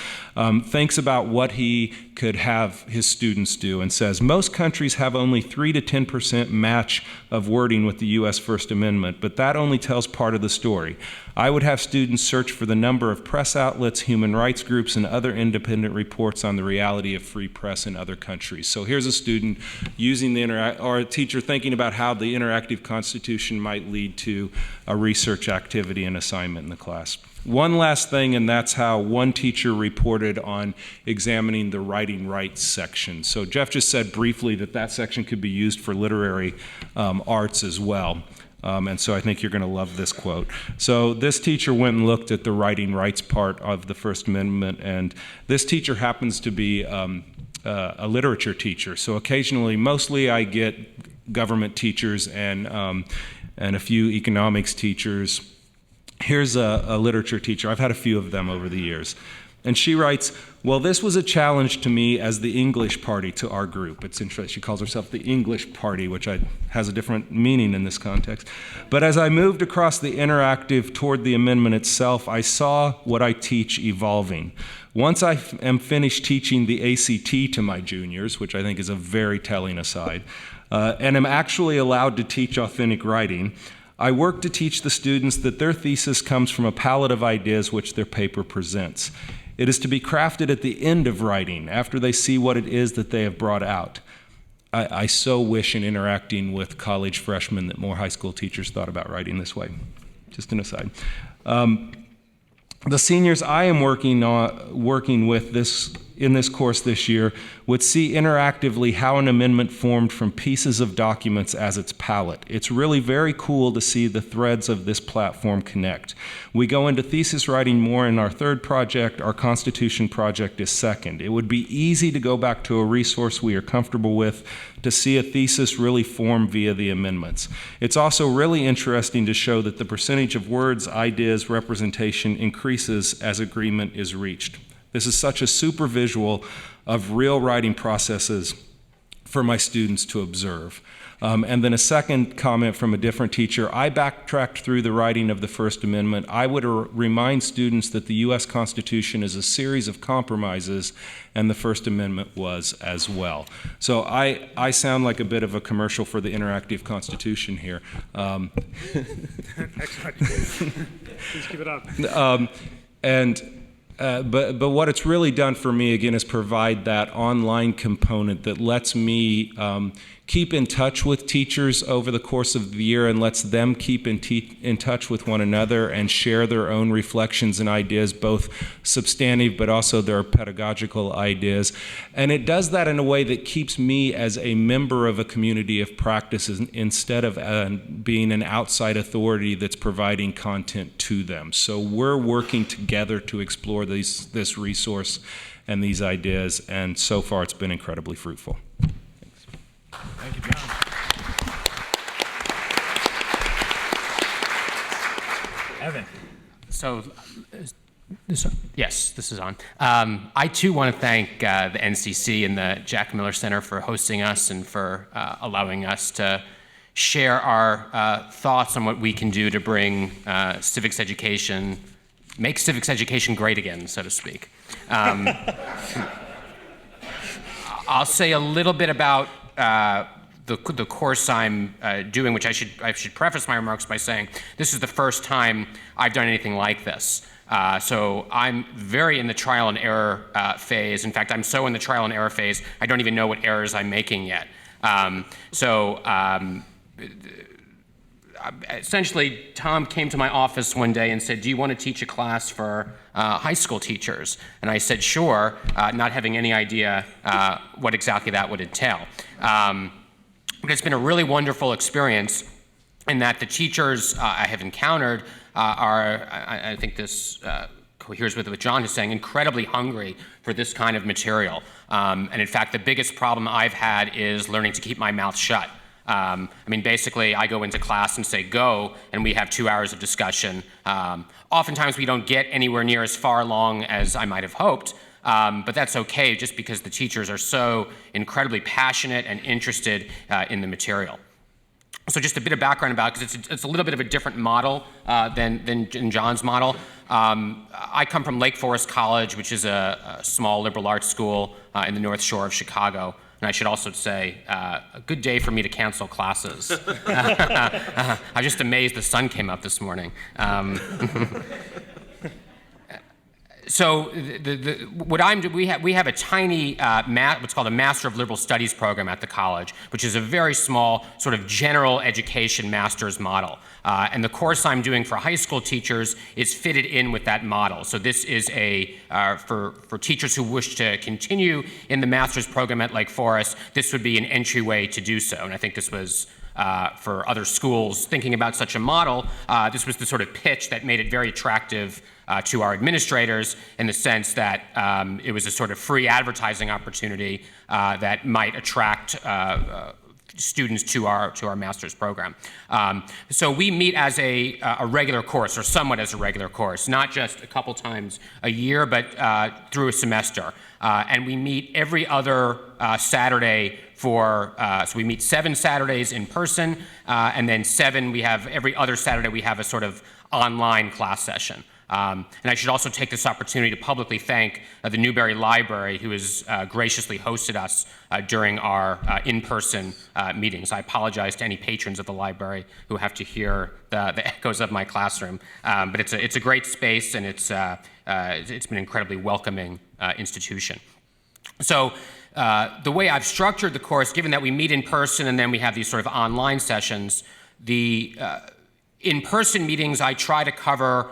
[SPEAKER 21] thinks about what he could have his students do and says, "Most countries have only 3 to 10% match of wording with the U.S. First Amendment, but that only tells part of the story. I would have students search for the number of press outlets, human rights groups, and other independent reports on the reality of free press in other countries." So here's a student using or a teacher thinking about how the interactive Constitution might lead to a research activity and assignment in the class. One last thing, and that's how one teacher reported on examining the writing rights section. So Jeff just said briefly that that section could be used for literary arts as well. And so I think you're going to love this quote. So this teacher went and looked at the writing rights part of the First Amendment, and this teacher happens to be a literature teacher. So occasionally, mostly I get government teachers and a few economics teachers. Here's a literature teacher. I've had a few of them over the years. And she writes, "Well, this was a challenge to me as the English party to our group." It's interesting. She calls herself the English party, which has a different meaning in this context. "But as I moved across the interactive toward the amendment itself, I saw what I teach evolving. Once I am finished teaching the ACT to my juniors," which I think is a very telling aside, "and am actually allowed to teach authentic writing, I work to teach the students that their thesis comes from a palette of ideas which their paper presents. It is to be crafted at the end of writing, after they see what it is that they have brought out." I so wish in interacting with college freshmen that more high school teachers thought about writing this way. Just an aside. The seniors I am working with in this course this year would see interactively how an amendment formed from pieces of documents as its palette. It's really very cool to see the threads of this platform connect. We go into thesis writing more in our third project. Our Constitution project is second. It would be easy to go back to a resource we are comfortable with to see a thesis really form via the amendments. It's also really interesting to show that the percentage of words, ideas, representation increases as agreement is reached. This is such a super visual of real writing processes for my students to observe. And then a second comment from a different teacher. I backtracked through the writing of the First Amendment. I would remind students that the U.S. Constitution is a series of compromises, and the First Amendment was as well. So I sound like a bit of a commercial for the interactive Constitution here.
[SPEAKER 6] Excellent. Please keep it up.
[SPEAKER 21] But what it's really done for me, again, is provide that online component that lets me keep in touch with teachers over the course of the year and lets them keep in touch with one another and share their own reflections and ideas, both substantive but also their pedagogical ideas. And it does that in a way that keeps me as a member of a community of practice instead of being an outside authority that's providing content to them. So we're working together to explore this resource and these ideas, and so far it's been incredibly fruitful.
[SPEAKER 20] Thank you, John. Evan.
[SPEAKER 3] So, yes, this is on. I too want to thank the NCC and the Jack Miller Center for hosting us and for allowing us to share our thoughts on what we can do to bring civics education, make civics education great again, so to speak. I'll say a little bit about the course I'm doing, which I should preface my remarks by saying this is the first time I've done anything like this. So I'm very in the trial and error phase. In fact, I'm so in the trial and error phase, I don't even know what errors I'm making yet. Essentially, Tom came to my office one day and said, "Do you want to teach a class for high school teachers?" And I said, "Sure," not having any idea what exactly that would entail. But it's been a really wonderful experience in that the teachers I have encountered are, I think this coheres with what John is saying, incredibly hungry for this kind of material. And in fact, the biggest problem I've had is learning to keep my mouth shut. I mean, basically, I go into class and say, go, and we have 2 hours of discussion. Oftentimes, we don't get anywhere near as far along as I might have hoped, but that's okay just because the teachers are so incredibly passionate and interested in the material. So just a bit of background about it, because it's a little bit of a different model than John's model. I come from Lake Forest College, which is a small liberal arts school in the North Shore of Chicago. And I should also say, a good day for me to cancel classes. I'm just amazed the sun came up this morning. So what I'm doing, we have a tiny, what's called a Master of Liberal Studies program at the college, which is a very small sort of general education master's model. And the course I'm doing for high school teachers is fitted in with that model. So this is for teachers who wish to continue in the master's program at Lake Forest, this would be an entryway to do so. And I think this was, for other schools thinking about such a model, this was the sort of pitch that made it very attractive to our administrators in the sense that it was a sort of free advertising opportunity that might attract students to our master's program. So we meet as a regular course, or somewhat as a regular course, not just a couple times a year, but through a semester. And we meet every other Saturday so we meet 7 Saturdays in person, and then every other Saturday we have a sort of online class session. And I should also take this opportunity to publicly thank the Newberry Library, who has graciously hosted us during our in-person meetings. I apologize to any patrons of the library who have to hear the echoes of my classroom. But it's a great space, and it's been an incredibly welcoming institution. So the way I've structured the course, given that we meet in person and then we have these sort of online sessions, the in-person meetings I try to cover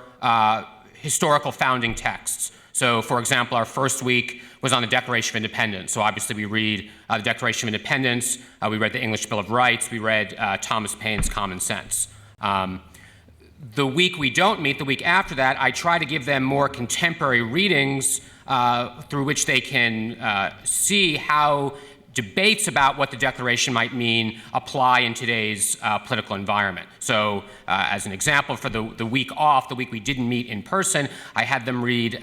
[SPEAKER 3] historical founding texts. So, for example, our first week was on the Declaration of Independence. So obviously we read the Declaration of Independence, we read the English Bill of Rights, we read Thomas Paine's Common Sense. The week we don't meet, the week after that, I try to give them more contemporary readings through which they can see how debates about what the Declaration might mean apply in today's political environment. So as an example, for the week off, the week we didn't meet in person, I had them read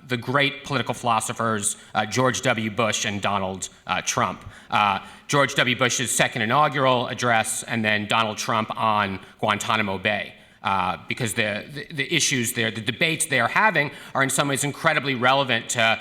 [SPEAKER 3] the great political philosophers George W. Bush and Donald Trump. George W. Bush's second inaugural address, and then Donald Trump on Guantanamo Bay. Because the issues there, the debates they are having are in some ways incredibly relevant to,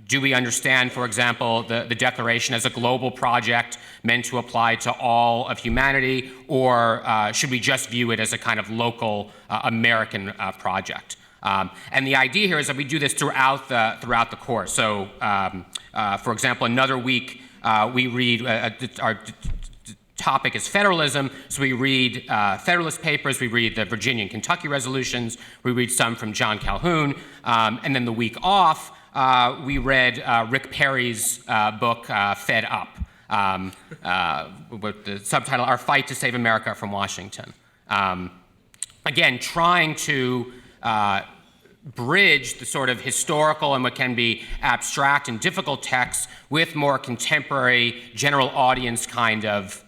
[SPEAKER 3] do we understand, for example, the Declaration as a global project meant to apply to all of humanity, or should we just view it as a kind of local American project? And the idea here is that we do this throughout the course. So, for example, another week we read, our topic is federalism, so we read Federalist Papers, we read the Virginia and Kentucky resolutions, we read some from John Calhoun, and then the week off, we read Rick Perry's book, Fed Up, with the subtitle, Our Fight to Save America from Washington. Again, trying to bridge the sort of historical and what can be abstract and difficult texts with more contemporary, general audience kind of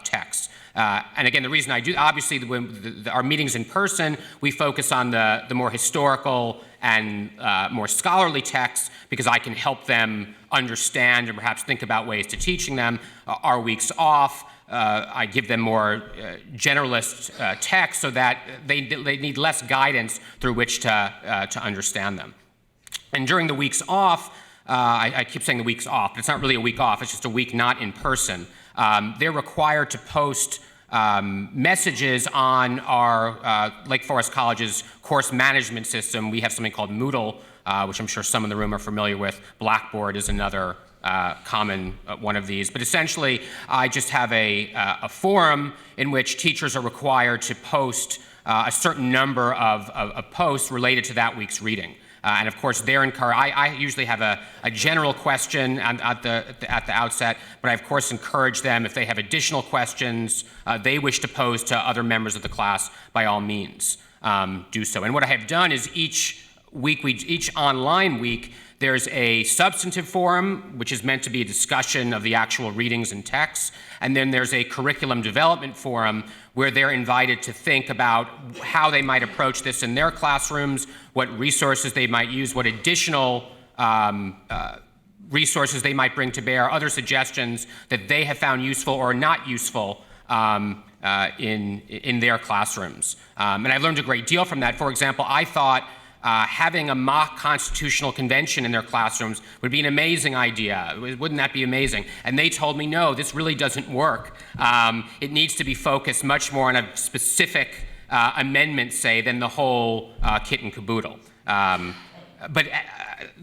[SPEAKER 3] texts. And again, the reason I do, obviously, when our meetings in person, we focus on the more historical and more scholarly texts because I can help them understand and perhaps think about ways to teaching them. Our weeks off, I give them more generalist texts so that they need less guidance through which to understand them. And during the weeks off, I keep saying the weeks off, but it's not really a week off, it's just a week not in person. They're required to post messages on our Lake Forest College's course management system. We have something called Moodle, which I'm sure some in the room are familiar with. Blackboard is another common one of these. But essentially, I just have a forum in which teachers are required to post a certain number of posts related to that week's reading. And of course, they're encouraged. I usually have a general question at the outset, but I of course encourage them if they have additional questions they wish to pose to other members of the class, by all means, do so. And what I have done is each online week, there's a substantive forum, which is meant to be a discussion of the actual readings and texts, and then there's a curriculum development forum where they're invited to think about how they might approach this in their classrooms, what resources they might use, what additional resources they might bring to bear, other suggestions that they have found useful or not useful in their classrooms. And I learned a great deal from that. For example, I thought having a mock constitutional convention in their classrooms would be an amazing idea. Wouldn't that be amazing? And they told me, no, this really doesn't work. It needs to be focused much more on a specific amendment, say, than the whole kit and caboodle. But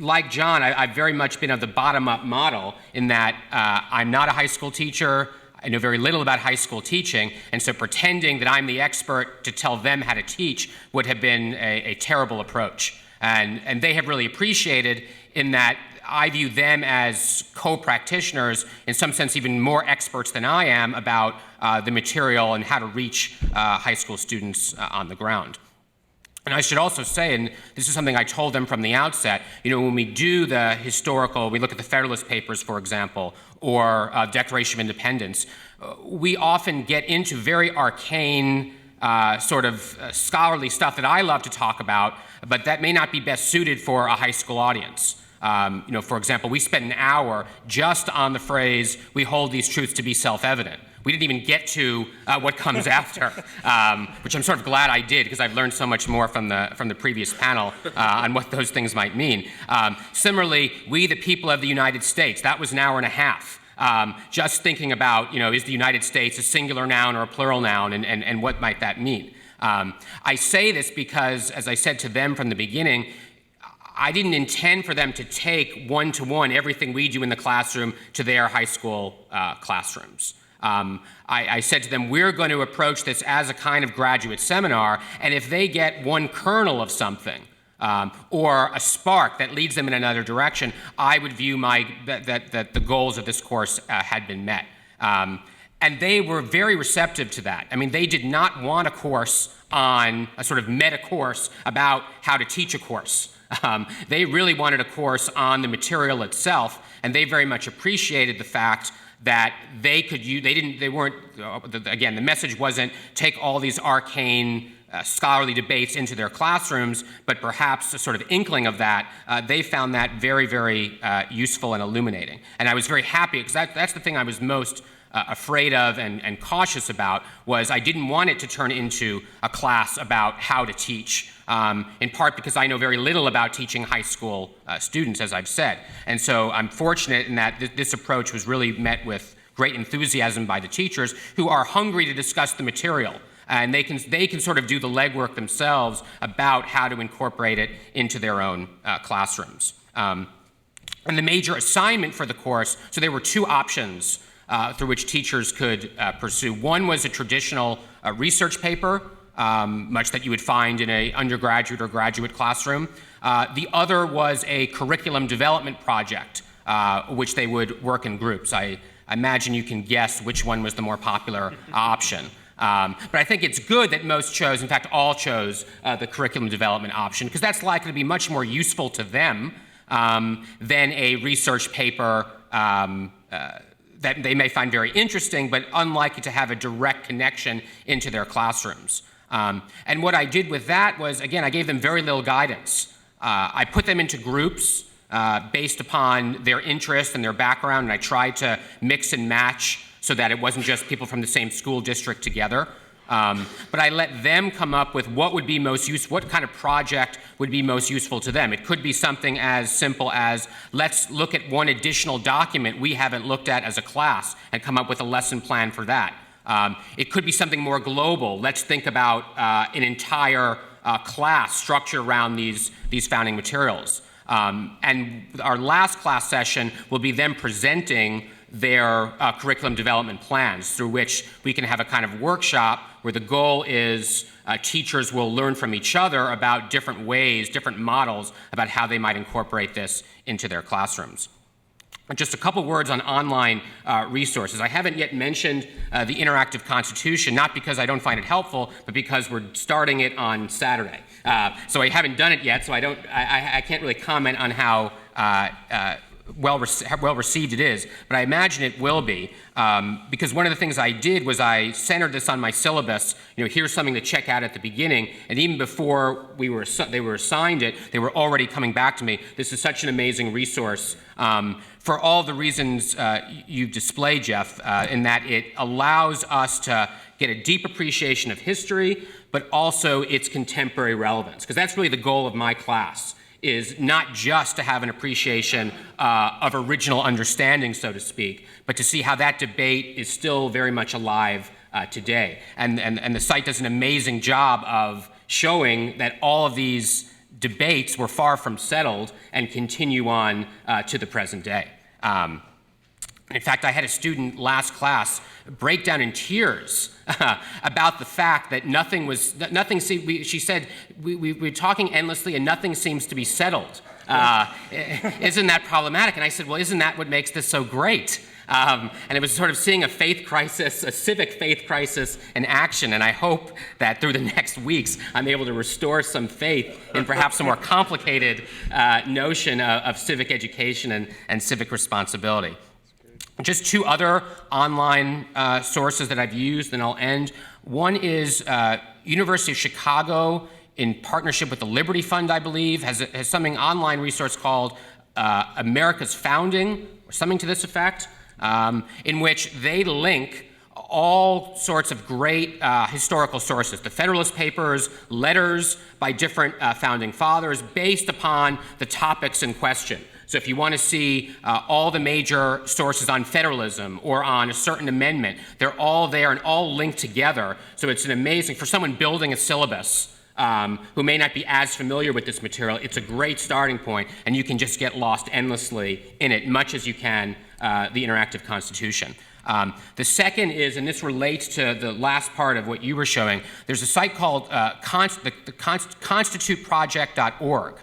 [SPEAKER 3] like John, I've very much been of the bottom-up model in that I'm not a high school teacher. I know very little about high school teaching, and so pretending that I'm the expert to tell them how to teach would have been a terrible approach. And they have really appreciated in that I view them as co-practitioners, in some sense even more experts than I am about the material and how to reach high school students on the ground. And I should also say, and this is something I told them from the outset, when we do the historical, we look at the Federalist Papers, for example, or Declaration of Independence, we often get into very arcane sort of scholarly stuff that I love to talk about, but that may not be best suited for a high school audience. For example, we spent an hour just on the phrase, we hold these truths to be self-evident. We didn't even get to what comes after, which I'm sort of glad I did because I've learned so much more from the previous panel on what those things might mean. Similarly, we the people of the United States, that was an hour and a half. Just thinking about, is the United States a singular noun or a plural noun, and what might that mean? I say this because, as I said to them from the beginning, I didn't intend for them to take one-to-one everything we do in the classroom to their high school classrooms. I said to them, we're going to approach this as a kind of graduate seminar, and if they get one kernel of something, or a spark that leads them in another direction, I would view that the goals of this course had been met. And they were very receptive to that. I mean, they did not want a course on a sort of meta course about how to teach a course. They really wanted a course on the material itself, and they very much appreciated the fact that they could use, again, the message wasn't take all these arcane scholarly debates into their classrooms, but perhaps a sort of inkling of that, they found that very, very useful and illuminating. And I was very happy, because that's the thing I was most afraid of and cautious about, was I didn't want it to turn into a class about how to teach, in part because I know very little about teaching high school students, as I've said. And so I'm fortunate in that this approach was really met with great enthusiasm by the teachers, who are hungry to discuss the material. And they can sort of do the legwork themselves about how to incorporate it into their own classrooms. And the major assignment for the course, so there were two options through which teachers could pursue. One was a traditional research paper, much that you would find in an undergraduate or graduate classroom. The other was a curriculum development project, which they would work in groups. I imagine you can guess which one was the more popular option. But I think it's good that most chose, in fact, all chose the curriculum development option, because that's likely to be much more useful to them than a research paper that they may find very interesting, but unlikely to have a direct connection into their classrooms. And what I did with that was, again, I gave them very little guidance. I put them into groups based upon their interest and their background, and I tried to mix and match so that it wasn't just people from the same school district together. But I let them come up with what would be most useful, what kind of project would be most useful to them. It could be something as simple as, let's look at one additional document we haven't looked at as a class and come up with a lesson plan for that. It could be something more global. Let's think about an entire class structure around these founding materials. And our last class session will be them presenting their curriculum development plans, through which we can have a kind of workshop where the goal is teachers will learn from each other about different ways, different models about how they might incorporate this into their classrooms. Just a couple words on online resources. I haven't yet mentioned the Interactive Constitution, not because I don't find it helpful, but because we're starting it on Saturday. So I haven't done it yet, so I can't really comment on how well received it is, but I imagine it will be, because one of the things I did was I centered this on my syllabus. Here's something to check out at the beginning, and even before they were assigned it, they were already coming back to me. This is such an amazing resource for all the reasons you've displayed, Jeff, in that it allows us to get a deep appreciation of history, but also its contemporary relevance, because that's really the goal of my class, is not just to have an appreciation of original understanding, so to speak, but to see how that debate is still very much alive today. And the site does an amazing job of showing that all of these debates were far from settled and continue on to the present day. In fact, I had a student last class break down in tears about the fact that she said, we're talking endlessly and nothing seems to be settled. Isn't that problematic? And I said, well, isn't that what makes this so great? And it was sort of seeing a faith crisis, a civic faith crisis in action. And I hope that through the next weeks, I'm able to restore some faith in perhaps a more complicated notion of civic education and civic responsibility. Just two other online sources that I've used, and I'll end. One is University of Chicago, in partnership with the Liberty Fund, I believe, has something online resource called America's Founding, or something to this effect, in which they link all sorts of great historical sources, the Federalist Papers, letters by different founding fathers based upon the topics in question. So if you want to see all the major sources on federalism or on a certain amendment, they're all there and all linked together. So it's an amazing, for someone building a syllabus who may not be as familiar with this material, it's a great starting point, and you can just get lost endlessly in it, much as you can the Interactive Constitution. The second is, and this relates to the last part of what you were showing, there's a site called constituteproject.org.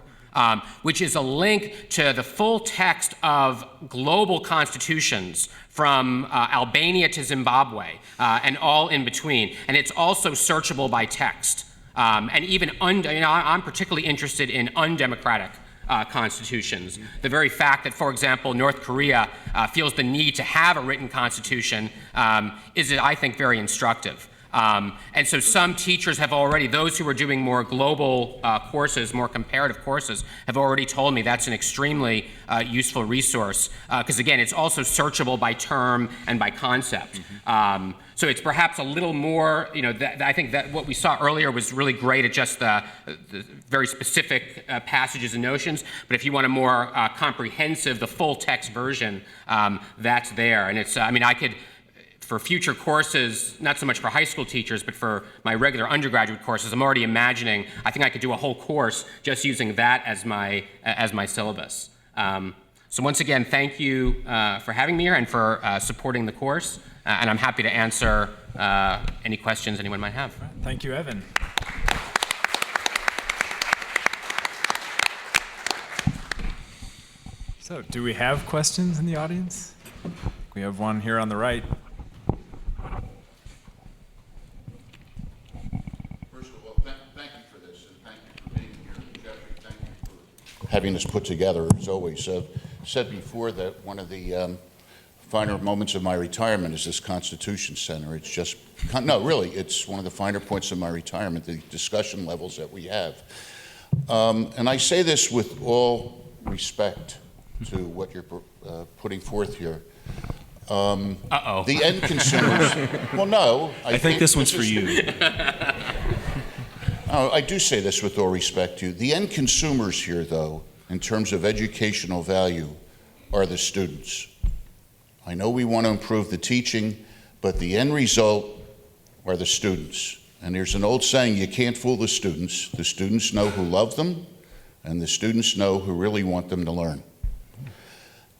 [SPEAKER 3] Which is a link to the full text of global constitutions from Albania to Zimbabwe and all in between. And it's also searchable by text. And even, I'm particularly interested in undemocratic constitutions. The very fact that, for example, North Korea feels the need to have a written constitution is, I think, very instructive. And so some teachers have already, those who are doing more global courses, more comparative courses, have already told me that's an extremely useful resource, because again, it's also searchable by term and by concept. So it's perhaps a little more, I think that what we saw earlier was really great at just the very specific passages and notions, but if you want a more comprehensive, the full text version, that's there. And it's, for future courses, not so much for high school teachers, but for my regular undergraduate courses, I'm already imagining, I think I could do a whole course just using that as my syllabus. So once again, thank you for having me here and for supporting the course, and I'm happy to answer any questions anyone might have.
[SPEAKER 20] Thank you, Evan. So, do we have questions in the audience? We have one here on the right.
[SPEAKER 1] First of all, thank you for this, and thank you for being here. Jeffrey, thank you for having this put together. As always, said before that one of the finer moments of my retirement is this Constitution Center. It's just, no, really, it's one of the finer points of my retirement, the discussion levels that we have. And I say this with all respect to what you're putting forth here. The end consumers, well, no.
[SPEAKER 21] I think this one's for you.
[SPEAKER 1] I do say this with all respect to you. The end consumers here, though, in terms of educational value, are the students. I know we want to improve the teaching, but the end result are the students. And there's an old saying, you can't fool the students. The students know who love them, and the students know who really want them to learn.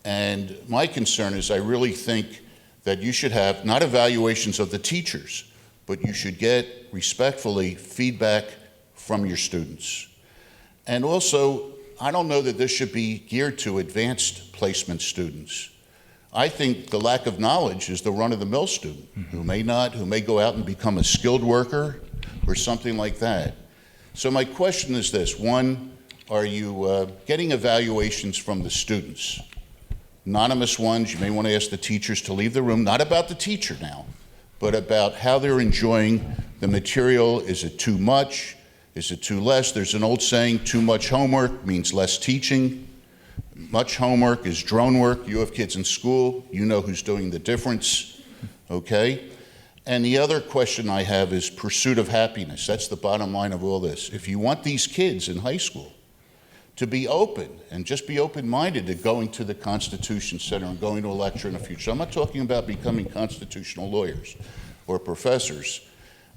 [SPEAKER 1] And my concern is I really think that you should have not evaluations of the teachers, but you should get respectfully feedback from your students. And also, I don't know that this should be geared to advanced placement students. I think the lack of knowledge is the run-of-the-mill student who may go out and become a skilled worker or something like that. So my question is this. One, are you getting evaluations from the students? Anonymous ones, you may want to ask the teachers to leave the room, not about the teacher now, but about how they're enjoying the material. Is it too much? Is it too less? There's an old saying, too much homework means less teaching. Much homework is drone work. You have kids in school, you know who's doing the difference, okay? And the other question I have is pursuit of happiness. That's the bottom line of all this. If you want these kids in high school to be open and just be open-minded to going to the Constitution Center and going to a lecture in the future. I'm not talking about becoming constitutional lawyers or professors.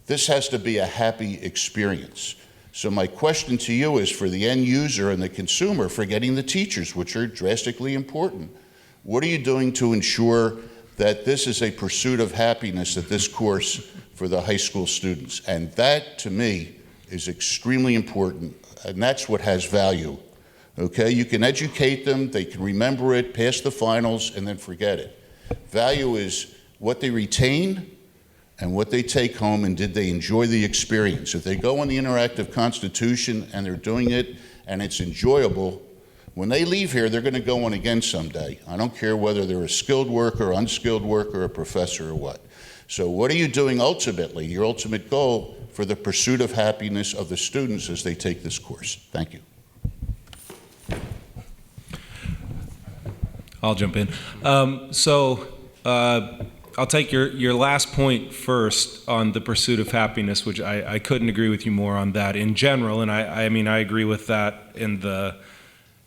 [SPEAKER 1] This has to be a happy experience. So my question to you is for the end user and the consumer, forgetting the teachers, which are drastically important, what are you doing to ensure that this is a pursuit of happiness at this course for the high school students? And that, to me, is extremely important, and that's what has value. Okay, you can educate them, they can remember it, pass the finals, and then forget it. Value is what they retain and what they take home, and did they enjoy the experience. If they go on the Interactive Constitution and they're doing it and it's enjoyable, when they leave here, they're going to go on again someday. I don't care whether they're a skilled worker, unskilled worker, a professor, or what. So what are you doing ultimately, your ultimate goal for the pursuit of happiness of the students as they take this course? Thank you.
[SPEAKER 21] I'll jump in. I'll take your last point first on the pursuit of happiness, which I couldn't agree with you more on that in general, and I mean I agree with that in the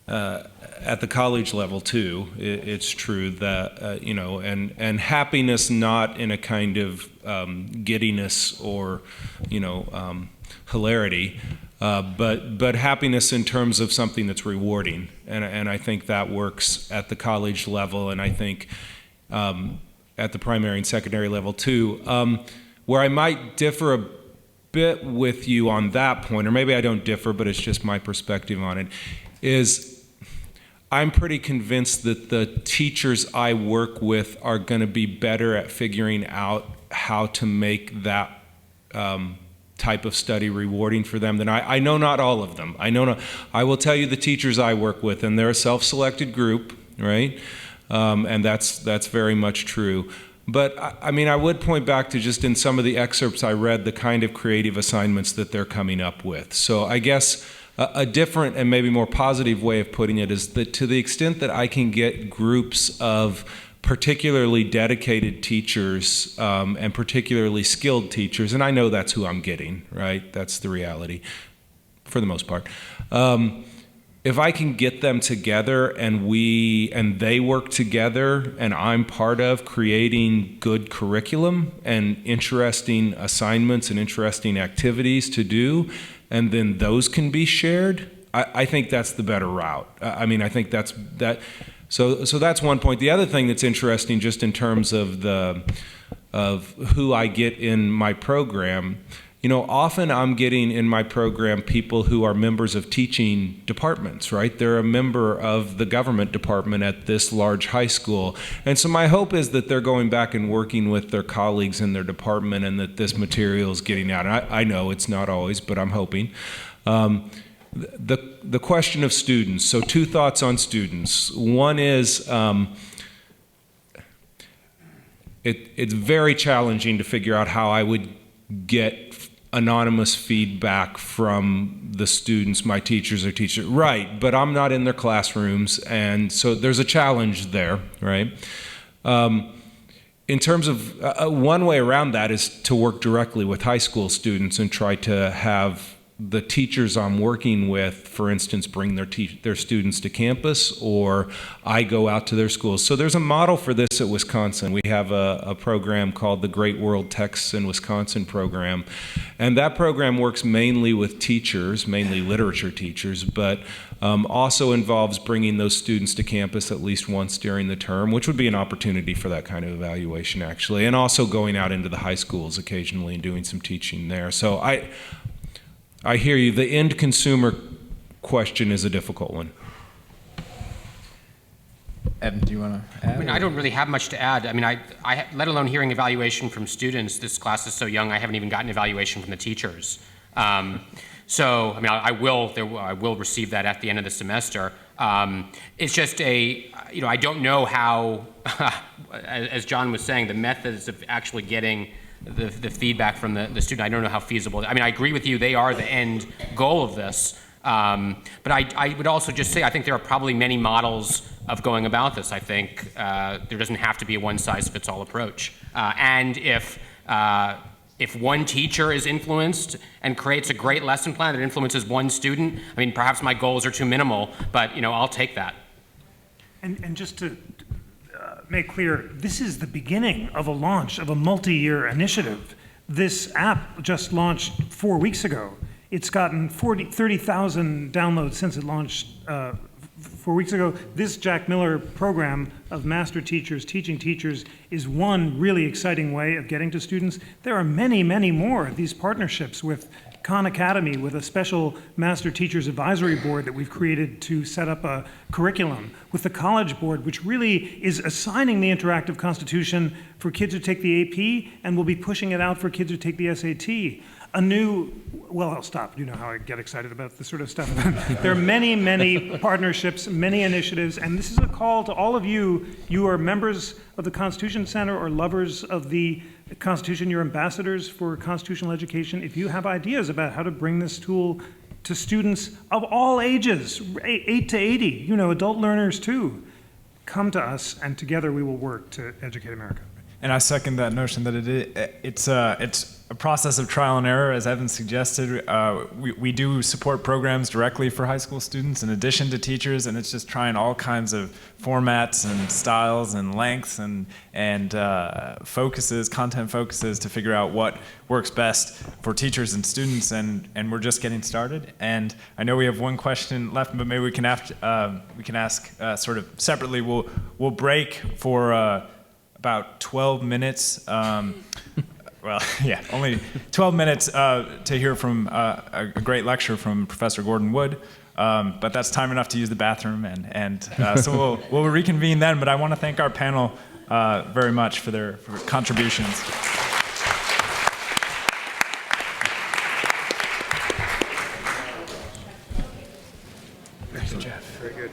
[SPEAKER 21] at the college level too. It's true that and happiness not in a kind of giddiness or hilarity, but happiness in terms of something that's rewarding, and I think that works at the college level, and I think at the primary and secondary level too. Where I might differ a bit with you on that point, or maybe I don't differ, but it's just my perspective on it, is I'm pretty convinced that the teachers I work with are going to be better at figuring out how to make that type of study rewarding for them than I know not all of them. I will tell you the teachers I work with, and they're a self-selected group, right? And that's very much true. But I mean, I would point back to just in some of the excerpts I read, the kind of creative assignments that they're coming up with. So I guess a different and maybe more positive way of putting it is that to the extent that I can get groups of particularly dedicated teachers and particularly skilled teachers, and I know that's who I'm getting, right? That's the reality for the most part. if I can get them together and they work together and I'm part of creating good curriculum and interesting assignments and interesting activities to do, and then those can be shared, I think that's the better route. I mean, I think that's that. So that's one point. The other thing that's interesting, just in terms of who I get in my program, often I'm getting in my program people who are members of teaching departments, right? They're a member of the government department at this large high school. And so my hope is that they're going back and working with their colleagues in their department and that this material is getting out. And I know it's not always, but I'm hoping. The question of students. So 2 thoughts on students. One is it's very challenging to figure out how I would get anonymous feedback from the students. My teachers are teachers, right, but I'm not in their classrooms, and so there's a challenge there, right? In terms of one way around that is to work directly with high school students and try to have the teachers I'm working with, for instance, bring their students to campus, or I go out to their schools. So there's a model for this at Wisconsin. We have a program called the Great World Texts in Wisconsin program, and that program works mainly with teachers, mainly literature teachers, but also involves bringing those students to campus at least once during the term, which would be an opportunity for that kind of evaluation, actually, and also going out into the high schools occasionally and doing some teaching there. So I hear you. The end consumer question is a difficult one.
[SPEAKER 20] Evan, do you want to add?
[SPEAKER 3] I mean, I don't really have much to add. I mean, I let alone hearing evaluation from students. This class is so young, I haven't even gotten evaluation from the teachers. So, I mean, I will receive that at the end of the semester. It's just I don't know how, as John was saying, the methods of actually getting the feedback from the student, I don't know how feasible. I mean, I agree with you, they are the end goal of this. But I would also just say, I think there are probably many models of going about this. I think there doesn't have to be a one-size-fits-all approach. And if one teacher is influenced and creates a great lesson plan that influences one student, I mean, perhaps my goals are too minimal, but I'll take that.
[SPEAKER 6] And just to make clear, this is the beginning of a launch of a multi-year initiative. This app just launched 4 weeks ago. It's gotten 30,000 downloads since it launched 4 weeks ago. This Jack Miller program of master teachers teaching teachers is one really exciting way of getting to students. There are many, many more of these partnerships with Khan Academy, with a special Master Teachers Advisory Board that we've created to set up a curriculum, with the College Board, which really is assigning the interactive constitution for kids who take the AP, and will be pushing it out for kids who take the SAT. Well, I'll stop. You know how I get excited about this sort of stuff. There are many, many partnerships, many initiatives, and this is a call to all of you. You are members of the Constitution Center or lovers of the Constitution. You're ambassadors for constitutional education. If you have ideas about how to bring this tool to students of all ages, 8 to 80, adult learners too, come to us, and together we will work to educate America.
[SPEAKER 20] And I second that notion that it's a process of trial and error, as Evan suggested. We do support programs directly for high school students in addition to teachers, and it's just trying all kinds of formats and styles and lengths and content focuses to figure out what works best for teachers and students, and we're just getting started. And I know we have one question left, but maybe we can ask sort of separately. We'll break for about 12 minutes. Well, yeah, only 12 minutes to hear from a great lecture from Professor Gordon Wood, but that's time enough to use the bathroom, and so we'll reconvene then. But I want to thank our panel very much for their contributions.
[SPEAKER 6] Thank you, Jeff. Very good.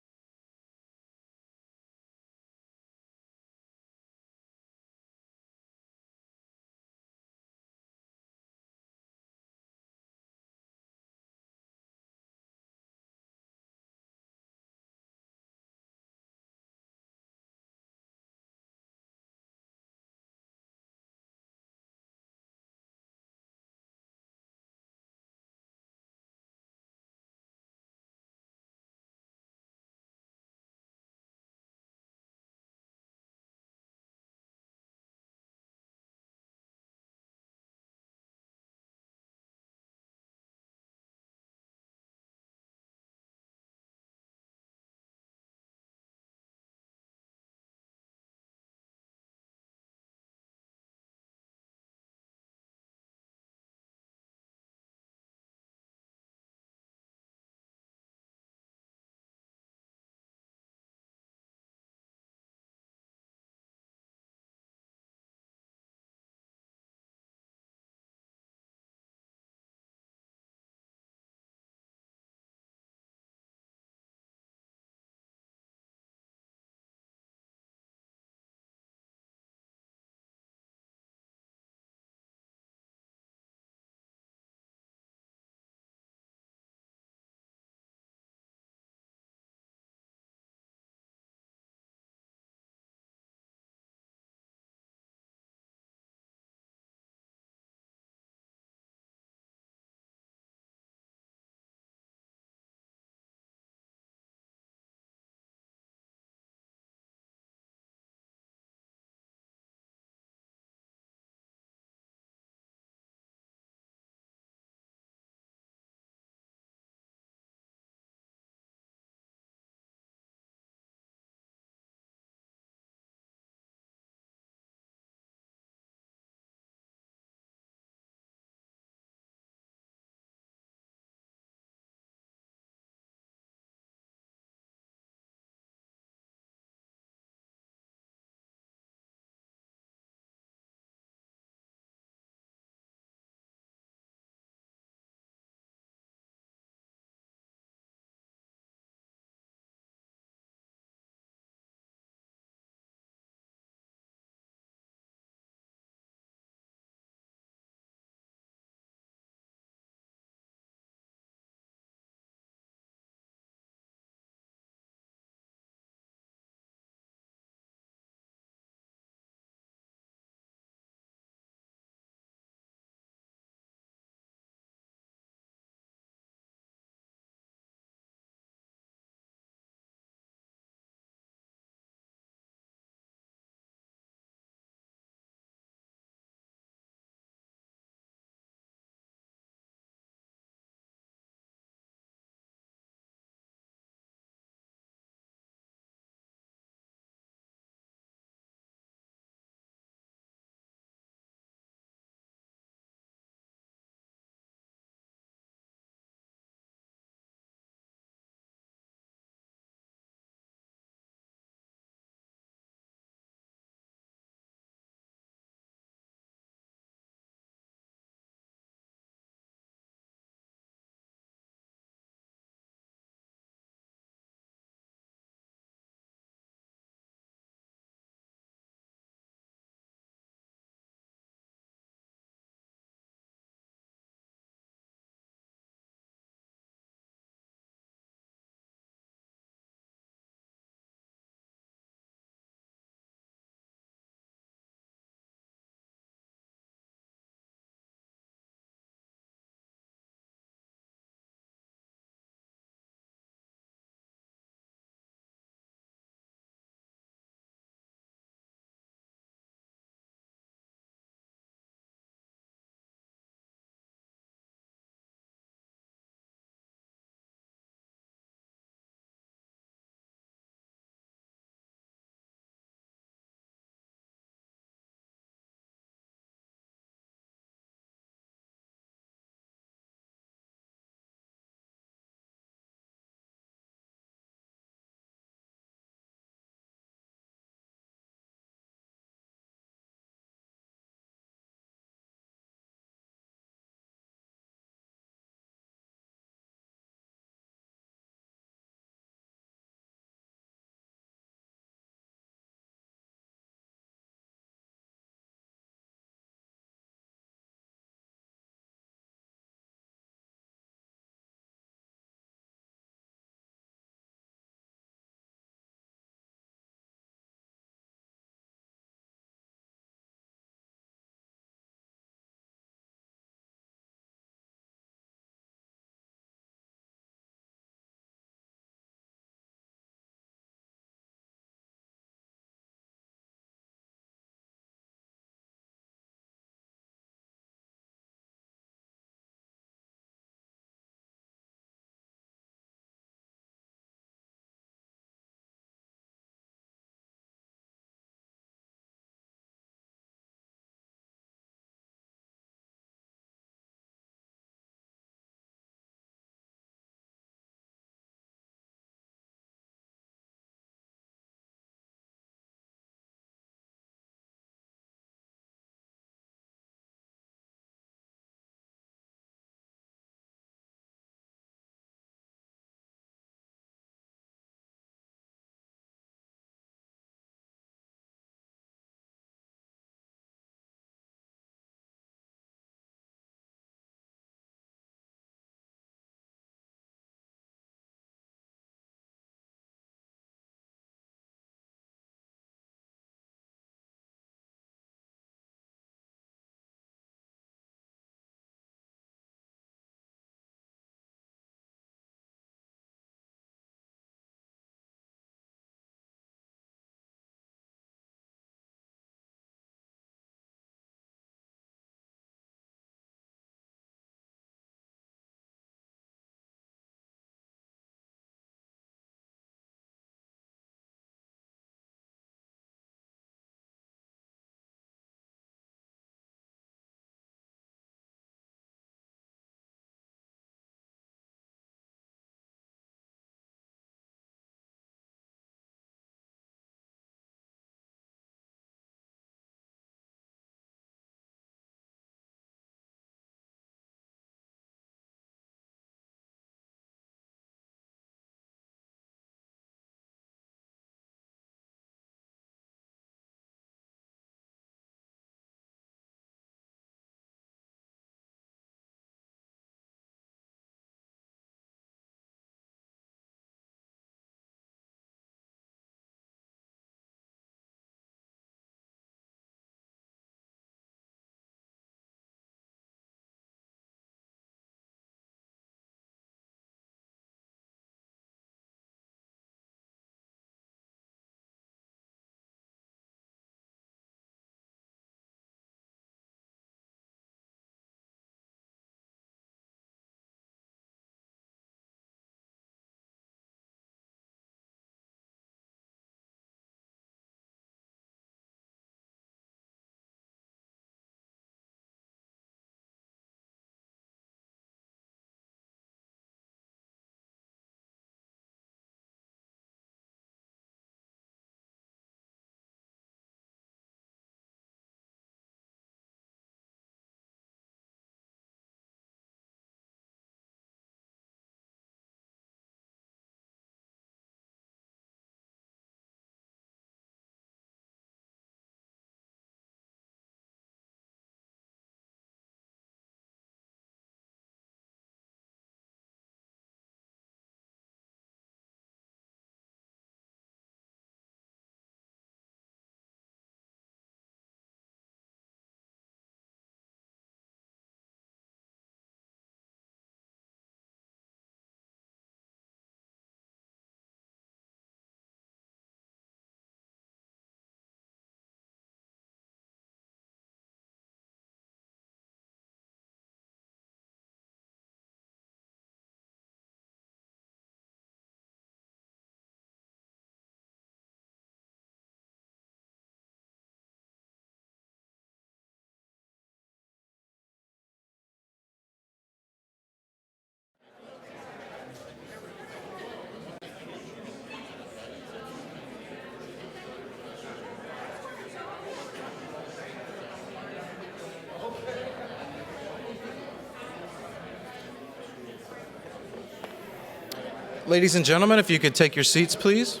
[SPEAKER 7] Ladies and gentlemen, if you could take your seats, please.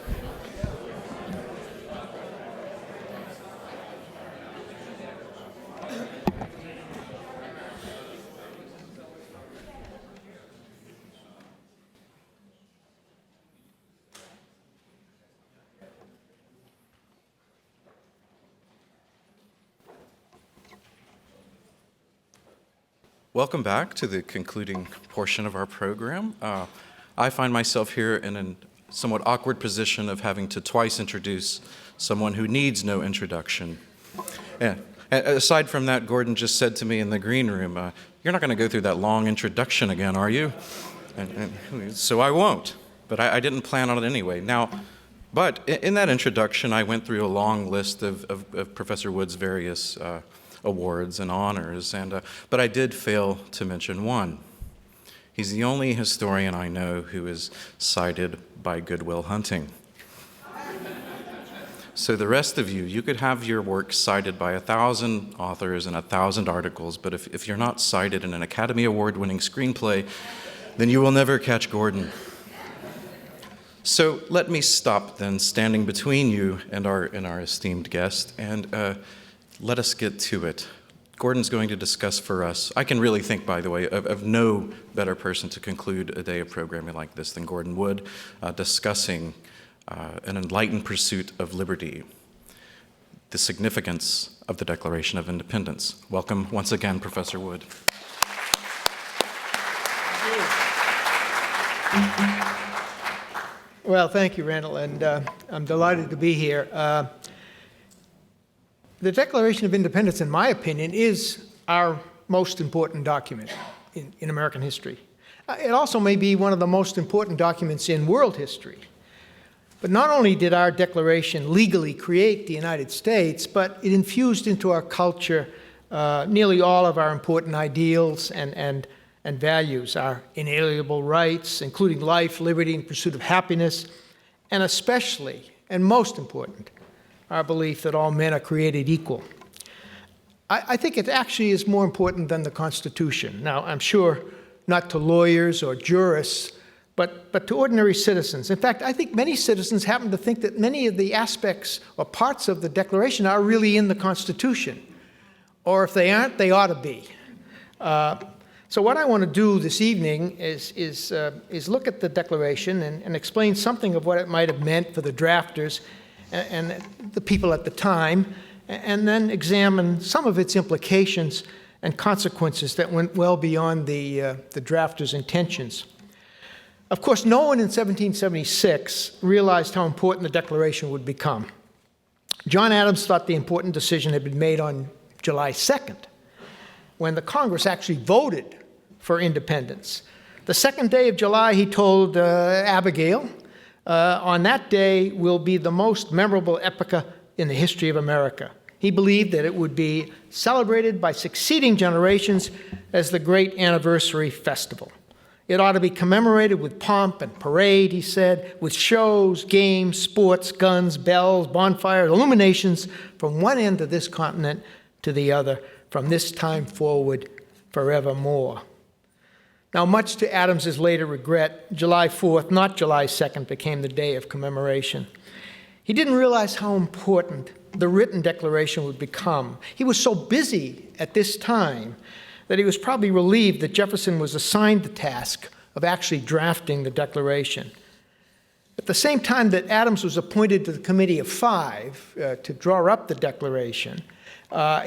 [SPEAKER 7] Welcome back to the concluding portion of our program. I find myself here in a somewhat awkward position of having to twice introduce someone who needs no introduction. Aside from that, Gordon just said to me in the green room, "You're not going to go through that long introduction again, are you?" And so I won't, but I didn't plan on it anyway. But in that introduction, I went through a long list of Professor Wood's various awards and honors, but I did fail to mention one. He's the only historian I know who is cited by Good Will Hunting. So the rest of you could have your work cited by 1,000 authors and 1,000 articles, but if you're not cited in an Academy Award-winning screenplay, then you will never catch Gordon. So let me stop then, standing between you and our esteemed guest, and let us get to it. Gordon's going to discuss for us, I can really think, by the way, of no better person to conclude a day of programming like this than Gordon Wood, discussing an enlightened pursuit of liberty, the significance of the Declaration of Independence. Welcome once again, Professor Wood.
[SPEAKER 9] Well, thank you, Randall, and I'm delighted to be here. The Declaration of Independence, in my opinion, is our most important document in American history. It also may be one of the most important documents in world history. But not only did our Declaration legally create the United States, but it infused into our culture nearly all of our important ideals and values, our inalienable rights, including life, liberty, and pursuit of happiness, and especially, and most important, our belief that all men are created equal. I think it actually is more important than the Constitution. Now, I'm sure not to lawyers or jurists, but to ordinary citizens. In fact, I think many citizens happen to think that many of the aspects or parts of the Declaration are really in the Constitution. Or if they aren't, they ought to be. So what I want to do this evening is look at the Declaration and explain something of what it might have meant for the drafters and the people at the time, and then examine some of its implications and consequences that went well beyond the drafters' intentions. Of course, no one in 1776 realized how important the Declaration would become. John Adams thought the important decision had been made on July 2nd, when the Congress actually voted for independence. The second day of July, he told Abigail, on that day will be the most memorable epoch in the history of America. He believed that it would be celebrated by succeeding generations as the great anniversary festival. It ought to be commemorated with pomp and parade, he said, with shows, games, sports, guns, bells, bonfires, illuminations from one end of this continent to the other, from this time forward forevermore. Now, much to Adams's later regret, July 4th, not July 2nd, became the day of commemoration. He didn't realize how important the written Declaration would become. He was so busy at this time that he was probably relieved that Jefferson was assigned the task of actually drafting the Declaration. At the same time that Adams was appointed to the Committee of Five to draw up the Declaration,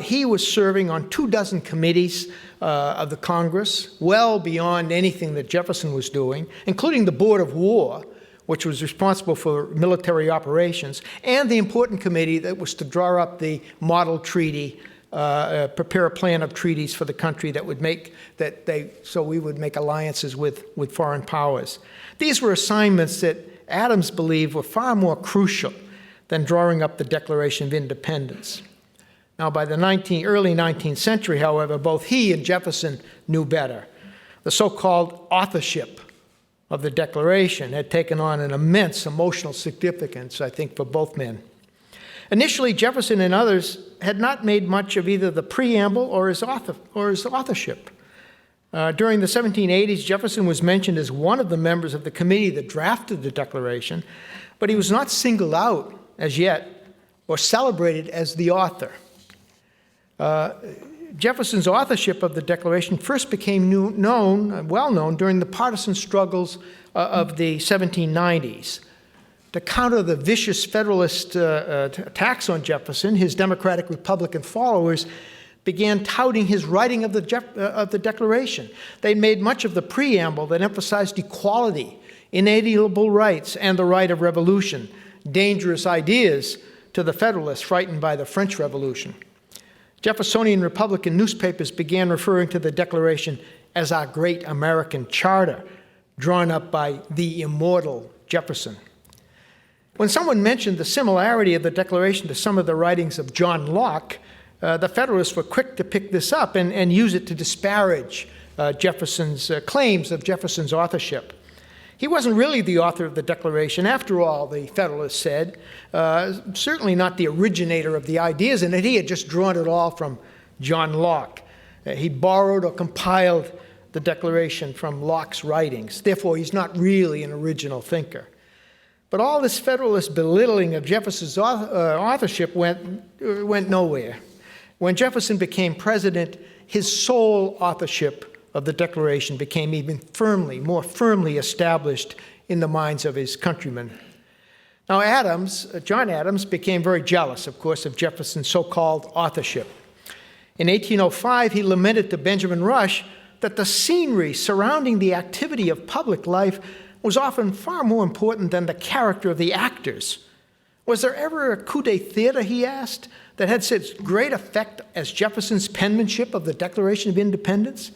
[SPEAKER 9] he was serving on 24 committees of the Congress, well beyond anything that Jefferson was doing, including the Board of War, which was responsible for military operations, and the important committee that was to draw up the model treaty, prepare a plan of treaties for the country that would make so we would make alliances with foreign powers. These were assignments that Adams believed were far more crucial than drawing up the Declaration of Independence. Now, by the early 19th century, however, both he and Jefferson knew better. The so-called authorship of the Declaration had taken on an immense emotional significance, I think, for both men. Initially, Jefferson and others had not made much of either the preamble or his authorship. During the 1780s, Jefferson was mentioned as one of the members of the committee that drafted the Declaration, but he was not singled out as yet or celebrated as the author. Jefferson's authorship of the Declaration first became well known during the partisan struggles of the 1790s. To counter the vicious Federalist attacks on Jefferson, his Democratic Republican followers began touting his writing of the Declaration. They made much of the preamble that emphasized equality, inalienable rights, and the right of revolution, dangerous ideas to the Federalists frightened by the French Revolution. Jeffersonian Republican newspapers began referring to the Declaration as our great American charter, drawn up by the immortal Jefferson. When someone mentioned the similarity of the Declaration to some of the writings of John Locke, the Federalists were quick to pick this up and use it to disparage Jefferson's claims of Jefferson's authorship. He wasn't really the author of the Declaration, after all, the Federalists said, certainly not the originator of the ideas in it. He had just drawn it all from John Locke. He borrowed or compiled the Declaration from Locke's writings. Therefore, he's not really an original thinker. But all this Federalist belittling of Jefferson's authorship went nowhere. When Jefferson became president, his sole authorship of the Declaration became even more firmly established in the minds of his countrymen. Now, John Adams became very jealous, of course, of Jefferson's so-called authorship. In 1805, he lamented to Benjamin Rush that the scenery surrounding the activity of public life was often far more important than the character of the actors. Was there ever a coup d'etat, he asked, that had such great effect as Jefferson's penmanship of the Declaration of Independence?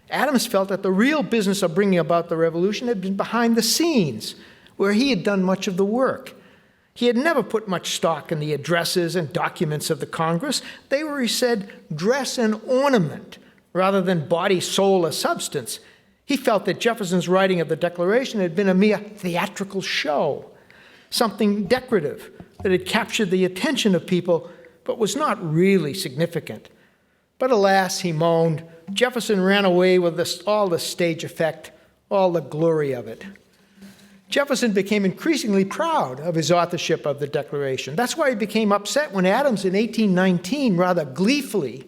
[SPEAKER 9] Adams felt that the real business of bringing about the revolution had been behind the scenes, where he had done much of the work. He had never put much stock in the addresses and documents of the Congress. They were, he said, dress and ornament rather than body, soul, or substance. He felt that Jefferson's writing of the Declaration had been a mere theatrical show, something decorative that had captured the attention of people but was not really significant. But alas, he moaned, Jefferson ran away with all the stage effect, all the glory of it. Jefferson became increasingly proud of his authorship of the Declaration. That's why he became upset when Adams in 1819 rather gleefully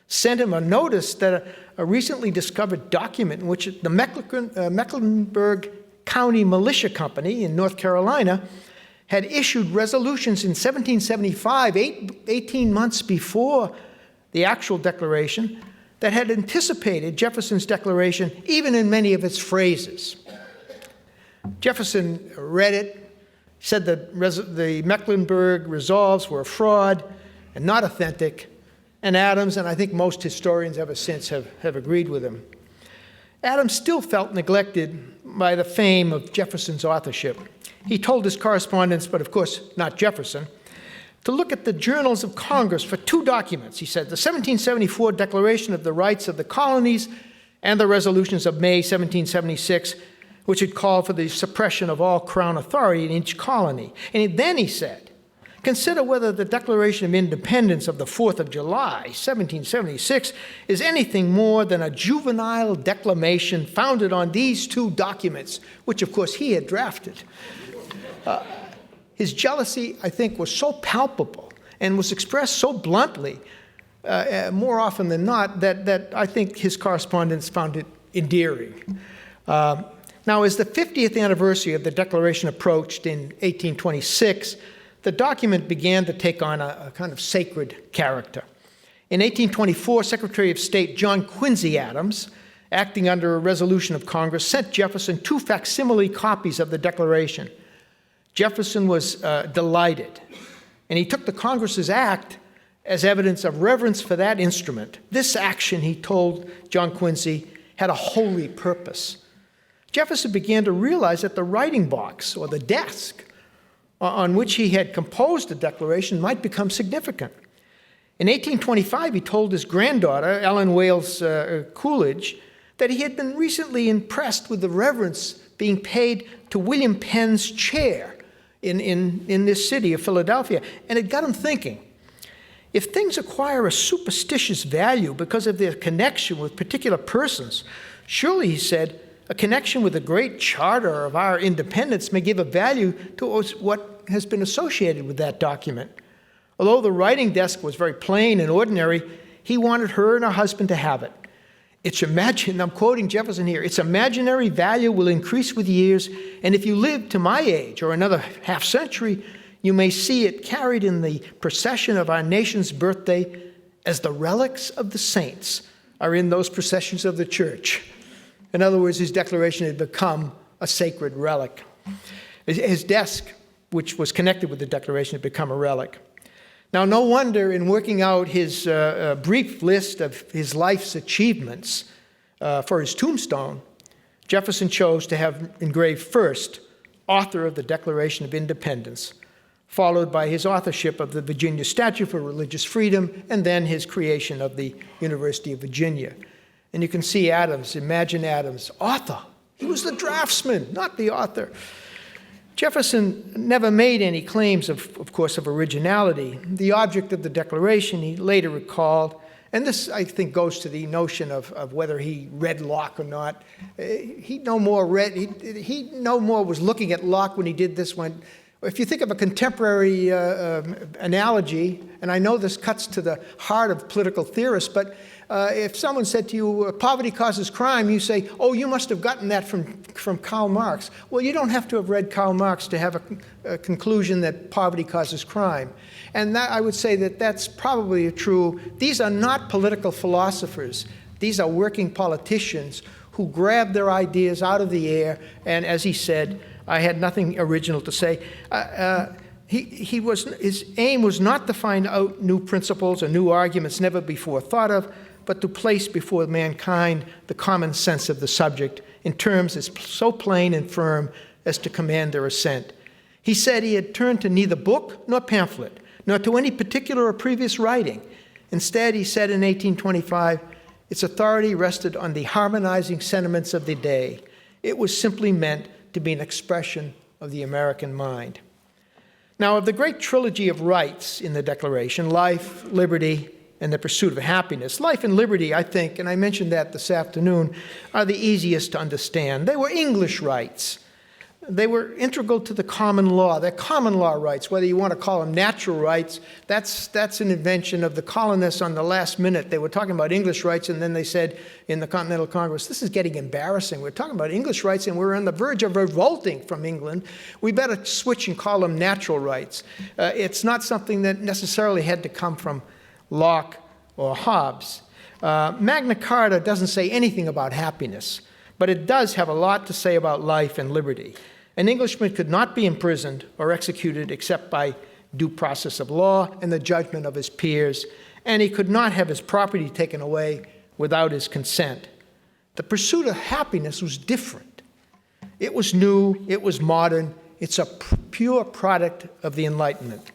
[SPEAKER 9] sent him a notice that a recently discovered document in which the Mecklenburg County Militia Company in North Carolina had issued resolutions in 1775, 18 months before the actual Declaration, that had anticipated Jefferson's Declaration even in many of its phrases. Jefferson read it, said that the Mecklenburg resolves were a fraud and not authentic, and Adams, and I think most historians ever since have agreed with him. Adams still felt neglected by the fame of Jefferson's authorship. He told his correspondents, but of course not Jefferson, to look at the journals of Congress for two documents. He said, the 1774 Declaration of the Rights of the Colonies and the resolutions of May 1776, which had called for the suppression of all crown authority in each colony. And then he said, consider whether the Declaration of Independence of the 4th of July, 1776, is anything more than a juvenile declamation founded on these two documents, which of course he had drafted. His jealousy, I think, was so palpable and was expressed so bluntly, more often than not, that I think his correspondents found it endearing. Now, as the 50th anniversary of the Declaration approached in 1826, the document began to take on a kind of sacred character. In 1824, Secretary of State John Quincy Adams, acting under a resolution of Congress, sent Jefferson two facsimile copies of the Declaration. Jefferson was delighted, and he took the Congress's act as evidence of reverence for that instrument. This action, he told John Quincy, had a holy purpose. Jefferson began to realize that the writing box, or the desk, on which he had composed the Declaration might become significant. In 1825, he told his granddaughter, Ellen Wales Coolidge, that he had been recently impressed with the reverence being paid to William Penn's chair in this city of Philadelphia, and it got him thinking. If things acquire a superstitious value because of their connection with particular persons, surely, he said, a connection with the great charter of our independence may give a value to what has been associated with that document. Although the writing desk was very plain and ordinary, he wanted her and her husband to have it. I'm quoting Jefferson here, its imaginary value will increase with years, and if you live to my age or another half century, you may see it carried in the procession of our nation's birthday as the relics of the saints are in those processions of the church. In other words, his declaration had become a sacred relic. His desk, which was connected with the declaration, had become a relic. Now, no wonder in working out his brief list of his life's achievements for his tombstone, Jefferson chose to have engraved first, author of the Declaration of Independence, followed by his authorship of the Virginia Statute for Religious Freedom, and then his creation of the University of Virginia. And you can see Adams, imagine Adams, author. He was the draftsman, not the author. Jefferson never made any claims, of course, of originality. The object of the Declaration, he later recalled, and this, I think, goes to the notion of whether he read Locke or not. He no more was looking at Locke when he did this one. If you think of a contemporary analogy, and I know this cuts to the heart of political theorists, but if someone said to you, poverty causes crime, you say, oh, you must have gotten that from Karl Marx. Well, you don't have to have read Karl Marx to have a conclusion that poverty causes crime. And that, I would say that that's probably true. These are not political philosophers. These are working politicians who grab their ideas out of the air, and as he said, I had nothing original to say. His aim was not to find out new principles or new arguments never before thought of, but to place before mankind the common sense of the subject in terms as so plain and firm as to command their assent. He said he had turned to neither book nor pamphlet, nor to any particular or previous writing. Instead, he said in 1825, its authority rested on the harmonizing sentiments of the day. It was simply meant to be an expression of the American mind. Now, of the great trilogy of rights in the Declaration, life, liberty, and the pursuit of happiness, life and liberty, I think, and I mentioned that this afternoon, are the easiest to understand. They were English rights. They were integral to the common law. They're common law rights, whether you want to call them natural rights. That's an invention of the colonists on the last minute. They were talking about English rights, and then they said in the Continental Congress, this is getting embarrassing. We're talking about English rights, and we're on the verge of revolting from England. We better switch and call them natural rights. It's not something that necessarily had to come from Locke or Hobbes. Magna Carta doesn't say anything about happiness, but it does have a lot to say about life and liberty. An Englishman could not be imprisoned or executed except by due process of law and the judgment of his peers, and he could not have his property taken away without his consent. The pursuit of happiness was different. It was new, it was modern, it's a pure product of the Enlightenment.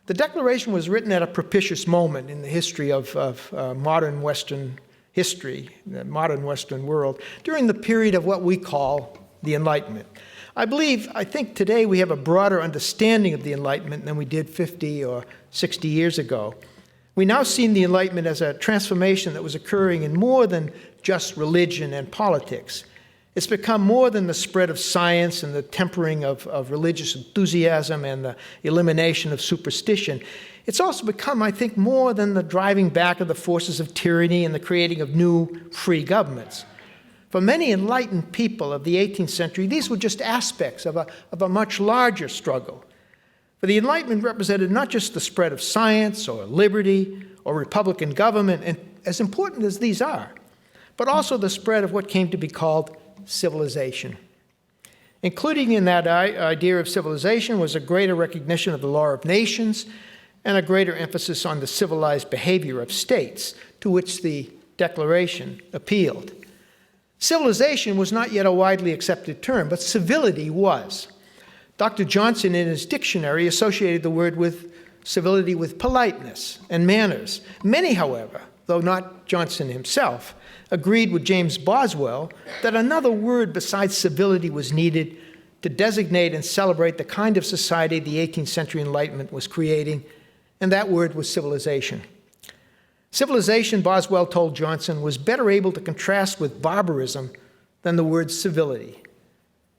[SPEAKER 9] The Declaration was written at a propitious moment in the history of modern Western history, the modern Western world, during the period of what we call the Enlightenment. I think today we have a broader understanding of the Enlightenment than we did 50 or 60 years ago. We now see the Enlightenment as a transformation that was occurring in more than just religion and politics. It's become more than the spread of science and the tempering of religious enthusiasm and the elimination of superstition. It's also become, I think, more than the driving back of the forces of tyranny and the creating of new free governments. For many enlightened people of the 18th century, these were just aspects of a much larger struggle. For the Enlightenment represented not just the spread of science or liberty or republican government, and as important as these are, but also the spread of what came to be called civilization. Including in that idea of civilization was a greater recognition of the law of nations and a greater emphasis on the civilized behavior of states, to which the Declaration appealed. Civilization was not yet a widely accepted term, but civility was. Dr. Johnson, in his dictionary, associated the word with civility with politeness and manners. Many, however, though not Johnson himself, agreed with James Boswell that another word besides civility was needed to designate and celebrate the kind of society the 18th century Enlightenment was creating, and that word was civilization. Civilization, Boswell told Johnson, was better able to contrast with barbarism than the word civility.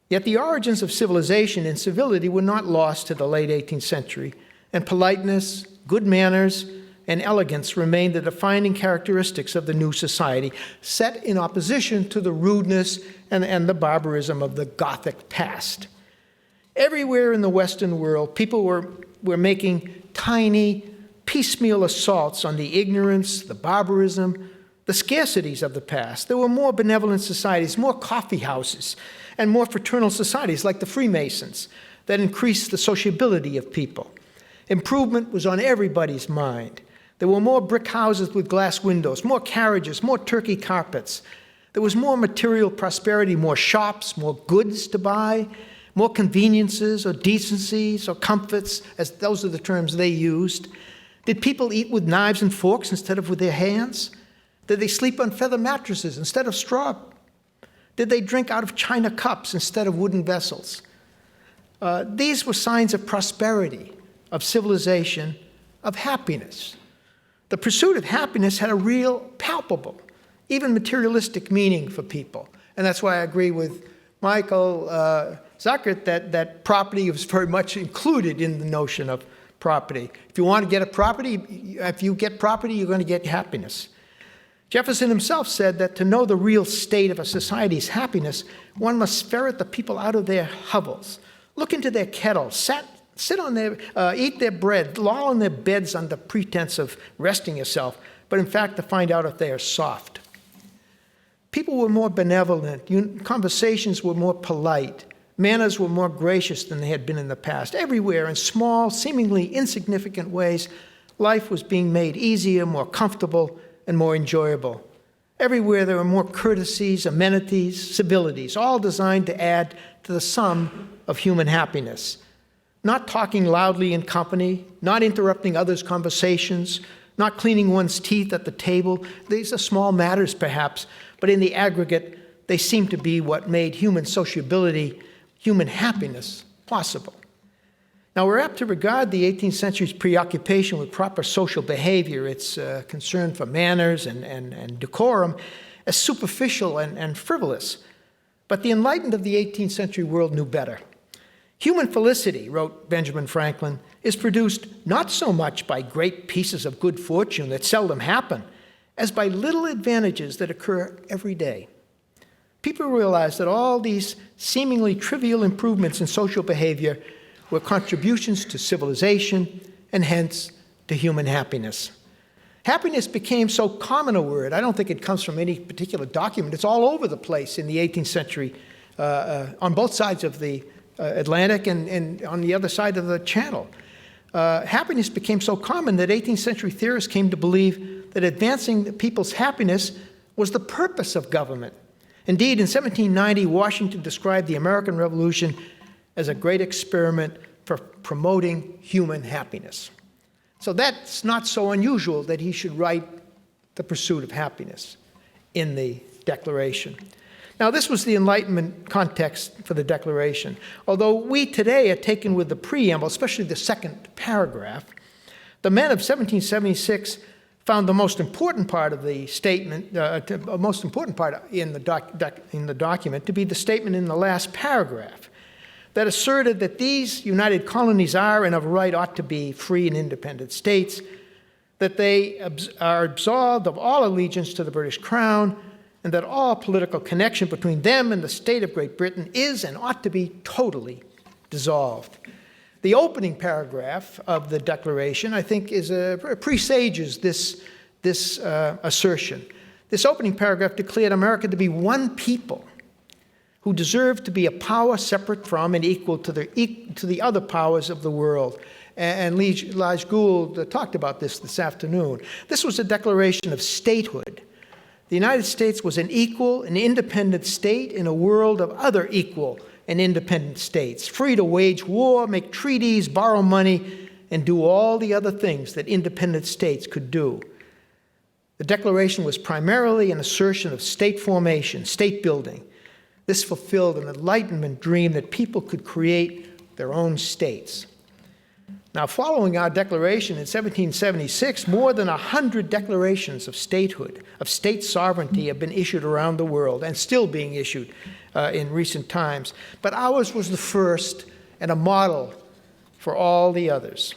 [SPEAKER 9] Yet the origins of civilization and civility were not lost to the late 18th century, and politeness, good manners, and elegance remained the defining characteristics of the new society, set in opposition to the rudeness and the barbarism of the Gothic past. Everywhere in the Western world, people were making tiny, piecemeal assaults on the ignorance, the barbarism, the scarcities of the past. There were more benevolent societies, more coffee houses, and more fraternal societies like the Freemasons that increased the sociability of people. Improvement was on everybody's mind. There were more brick houses with glass windows, more carriages, more Turkey carpets. There was more material prosperity, more shops, more goods to buy, more conveniences or decencies or comforts, as those are the terms they used. Did people eat with knives and forks instead of with their hands? Did they sleep on feather mattresses instead of straw? Did they drink out of china cups instead of wooden vessels? These were signs of prosperity, of civilization, of happiness. The pursuit of happiness had a real, palpable, even materialistic meaning for people. And that's why I agree with Michael Zuckert that property was very much included in the notion of property. If you want to get a property, if you get property, you're going to get happiness. Jefferson himself said that to know the real state of a society's happiness, one must ferret the people out of their hovels, look into their kettles, sit on their, eat their bread, loll on their beds under pretense of resting yourself, but in fact to find out if they are soft. People were more benevolent, conversations were more polite, manners were more gracious than they had been in the past. Everywhere, in small, seemingly insignificant ways, life was being made easier, more comfortable, and more enjoyable. Everywhere there were more courtesies, amenities, civilities, all designed to add to the sum of human happiness. Not talking loudly in company, not interrupting others' conversations, not cleaning one's teeth at the table. These are small matters, perhaps, but in the aggregate, they seem to be what made human sociability, human happiness possible. Now, we're apt to regard the 18th century's preoccupation with proper social behavior, its concern for manners and decorum, as superficial and frivolous. But the enlightened of the 18th century world knew better. Human felicity, wrote Benjamin Franklin, is produced not so much by great pieces of good fortune that seldom happen, as by little advantages that occur every day. People realize that all these seemingly trivial improvements in social behavior were contributions to civilization and hence to human happiness. Happiness became so common a word, I don't think it comes from any particular document. It's all over the place in the 18th century, on both sides of the Atlantic and on the other side of the Channel. Happiness became so common that 18th century theorists came to believe that advancing people's happiness was the purpose of government. Indeed, in 1790, Washington described the American Revolution as a great experiment for promoting human happiness. So that's not so unusual that he should write the pursuit of happiness in the Declaration. Now, this was the Enlightenment context for the Declaration. Although we today are taken with the preamble, especially the second paragraph, the men of 1776 found the most important part of the statement, most important part in the document to be the statement in the last paragraph that asserted that these united colonies are and of right ought to be free and independent states, that they are absolved of all allegiance to the British Crown, and that all political connection between them and the state of Great Britain is and ought to be totally dissolved. The opening paragraph of the Declaration, I think, presages this assertion. This opening paragraph declared America to be one people who deserved to be a power separate from and equal to the other powers of the world. And Lige Gould talked about this afternoon. This was a declaration of statehood. The United States was an equal and independent state in a world of other equal and independent states, free to wage war, make treaties, borrow money, and do all the other things that independent states could do. The Declaration was primarily an assertion of state formation, state building. This fulfilled an Enlightenment dream that people could create their own states. Now, following our declaration in 1776, more than 100 declarations of statehood, of state sovereignty, have been issued around the world and still being issued in recent times. But ours was the first and a model for all the others.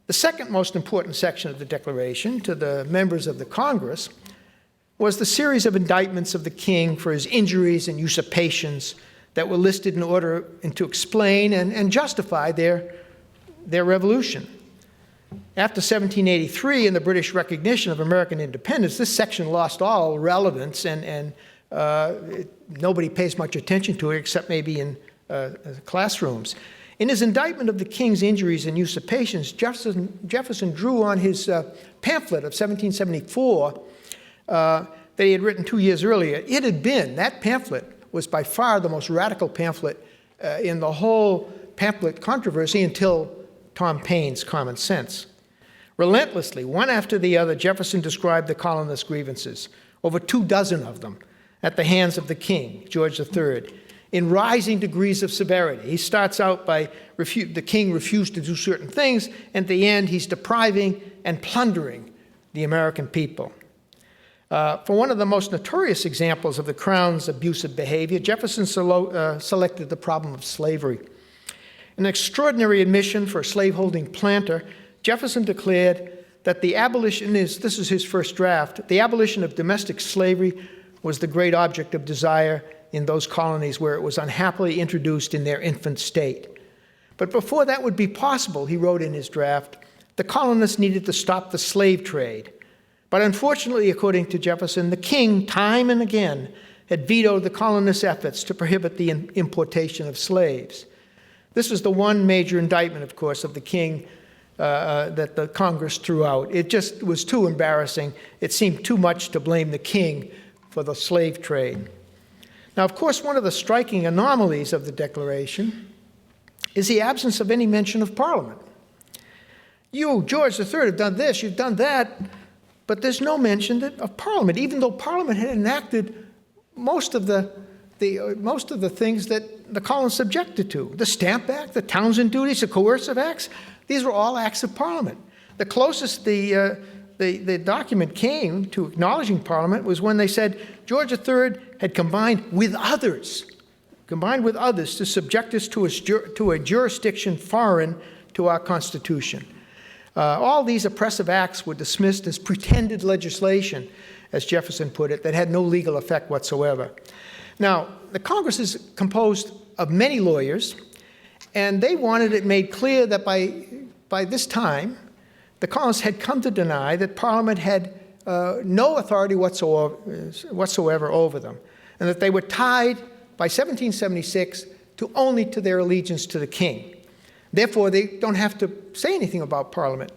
[SPEAKER 9] The second most important section of the Declaration to the members of the Congress was the series of indictments of the king for his injuries and usurpations that were listed in order to explain and justify their revolution. After 1783 and the British recognition of American independence, this section lost all relevance and nobody pays much attention to it except maybe in classrooms. In his indictment of the king's injuries and usurpations, Jefferson drew on his pamphlet of 1774 that he had written 2 years earlier. That pamphlet was by far the most radical pamphlet in the whole pamphlet controversy until Tom Paine's Common Sense. Relentlessly, one after the other, Jefferson described the colonists' grievances, over 24 of them, at the hands of the king, George III, in rising degrees of severity. He starts out by the king refused to do certain things, and at the end he's depriving and plundering the American people. For one of the most notorious examples of the Crown's abusive behavior, Jefferson selected the problem of slavery. An extraordinary admission for a slaveholding planter, Jefferson declared that this is his first draft, the abolition of domestic slavery was the great object of desire in those colonies where it was unhappily introduced in their infant state. But before that would be possible, he wrote in his draft, the colonists needed to stop the slave trade. But unfortunately, according to Jefferson, the king, time and again, had vetoed the colonists' efforts to prohibit the importation of slaves. This was the one major indictment, of course, of the king that the Congress threw out. It just was too embarrassing. It seemed too much to blame the king for the slave trade. Now, of course, one of the striking anomalies of the Declaration is the absence of any mention of Parliament. You, George III, have done this, you've done that, but there's no mention of Parliament, even though Parliament had enacted most of the things that the colonists objected to. The Stamp Act, the Townshend Duties, the Coercive Acts, these were all acts of Parliament. The closest the document came to acknowledging Parliament was when they said George III had combined with others to subject us to a jurisdiction foreign to our Constitution. All these oppressive acts were dismissed as pretended legislation, as Jefferson put it, that had no legal effect whatsoever. Now, the Congress is composed of many lawyers, and they wanted it made clear that by this time, the colonists had come to deny that Parliament had no authority whatsoever over them, and that they were tied by 1776 only to their allegiance to the king. Therefore, they don't have to say anything about Parliament.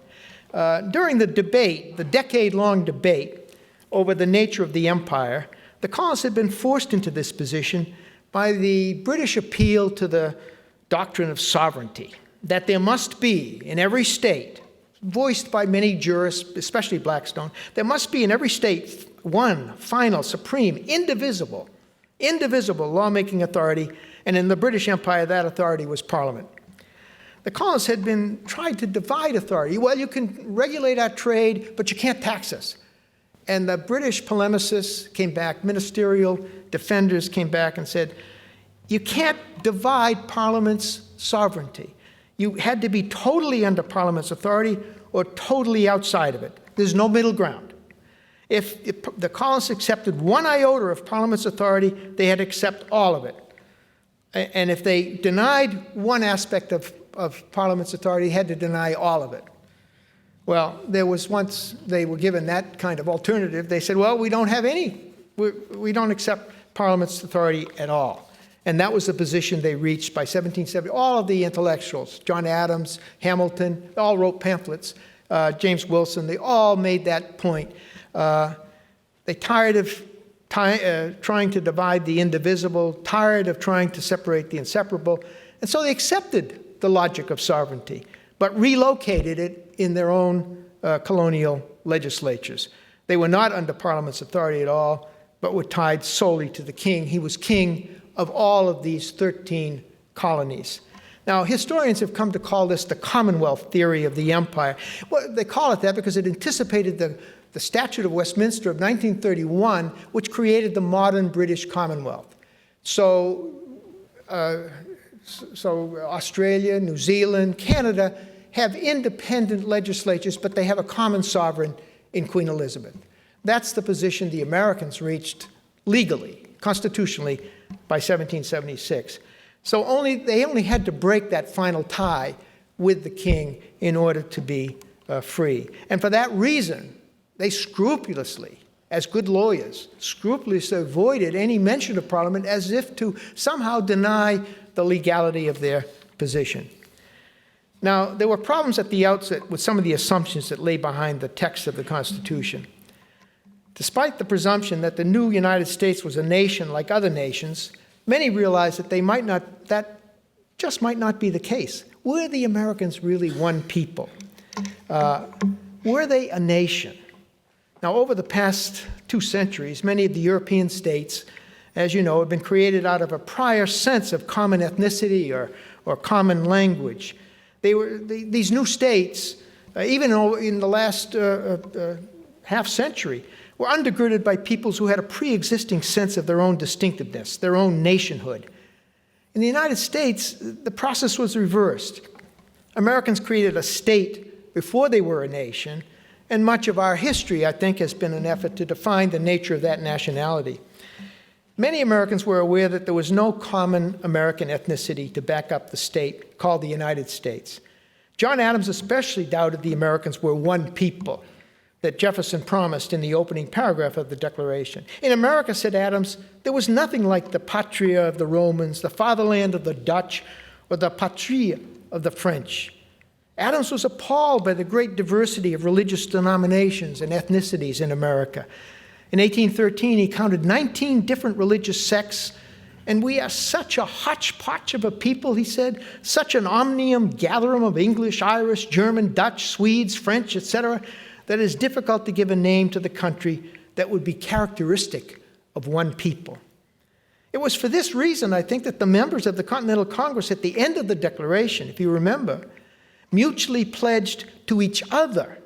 [SPEAKER 9] During the debate, the decade-long debate over the nature of the empire, the colonists had been forced into this position by the British appeal to the doctrine of sovereignty, that there must be in every state, voiced by many jurists, especially Blackstone, there must be in every state one final, supreme, indivisible lawmaking authority, and in the British Empire, that authority was Parliament. The colonists had been trying to divide authority. Well, you can regulate our trade, but you can't tax us. And the British polemicists came back, ministerial defenders came back and said, you can't divide Parliament's sovereignty. You had to be totally under Parliament's authority or totally outside of it. There's no middle ground. If the colonists accepted one iota of Parliament's authority, they had to accept all of it. And if they denied one aspect of Parliament's authority, they had to deny all of it. Well, there was once they were given that kind of alternative, they said, well, we don't accept Parliament's authority at all. And that was the position they reached by 1770. All of the intellectuals, John Adams, Hamilton, all wrote pamphlets. James Wilson, they all made that point. They tired of trying to divide the indivisible, tired of trying to separate the inseparable, and so they accepted the logic of sovereignty, but relocated it in their own colonial legislatures. They were not under Parliament's authority at all, but were tied solely to the king. He was king of all of these 13 colonies. Now, historians have come to call this the Commonwealth theory of the empire. Well, they call it that because it anticipated the Statute of Westminster of 1931, which created the modern British Commonwealth. So Australia, New Zealand, Canada have independent legislatures, but they have a common sovereign in Queen Elizabeth. That's the position the Americans reached legally, constitutionally, by 1776. So they only had to break that final tie with the king in order to be free. And for that reason, they scrupulously, as good lawyers, scrupulously avoided any mention of Parliament as if to somehow deny the legality of their position. Now, there were problems at the outset with some of the assumptions that lay behind the text of the Constitution. Despite the presumption that the new United States was a nation like other nations, many realized that that just might not be the case. Were the Americans really one people? Were they a nation? Now, over the past 2 centuries, many of the European states, as you know, have been created out of a prior sense of common ethnicity or common language. These new states, even in the last half century, were undergirded by peoples who had a pre-existing sense of their own distinctiveness, their own nationhood. In the United States, the process was reversed. Americans created a state before they were a nation, and much of our history, I think, has been an effort to define the nature of that nationality. Many Americans were aware that there was no common American ethnicity to back up the state called the United States. John Adams especially doubted the Americans were one people that Jefferson promised in the opening paragraph of the Declaration. In America, said Adams, there was nothing like the patria of the Romans, the fatherland of the Dutch, or the patria of the French. Adams was appalled by the great diversity of religious denominations and ethnicities in America. In 1813, he counted 19 different religious sects, and we are such a hodgepodge of a people, he said, such an omnium gatherum of English, Irish, German, Dutch, Swedes, French, etc., that it is difficult to give a name to the country that would be characteristic of one people. It was for this reason, I think, that the members of the Continental Congress at the end of the Declaration, if you remember, mutually pledged to each other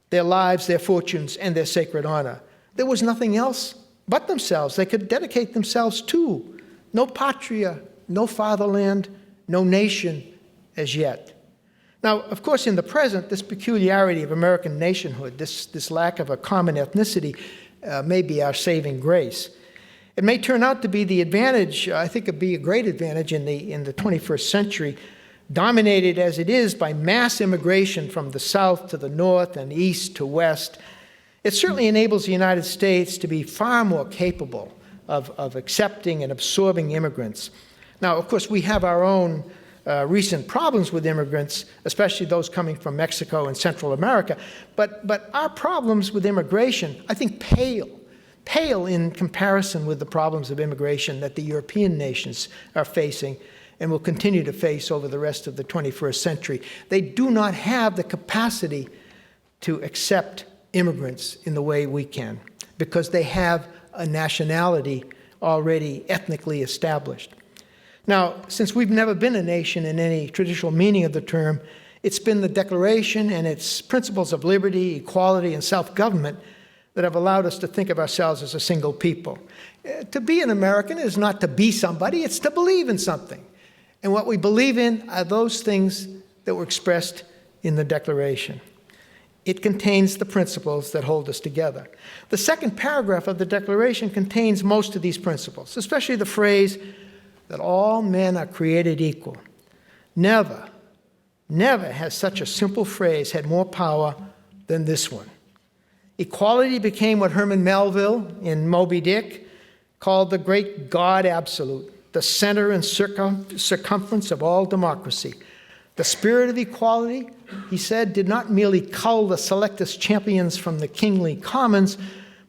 [SPEAKER 9] their lives, their fortunes, and their sacred honor. There was nothing else but themselves they could dedicate themselves to. No patria, no fatherland, no nation as yet. Now, of course, in the present, this peculiarity of American nationhood, this lack of a common ethnicity, may be our saving grace. It may turn out to be the advantage, I think it'd be a great advantage in the 21st century, dominated as it is by mass immigration from the south to the north and east to west. It certainly enables the United States to be far more capable of accepting and absorbing immigrants. Now, of course, we have our own recent problems with immigrants, especially those coming from Mexico and Central America. But our problems with immigration, I think, pale in comparison with the problems of immigration that the European nations are facing and will continue to face over the rest of the 21st century. They do not have the capacity to accept immigrants in the way we can, because they have a nationality already ethnically established. Now, since we've never been a nation in any traditional meaning of the term, it's been the Declaration and its principles of liberty, equality, and self-government that have allowed us to think of ourselves as a single people. To be an American is not to be somebody, it's to believe in something. And what we believe in are those things that were expressed in the Declaration. It contains the principles that hold us together. The second paragraph of the Declaration contains most of these principles, especially the phrase that all men are created equal. Never has such a simple phrase had more power than this one. Equality became what Herman Melville in Moby Dick called the great God absolute, the center and circumference of all democracy. The spirit of equality, he said, did not merely cull the selectest champions from the kingly commons,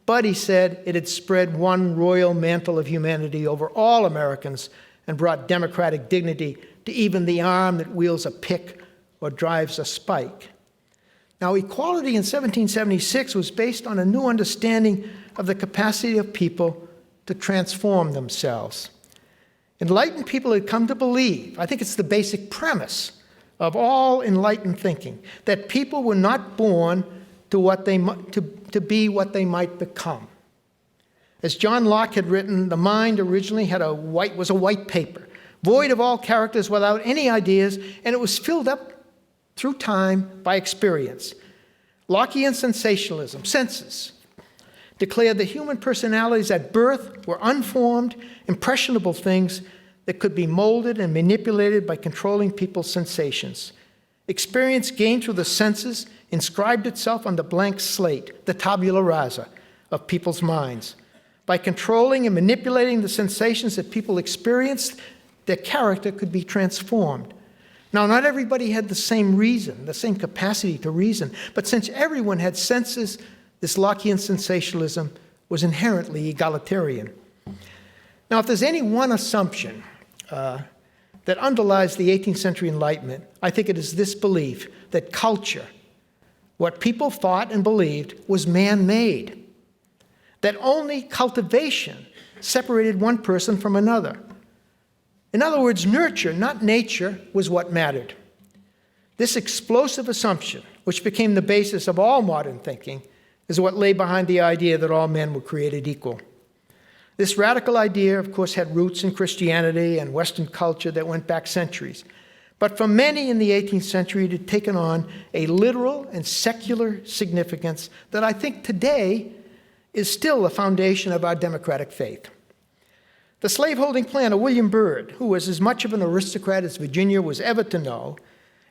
[SPEAKER 9] but, he said, it had spread one royal mantle of humanity over all Americans and brought democratic dignity to even the arm that wields a pick or drives a spike. Now, equality in 1776 was based on a new understanding of the capacity of people to transform themselves. Enlightened people had come to believe, I think it's the basic premise of all enlightened thinking, that people were not born to be what they might become. As John Locke had written, the mind originally was a white paper, void of all characters, without any ideas, and it was filled up through time by experience. Lockean sensationalism, senses, declared that human personalities at birth were unformed, impressionable things that could be molded and manipulated by controlling people's sensations. Experience gained through the senses inscribed itself on the blank slate, the tabula rasa, of people's minds. By controlling and manipulating the sensations that people experienced, their character could be transformed. Now, not everybody had the same reason, the same capacity to reason, but since everyone had senses, this Lockean sensationalism was inherently egalitarian. Now, if there's any one assumption that underlies the 18th century Enlightenment, I think it is this belief that culture, what people thought and believed, was man-made, that only cultivation separated one person from another. In other words, nurture, not nature, was what mattered. This explosive assumption, which became the basis of all modern thinking, is what lay behind the idea that all men were created equal. This radical idea, of course, had roots in Christianity and Western culture that went back centuries. But for many in the 18th century, it had taken on a literal and secular significance that I think today is still the foundation of our democratic faith. The slaveholding plan of William Byrd, who was as much of an aristocrat as Virginia was ever to know,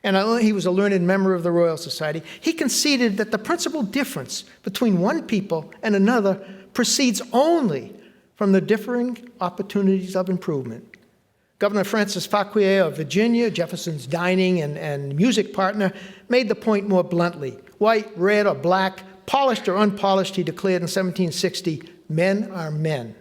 [SPEAKER 9] and he was a learned member of the Royal Society, he conceded that the principal difference between one people and another proceeds only from the differing opportunities of improvement. Governor Francis Fauquier of Virginia, Jefferson's dining and music partner, made the point more bluntly. White, red, or black, polished or unpolished, he declared in 1760, men are men.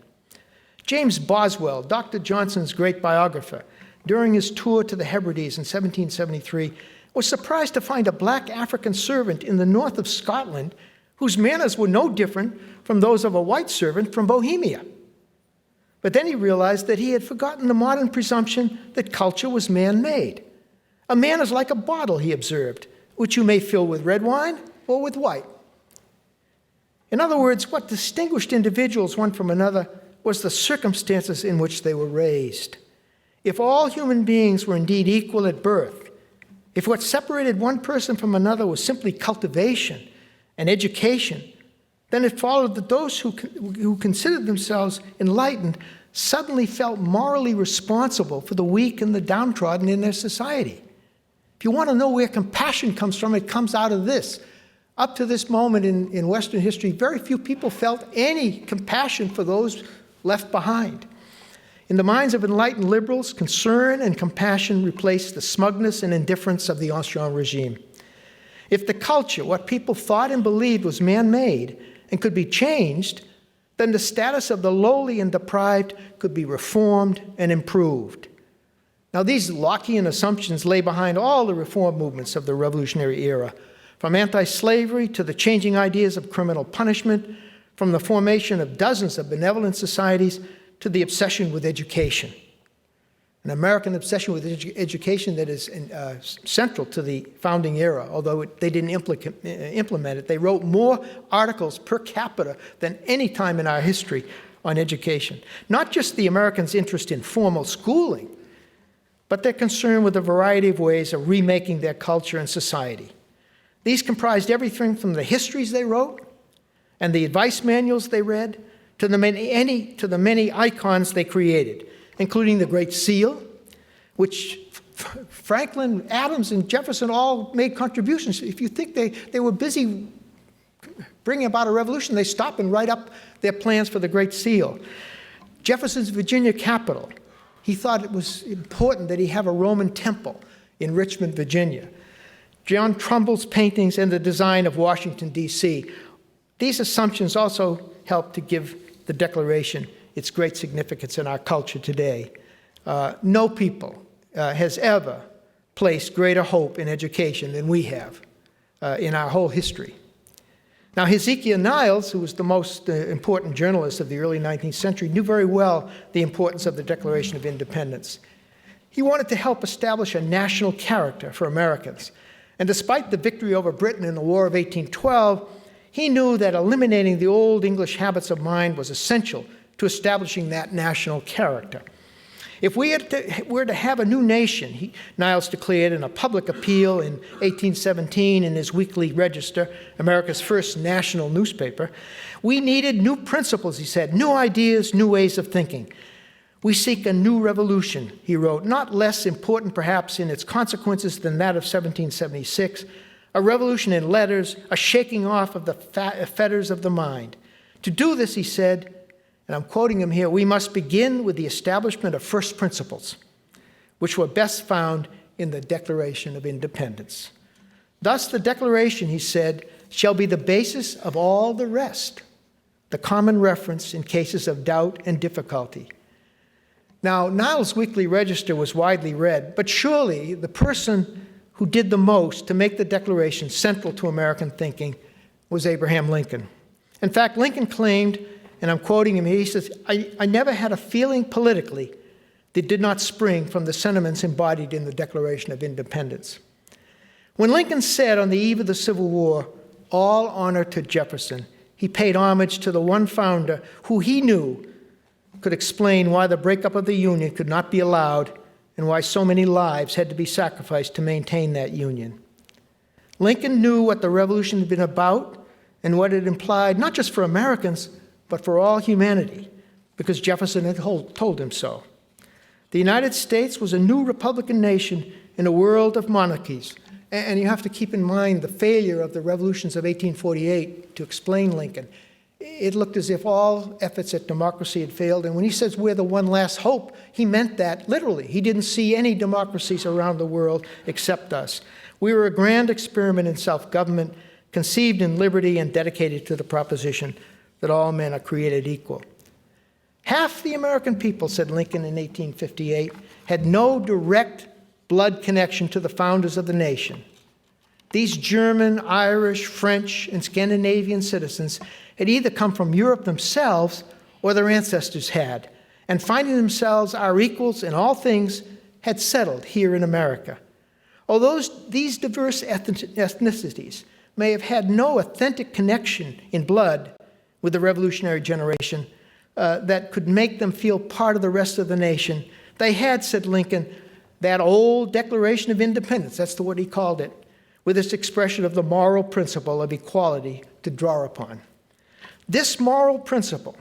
[SPEAKER 9] James Boswell, Dr. Johnson's great biographer, during his tour to the Hebrides in 1773, was surprised to find a black African servant in the north of Scotland whose manners were no different from those of a white servant from Bohemia. But then he realized that he had forgotten the modern presumption that culture was man-made. A man is like a bottle, he observed, which you may fill with red wine or with white. In other words, what distinguished individuals one from another was the circumstances in which they were raised. If all human beings were indeed equal at birth, if what separated one person from another was simply cultivation and education, then it followed that those who considered themselves enlightened suddenly felt morally responsible for the weak and the downtrodden in their society. If you want to know where compassion comes from, it comes out of this. Up to this moment in Western history, very few people felt any compassion for those left behind. In the minds of enlightened liberals, concern and compassion replaced the smugness and indifference of the Ancien regime. If the culture, what people thought and believed, was man-made and could be changed, then the status of the lowly and deprived could be reformed and improved. Now, these Lockean assumptions lay behind all the reform movements of the Revolutionary era, from anti-slavery to the changing ideas of criminal punishment, from the formation of dozens of benevolent societies to the obsession with education. An American obsession with education that is central to the founding era, although they didn't implement it. They wrote more articles per capita than any time in our history on education. Not just the Americans' interest in formal schooling, but their concern with a variety of ways of remaking their culture and society. These comprised everything from the histories they wrote and the advice manuals they read to the many icons they created, including the Great Seal, which Franklin, Adams, and Jefferson all made contributions. If you think they were busy bringing about a revolution, they stop and write up their plans for the Great Seal. Jefferson's Virginia Capitol, he thought it was important that he have a Roman temple in Richmond, Virginia. John Trumbull's paintings and the design of Washington, D.C. These assumptions also helped to give the Declaration its great significance in our culture today. No people has ever placed greater hope in education than we have in our whole history. Now, Hezekiah Niles, who was the most important journalist of the early 19th century, knew very well the importance of the Declaration of Independence. He wanted to help establish a national character for Americans. And despite the victory over Britain in the War of 1812, he knew that eliminating the old English habits of mind was essential to establishing that national character. If we were to have a new nation, Niles declared in a public appeal in 1817 in his Weekly Register, America's first national newspaper, we needed new principles, he said, new ideas, new ways of thinking. We seek a new revolution, he wrote, not less important perhaps in its consequences than that of 1776, a revolution in letters, a shaking off of the fetters of the mind. To do this, he said, and I'm quoting him here, we must begin with the establishment of first principles, which were best found in the Declaration of Independence. Thus, the Declaration, he said, shall be the basis of all the rest, the common reference in cases of doubt and difficulty. Now, Niles' Weekly Register was widely read, but surely the person who did the most to make the Declaration central to American thinking was Abraham Lincoln. In fact, Lincoln claimed, and I'm quoting him here, he says, I never had a feeling politically that did not spring from the sentiments embodied in the Declaration of Independence. When Lincoln said on the eve of the Civil War, all honor to Jefferson, he paid homage to the one founder who he knew could explain why the breakup of the Union could not be allowed and why so many lives had to be sacrificed to maintain that Union. Lincoln knew what the Revolution had been about and what it implied, not just for Americans, but for all humanity, because Jefferson had told him so. The United States was a new Republican nation in a world of monarchies, and you have to keep in mind the failure of the revolutions of 1848 to explain Lincoln. It looked as if all efforts at democracy had failed, and when he says we're the one last hope, he meant that literally. He didn't see any democracies around the world except us. We were a grand experiment in self-government, conceived in liberty and dedicated to the proposition that all men are created equal. Half the American people, said Lincoln in 1858, had no direct blood connection to the founders of the nation. These German, Irish, French, and Scandinavian citizens had either come from Europe themselves or their ancestors had, and finding themselves our equals in all things, had settled here in America. Although these diverse ethnicities may have had no authentic connection in blood with the revolutionary generation that could make them feel part of the rest of the nation, they had, said Lincoln, that old Declaration of Independence, that's what he called it, with its expression of the moral principle of equality to draw upon. This moral principle,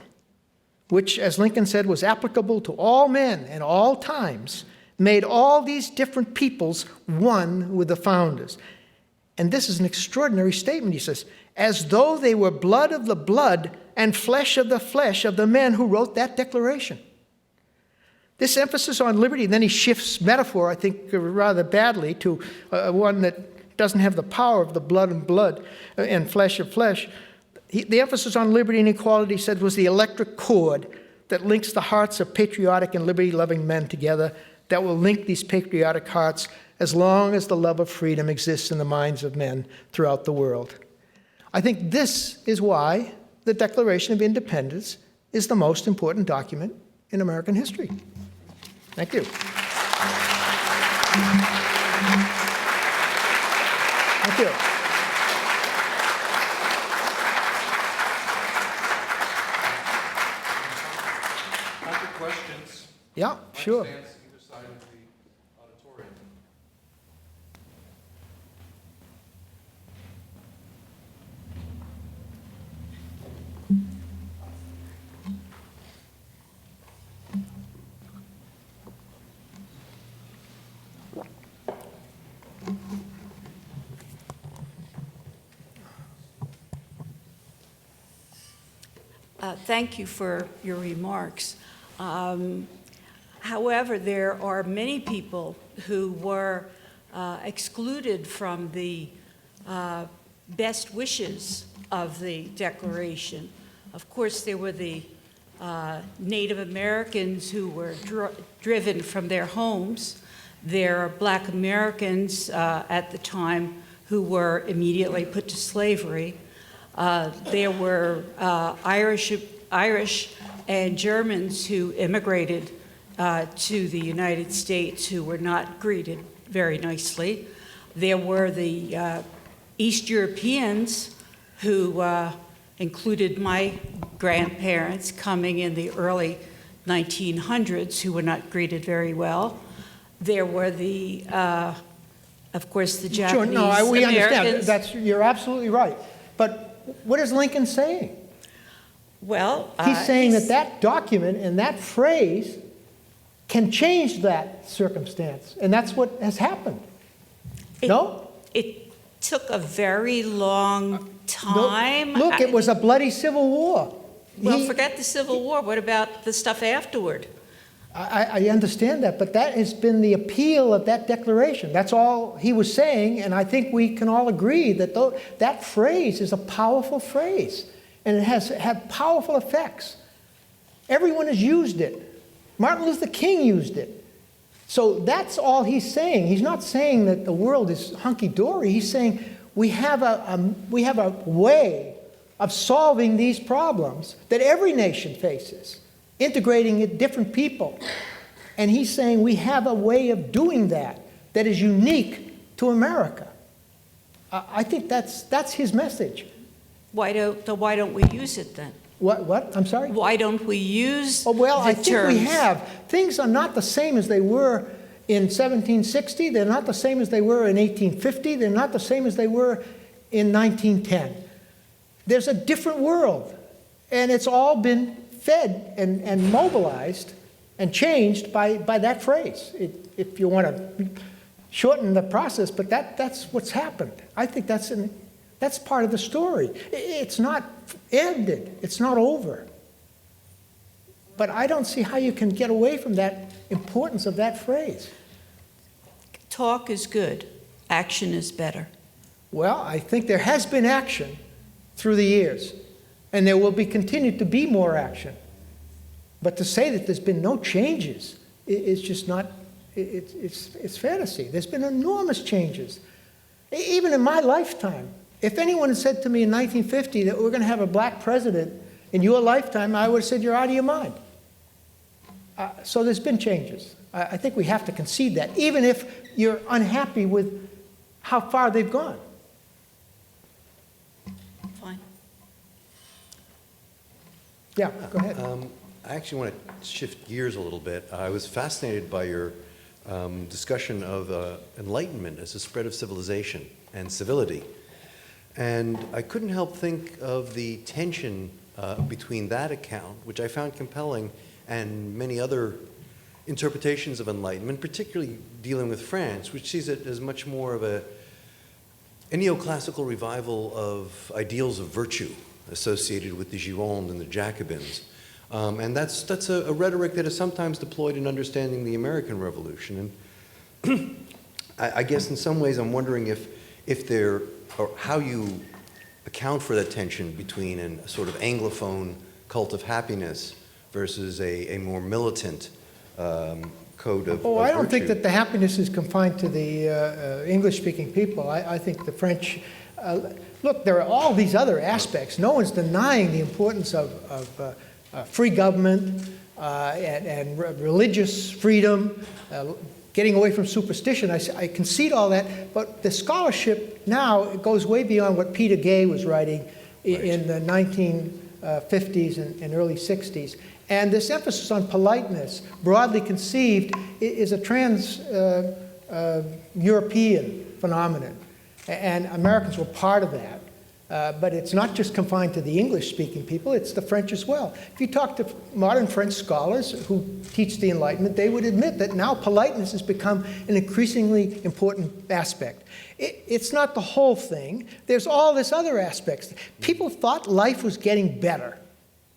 [SPEAKER 9] which, as Lincoln said, was applicable to all men and all times, made all these different peoples one with the founders. And this is an extraordinary statement, he says, as though they were blood of the blood and flesh of the men who wrote that declaration. This emphasis on liberty, then he shifts metaphor, I think, rather badly to one that doesn't have the power of the blood and blood and flesh of flesh. The emphasis on liberty and equality, he said, was the electric cord that links the hearts of patriotic and liberty-loving men together, that will link these patriotic hearts as long as the love of freedom exists in the minds of men throughout the world. I think this is why the Declaration of Independence is the most important document in American history. Thank you. Thank you.
[SPEAKER 7] Questions?
[SPEAKER 9] Yeah, sure.
[SPEAKER 7] Either side of the auditorium.
[SPEAKER 4] Thank you for your remarks. However, there are many people who were excluded from the best wishes of the Declaration. Of course, there were the Native Americans who were driven from their homes. There are Black Americans at the time who were immediately put to slavery. There were Irish and Germans who immigrated to the United States who were not greeted very nicely. There were the East Europeans who included my grandparents coming in the early 1900s who were not greeted very well. There were of course, the Japanese
[SPEAKER 9] Sure, we
[SPEAKER 4] Americans.
[SPEAKER 9] understand. You're absolutely right. But what is Lincoln saying?
[SPEAKER 4] Well,
[SPEAKER 9] he's saying that document and that phrase can change that circumstance, and that's what has happened.
[SPEAKER 4] It took a very long time.
[SPEAKER 9] Look, it was a bloody civil war.
[SPEAKER 4] Well, forget the Civil War. What about the stuff afterward?
[SPEAKER 9] I understand that, but that has been the appeal of that declaration. That's all he was saying, and I think we can all agree that that phrase is a powerful phrase, and it has had powerful effects. Everyone has used it. Martin Luther King used it. So that's all he's saying. He's not saying that the world is hunky-dory. He's saying we have a way of solving these problems that every nation faces, integrating different people. And he's saying we have a way of doing that that is unique to America. I think that's his message.
[SPEAKER 4] Why don't we use it then?
[SPEAKER 9] What? I'm sorry?
[SPEAKER 4] Why don't we use
[SPEAKER 9] I think
[SPEAKER 4] terms?
[SPEAKER 9] we have. Things are not the same as they were in 1760. They're not the same as they were in 1850. They're not the same as they were in 1910. There's a different world, and it's all been fed and mobilized and changed by that phrase, if you want to shorten the process, but that's what's happened. I think that's part of the story. It's not ended. It's not over. But I don't see how you can get away from that importance of that phrase.
[SPEAKER 4] Talk is good. Action is better.
[SPEAKER 9] Well, I think there has been action through the years, and there will be continued to be more action. But to say that there's been no changes is just not, it's fantasy. There's been enormous changes. Even in my lifetime, if anyone had said to me in 1950 that we're going to have a black president in your lifetime, I would have said, you're out of your mind. So there's been changes. I think we have to concede that, even if you're unhappy with how far they've gone.
[SPEAKER 4] Fine.
[SPEAKER 9] Yeah, go ahead.
[SPEAKER 5] I actually want to shift gears a little bit. I was fascinated by your discussion of enlightenment as a spread of civilization and civility. And I couldn't help think of the tension between that account, which I found compelling, and many other interpretations of enlightenment, particularly dealing with France, which sees it as much more of a neoclassical revival of ideals of virtue associated with the Gironde and the Jacobins. And that's a rhetoric that is sometimes deployed in understanding the American Revolution. And I guess in some ways I'm wondering if there, or how you account for that tension between a sort of Anglophone cult of happiness versus a more militant code of
[SPEAKER 9] I don't think
[SPEAKER 5] virtue.
[SPEAKER 9] that the happiness is confined to the English-speaking people. I think the French, look, there are all these other aspects. No one's denying the importance of free government and religious freedom, getting away from superstition. I concede all that, but the scholarship now it goes way beyond what Peter Gay was writing in the 1950s and early 60s. And this emphasis on politeness, broadly conceived, is a trans-European phenomenon. And Americans were part of that. But it's not just confined to the English-speaking people, it's the French as well. If you talk to modern French scholars who teach the Enlightenment, they would admit that now politeness has become an increasingly important aspect. It's not the whole thing. There's all this other aspects. People thought life was getting better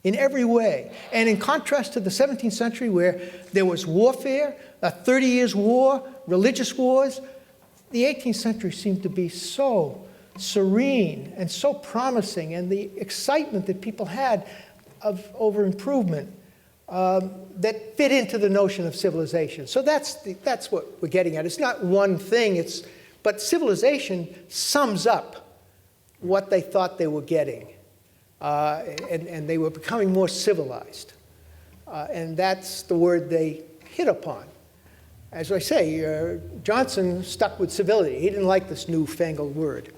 [SPEAKER 9] in every way. And in contrast to the 17th century where there was warfare, a 30 years war, religious wars, the 18th century seemed to be so serene and so promising, and the excitement that people had over improvement that fit into the notion of civilization. So that's what we're getting at. It's not one thing, but civilization sums up
[SPEAKER 10] what they thought they were getting. And they were becoming more civilized. And that's the word they hit upon. As I say, Johnson stuck with civility. He didn't like this newfangled word.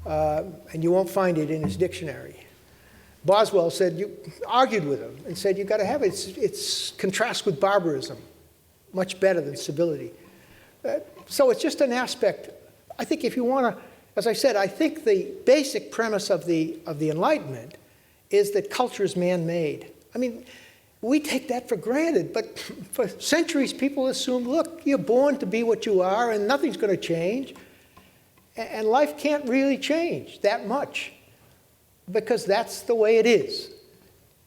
[SPEAKER 10] And you won't find it in his dictionary. Boswell argued with him and said, you've got to have it. It's contrasts with barbarism, much better than civility. So it's just an aspect. I think if you want to, as I said, I think the basic premise of the Enlightenment is that culture is man-made. I mean, we take that for granted, but for centuries people assumed, look, you're born to be what you are and nothing's going to change. And life can't really change that much because that's the way it is.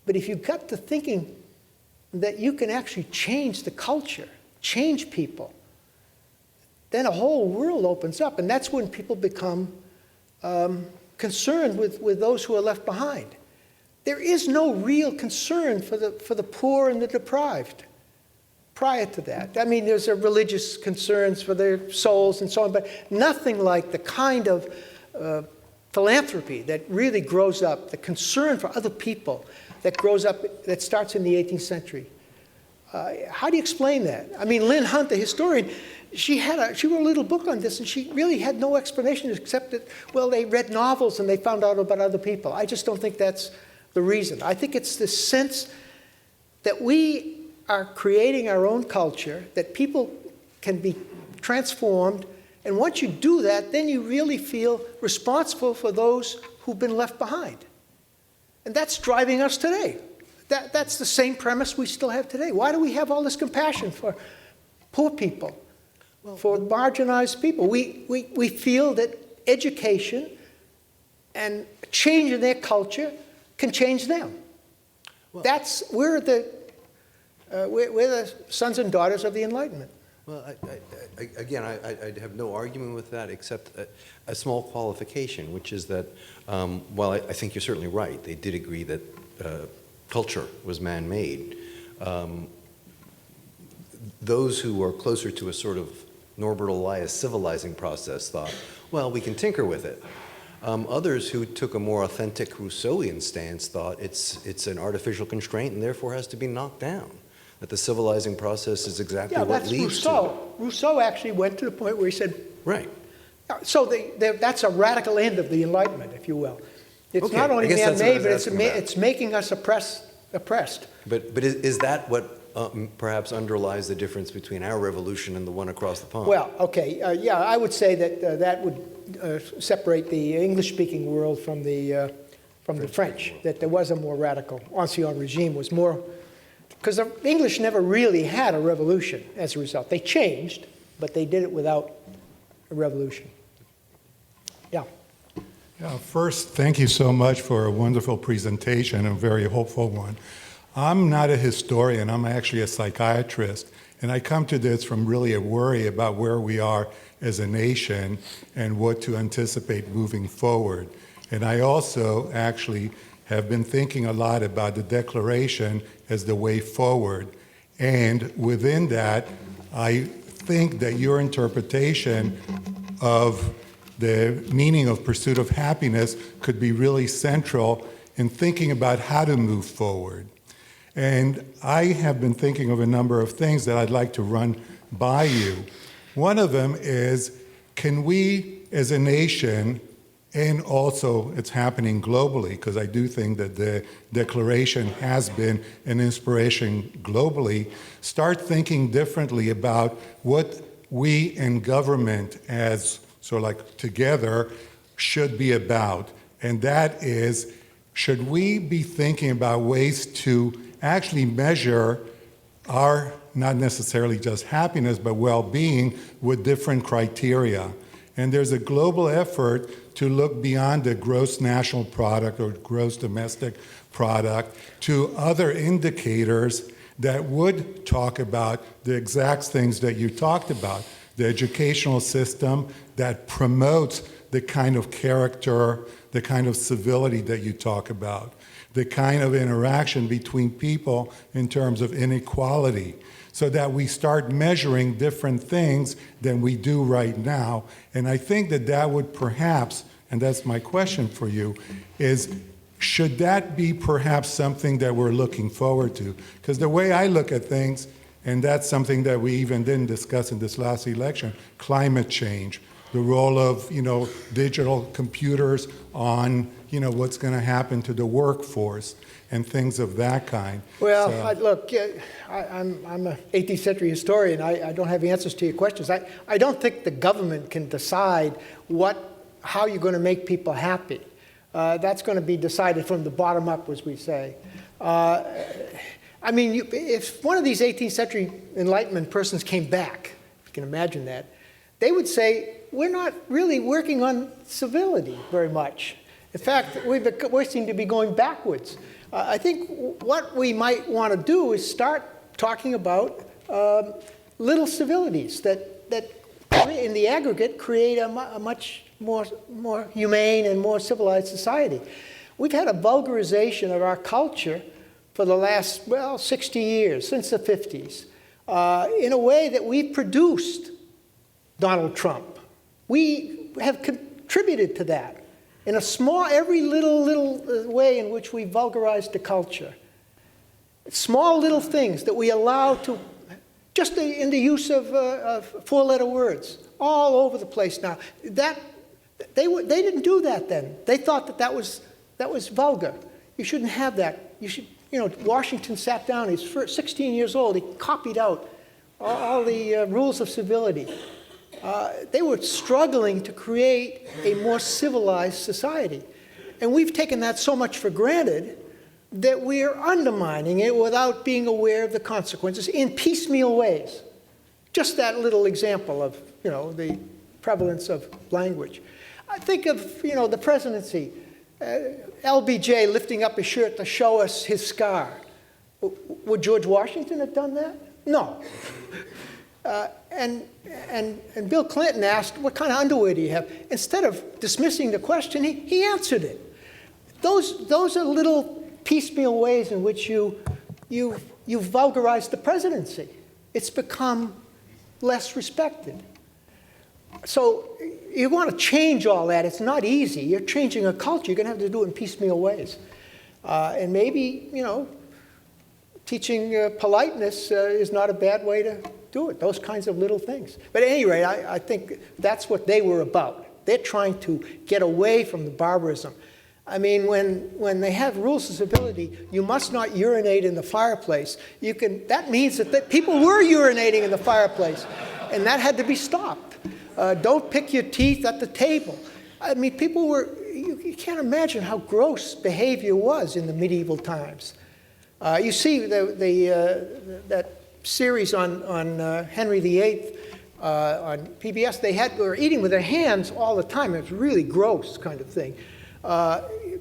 [SPEAKER 10] But if you got to thinking that you can actually change the culture, change people, then a whole world opens up. And that's when people become concerned with those who are left behind. There is no real concern for the poor and the deprived prior to that. I mean, there's religious concerns for their souls and so on, but nothing like the kind of philanthropy that really grows up, the concern for other people that grows up, that starts in the 18th century. How do you explain that? I mean, Lynn Hunt, the historian, she wrote a little book on this, and she really had no explanation except that, well, they read novels and they found out about other people. I just don't think that's the reason. I think it's this sense that we are creating our own culture, that people can be transformed, and once you do that, then you really feel responsible for those who've been left behind. And that's driving us today. That's the same premise we still have today. Why do we have all this compassion for poor people, for marginalized people? We feel that education and change in their culture can change them. We're the sons and daughters of the Enlightenment.
[SPEAKER 5] Well, again, I have no argument with that except a small qualification, which is that, while I think you're certainly right, they did agree that culture was man-made. Those who were closer to a sort of Norbert Elias civilizing process thought, well, we can tinker with it. Others who took a more authentic Rousseauian stance thought it's an artificial constraint and therefore has to be knocked down. That the civilizing process is exactly what leads to it.
[SPEAKER 10] Rousseau actually went to the point where he said,
[SPEAKER 5] right.
[SPEAKER 10] So that's a radical end of the Enlightenment, if you will. It's
[SPEAKER 5] Okay,
[SPEAKER 10] not only
[SPEAKER 5] I guess that's what I
[SPEAKER 10] man-made,
[SPEAKER 5] was
[SPEAKER 10] but
[SPEAKER 5] asking about.
[SPEAKER 10] it's making us oppressed.
[SPEAKER 5] But is that what perhaps underlies the difference between our revolution and the one across the pond?
[SPEAKER 10] Well, okay, yeah, I would say that that would separate the English-speaking world from the French, that there was a more radical ancien regime, was more, because the English never really had a revolution as a result. They changed, but they did it without a revolution. Yeah.
[SPEAKER 22] First, thank you so much for a wonderful presentation, a very hopeful one. I'm not a historian, I'm actually a psychiatrist, and I come to this from really a worry about where we are as a nation and what to anticipate moving forward. And I also actually have been thinking a lot about the Declaration as the way forward. And within that, I think that your interpretation of the meaning of pursuit of happiness could be really central in thinking about how to move forward. And I have been thinking of a number of things that I'd like to run by you. One of them is, can we as a nation, and also it's happening globally, because I do think that the Declaration has been an inspiration globally, start thinking differently about what we in government as sort of like together should be about. And that is, should we be thinking about ways to actually measure our, not necessarily just happiness, but well-being with different criteria? And there's a global effort to look beyond the gross national product or gross domestic product to other indicators that would talk about the exact things that you talked about. The educational system that promotes the kind of character, the kind of civility that you talk about, the kind of interaction between people in terms of inequality, so that we start measuring different things than we do right now. And I think that that would perhaps, And that's my question for you, is should that be perhaps something that we're looking forward to? Because the way I look at things, and that's something that we even didn't discuss in this last election, climate change, the role of, digital computers on, what's going to happen to the workforce and things of that kind.
[SPEAKER 10] Well,
[SPEAKER 22] So-
[SPEAKER 10] look, I'm an 18th century historian. I don't have answers to your questions. I don't think the government can decide how you're going to make people happy. That's going to be decided from the bottom up, as we say. If one of these 18th century Enlightenment persons came back, if you can imagine that, they would say, we're not really working on civility very much. In fact, we seem to be going backwards. I think what we might want to do is start talking about little civilities that in the aggregate create a much more humane and more civilized society. We've had a vulgarization of our culture for the last, 60 years, since the 50s, in a way that we've produced Donald Trump. We have contributed to that in a small, every little way in which we vulgarized the culture. Small little things that we allow to, just in the use of four-letter words, all over the place now. They didn't do that then. They thought that was vulgar. You shouldn't have that. You should, Washington sat down. He's 16 years old. He copied out all the rules of civility. They were struggling to create a more civilized society. And we've taken that so much for granted that we are undermining it without being aware of the consequences in piecemeal ways. Just that little example of, the prevalence of language. I think of, the presidency, LBJ lifting up his shirt to show us his scar. Would George Washington have done that? No. And Bill Clinton asked, what kind of underwear do you have? Instead of dismissing the question, he answered it. Those are little piecemeal ways in which you vulgarize the presidency. It's become less respected. So you want to change all that. It's not easy. You're changing a culture. You're going to have to do it in piecemeal ways. And maybe, teaching politeness is not a bad way to do it, those kinds of little things. But at any rate, I think that's what they were about. They're trying to get away from the barbarism. I mean, when they have rules of civility, you must not urinate in the fireplace. That means that people were urinating in the fireplace, and that had to be stopped. Don't pick your teeth at the table. I mean, people were, you can't imagine how gross behavior was in the medieval times. You see that series on Henry VIII on PBS, they were eating with their hands all the time. It was really gross kind of thing.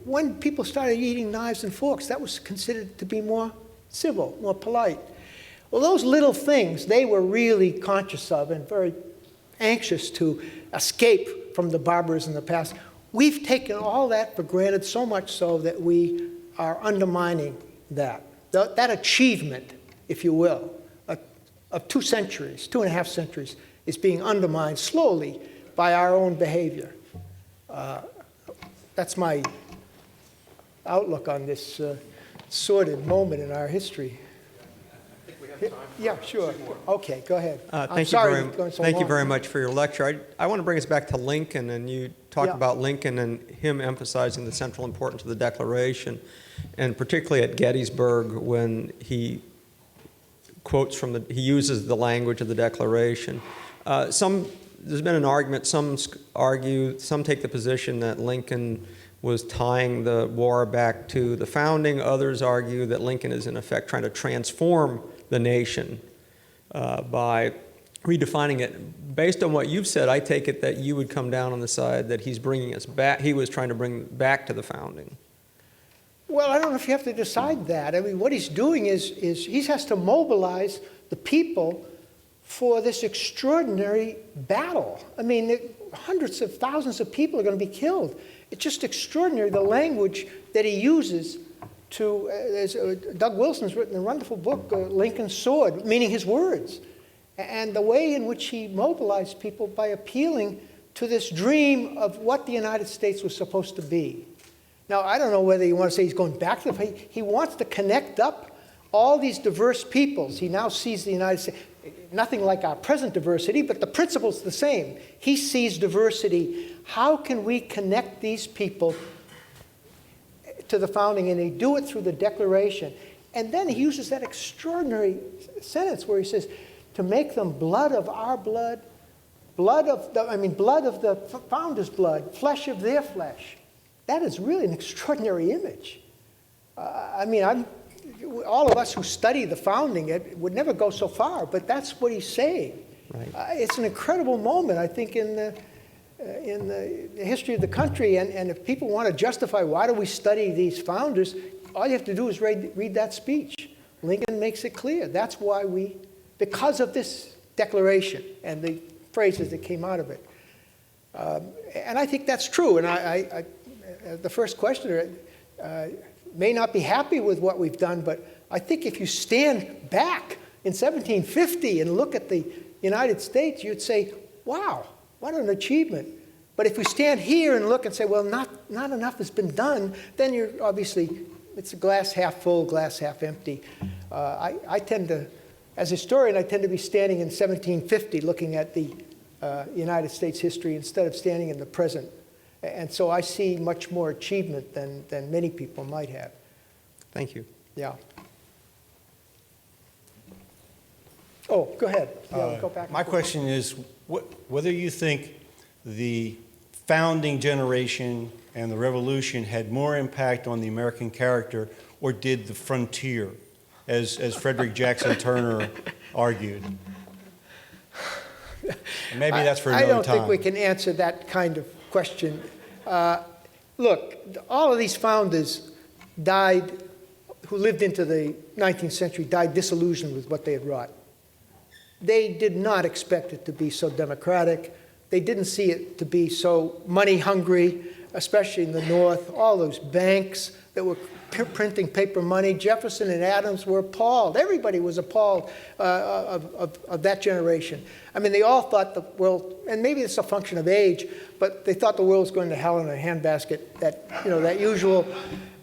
[SPEAKER 10] When people started eating knives and forks, that was considered to be more civil, more polite. Well, those little things, they were really conscious of and very anxious to escape from the barbarism of the past. We've taken all that for granted, so much so that we are undermining that achievement, if you will, of 2 centuries, 2.5 centuries, is being undermined slowly by our own behavior. That's my outlook on this sordid moment in our history.
[SPEAKER 5] I think we have time.
[SPEAKER 10] Yeah, sure. Okay, go ahead.
[SPEAKER 11] Thank you very much for your lecture. I want to bring us back to Lincoln, and you talked about Lincoln and him emphasizing the central importance of the Declaration, and particularly at Gettysburg when he quotes he uses the language of the Declaration. There's been an argument, some take the position that Lincoln was tying the war back to the founding. Others argue that Lincoln is in effect trying to transform the nation by redefining it. Based on what you've said, I take it that you would come down on the side that he's bringing us back, he was trying to bring back to the founding.
[SPEAKER 10] Well, I don't know if you have to decide that. I mean, what he's doing is he has to mobilize the people for this extraordinary battle. I mean, hundreds of thousands of people are going to be killed. It's just extraordinary, the language that he uses to, Doug Wilson's written a wonderful book, Lincoln's Sword, meaning his words, and the way in which he mobilized people by appealing to this dream of what the United States was supposed to be. Now, I don't know whether you want to say he's going back to the, he wants to connect up all these diverse peoples. He now sees the United States, nothing like our present diversity, but the principle's the same. He sees diversity. How can we connect these people to the founding? And they do it through the Declaration. And then he uses that extraordinary sentence where he says, to make them blood of our blood, blood of the founders' blood, flesh of their flesh. That is really an extraordinary image. All of us who study the founding, it would never go so far, but that's what he's saying.
[SPEAKER 5] Right.
[SPEAKER 10] It's an incredible moment, I think, in the history of the country. And if people want to justify why do we study these founders, all you have to do is read that speech. Lincoln makes it clear. That's why because of this Declaration and the phrases that came out of it. And I think that's true. And I the first questioner may not be happy with what we've done, but I think if you stand back in 1750 and look at the United States, you'd say, wow, what an achievement. But if we stand here and look and say, well, not enough has been done, then you're obviously, it's a glass half full, glass half empty. I tend to, as a historian, I tend to be standing in 1750 looking at the United States history instead of standing in the present. And so I see much more achievement than many people might have.
[SPEAKER 11] Thank you.
[SPEAKER 10] Yeah. Oh, go ahead. Yeah, go back.
[SPEAKER 12] My question is whether you think the founding generation and the revolution had more impact on the American character, or did the frontier, as Frederick Jackson Turner argued? Maybe that's for another time.
[SPEAKER 10] I don't think we can answer that kind of question. Look, all of these founders died, who lived into the 19th century, died disillusioned with what they had wrought. They did not expect it to be so democratic. They didn't see it to be so money hungry, especially in the North. All those banks that were printing paper money. Jefferson and Adams were appalled. Everybody was appalled of that generation. I mean, they all thought the world, and maybe it's a function of age, but they thought the world was going to hell in a handbasket, that usual,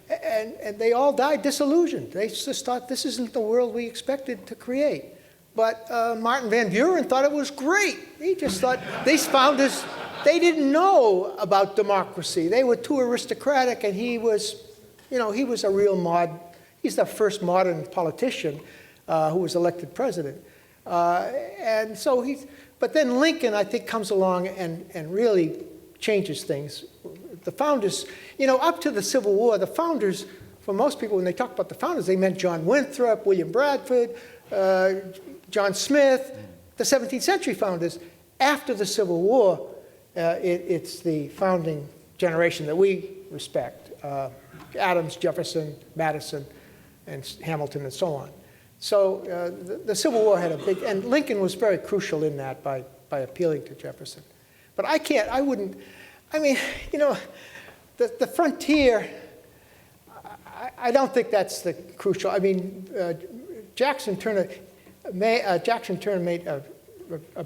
[SPEAKER 10] and they all died disillusioned. They just thought, this isn't the world we expected to create. But Martin Van Buren thought it was great. He just thought these founders, they didn't know about democracy. They were too aristocratic, and he was a real he's the first modern politician who was elected president. And so but then Lincoln, I think, comes along and really changes things. The founders, up to the Civil War, the founders, for most people, when they talk about the founders, they meant John Winthrop, William Bradford, John Smith, the 17th century founders. After the Civil War, it's the founding generation that we respect. Adams, Jefferson, Madison, and Hamilton, and so on. So the Civil War had a big, and Lincoln was very crucial in that by appealing to Jefferson. But the frontier, I don't think that's the crucial. Jackson Turner made a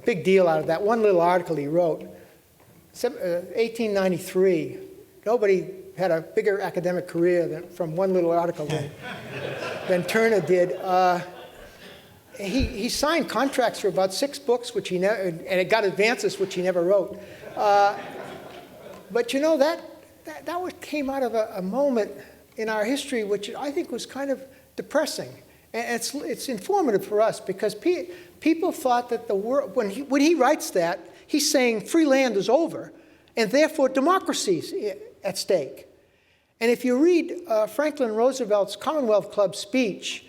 [SPEAKER 10] big deal out of that one little article he wrote, 1893. Nobody had a bigger academic career from one little article than Turner did. He signed contracts for about 6 books, which he never, and it got advances, which he never wrote. But that came out of a moment in our history which I think was kind of depressing. And it's informative for us because people thought that the world, when he writes that, he's saying free land is over, and therefore democracy's at stake. And if you read Franklin Roosevelt's Commonwealth Club speech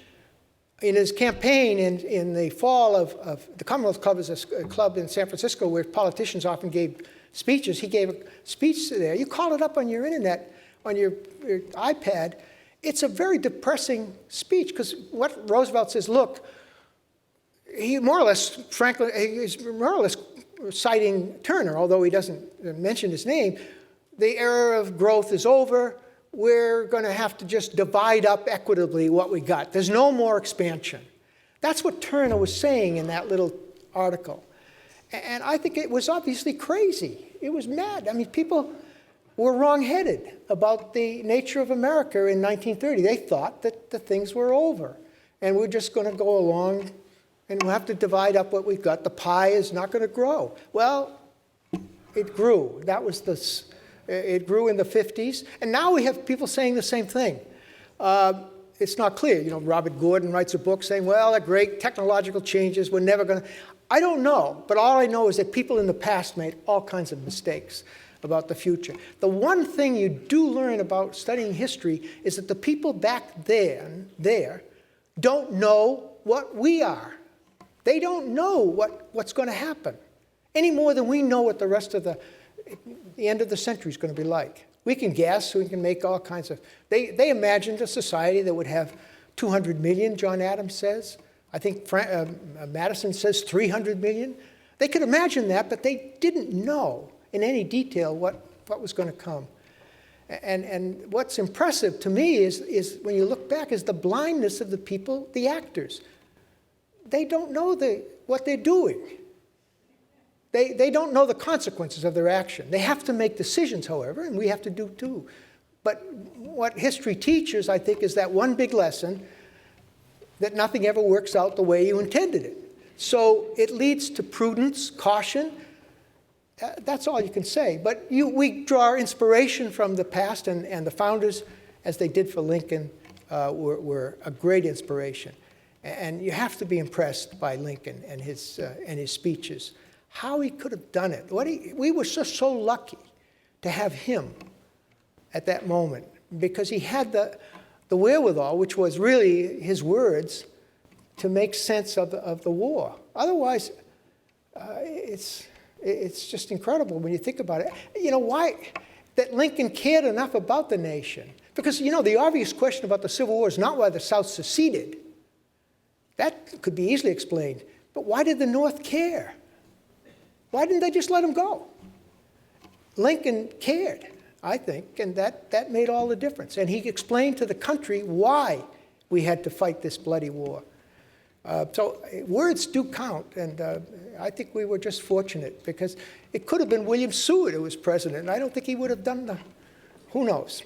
[SPEAKER 10] in his campaign in the fall of the Commonwealth Club is a club in San Francisco where politicians often gave speeches. He gave a speech there. You call it up on your internet, on your iPad. It's a very depressing speech because what Roosevelt says, look, he's more or less citing Turner, although he doesn't mention his name. The era of growth is over. We're going to have to just divide up equitably what we got. There's no more expansion. That's what Turner was saying in that little article. And I think it was obviously crazy. It was mad. I mean, people were wrong-headed about the nature of America in 1930. They thought that the things were over, and we're just going to go along, and we'll have to divide up what we've got. The pie is not going to grow. Well, it grew. It grew in the 50s, and now we have people saying the same thing. It's not clear. You know, Robert Gordon writes a book saying, well, the great technological changes, we're never going to. I don't know, but all I know is that people in the past made all kinds of mistakes about the future. The one thing you do learn about studying history is that the people back there don't know what we are. They don't know what's going to happen any more than we know what the rest of the end of the century is going to be like. We can guess, we can make all kinds of. They imagined a society that would have 200 million, John Adams says. I think Madison says 300 million. They could imagine that, but they didn't know in any detail what was going to come. And what's impressive to me is when you look back is the blindness of the people, the actors. They don't know what they're doing. They don't know the consequences of their action. They have to make decisions, however, and we have to do too. But what history teaches, I think, is that one big lesson that nothing ever works out the way you intended it. So it leads to prudence, caution. That's all you can say. But we draw our inspiration from the past, and the founders, as they did for Lincoln, were a great inspiration. And you have to be impressed by Lincoln and his speeches. How he could have done it. We were just so lucky to have him at that moment, because he had the wherewithal, which was really his words, to make sense of the war. Otherwise, it's just incredible when you think about it. You know, why that Lincoln cared enough about the nation? Because, you know, the obvious question about the Civil War is not why the South seceded. That could be easily explained. But why did the North care? Why didn't they just let them go? Lincoln cared, I think, and that made all the difference. And he explained to the country why we had to fight this bloody war. So words do count, and I think we were just fortunate, because it could have been William Seward who was president, and I don't think he would have done who knows.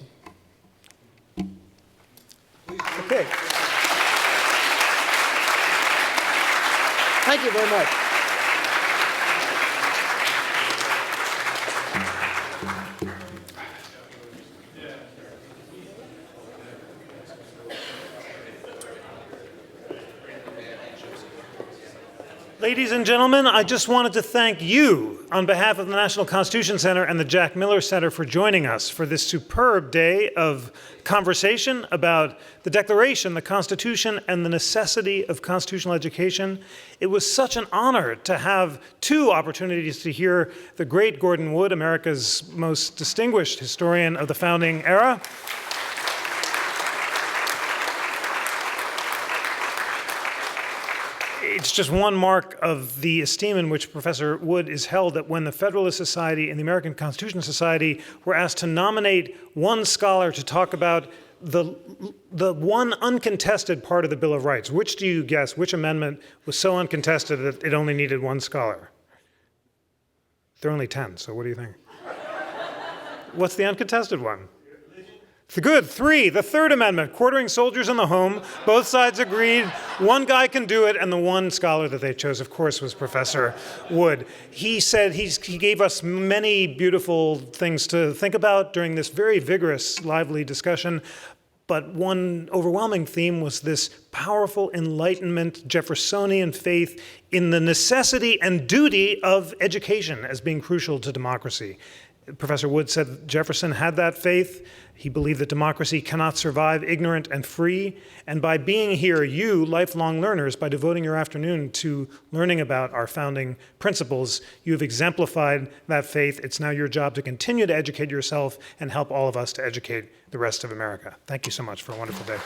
[SPEAKER 10] Okay. Thank you very much.
[SPEAKER 6] Ladies and gentlemen, I just wanted to thank you on behalf of the National Constitution Center and the Jack Miller Center for joining us for this superb day of conversation about the Declaration, the Constitution, and the necessity of constitutional education. It was such an honor to have two opportunities to hear the great Gordon Wood, America's most distinguished historian of the founding era. It's just one mark of the esteem in which Professor Wood is held, that when the Federalist Society and the American Constitution Society were asked to nominate one scholar to talk about the one uncontested part of the Bill of Rights, which do you guess, which amendment was so uncontested that it only needed one scholar? There are only 10, so what do you think? What's the uncontested one? Good. 3, the Third Amendment, quartering soldiers in the home. Both sides agreed. One guy can do it, and the one scholar that they chose, of course, was Professor Wood. He said he gave us many beautiful things to think about during this very vigorous, lively discussion. But one overwhelming theme was this powerful Enlightenment, Jeffersonian faith in the necessity and duty of education as being crucial to democracy. Professor Wood said Jefferson had that faith. He believed that democracy cannot survive ignorant and free. And by being here, you, lifelong learners, by devoting your afternoon to learning about our founding principles, you have exemplified that faith. It's now your job to continue to educate yourself and help all of us to educate the rest of America. Thank you so much for a wonderful day.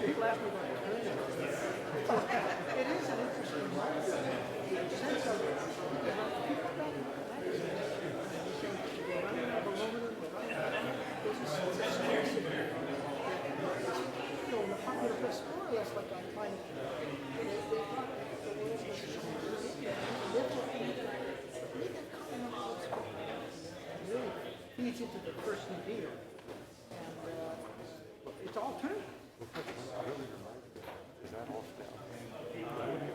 [SPEAKER 10] People ask me about eternity. It is an interesting sense of it. People don't in the popular press, more or less like I find it. They thought the world was therefore really feeds into the first New Deal. And it's all turned. Is that all?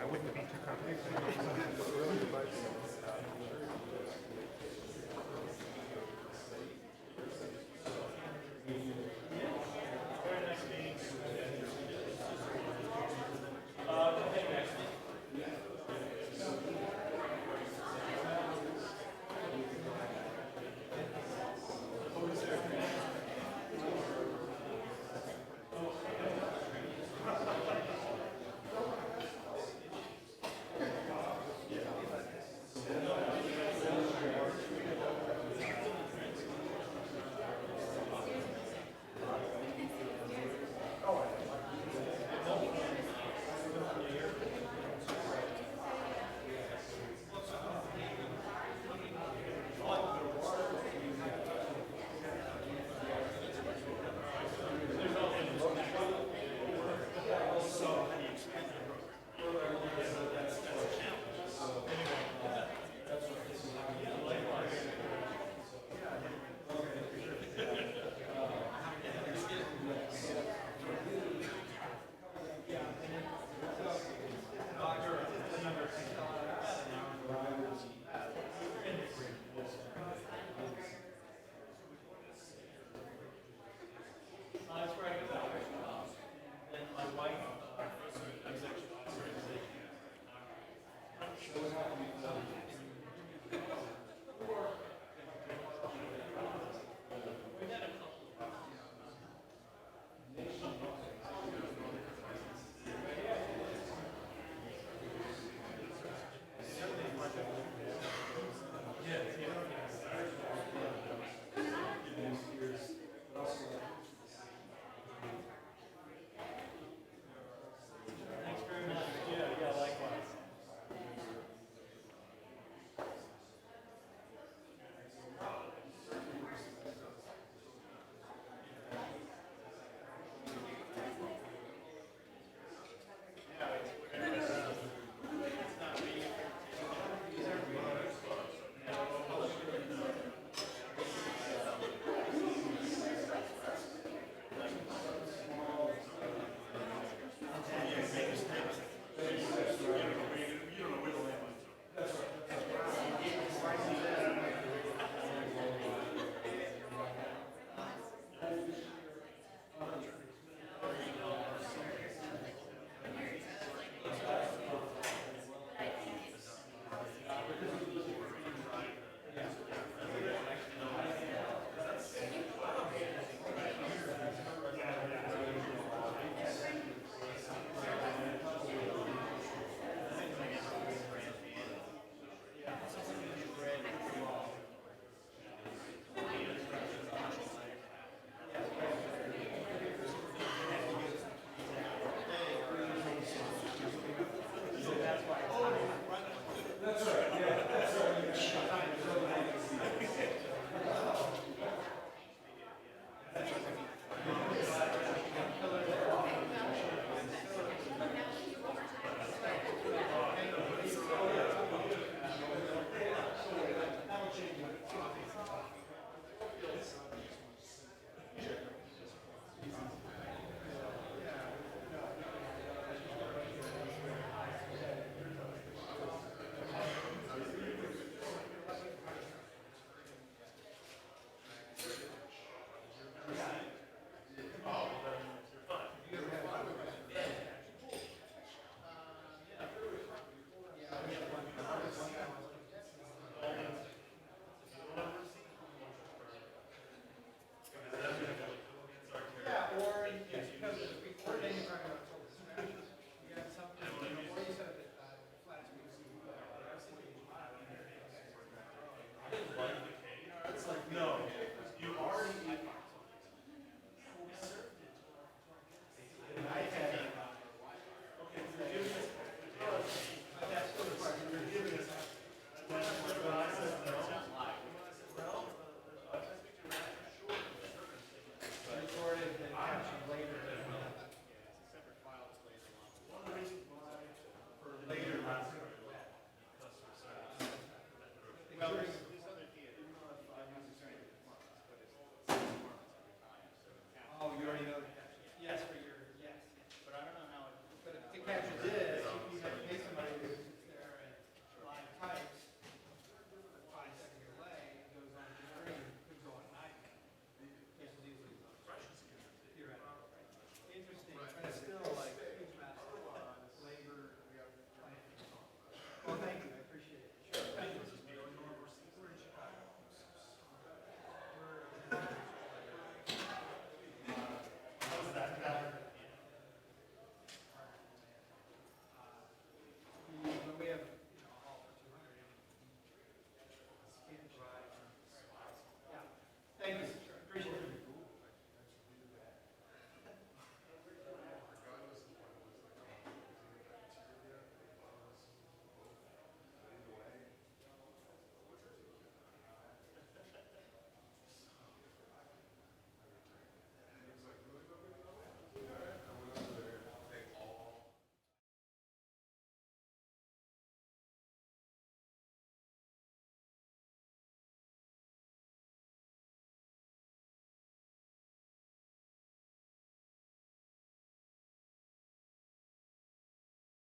[SPEAKER 10] I wouldn't be too comfortable.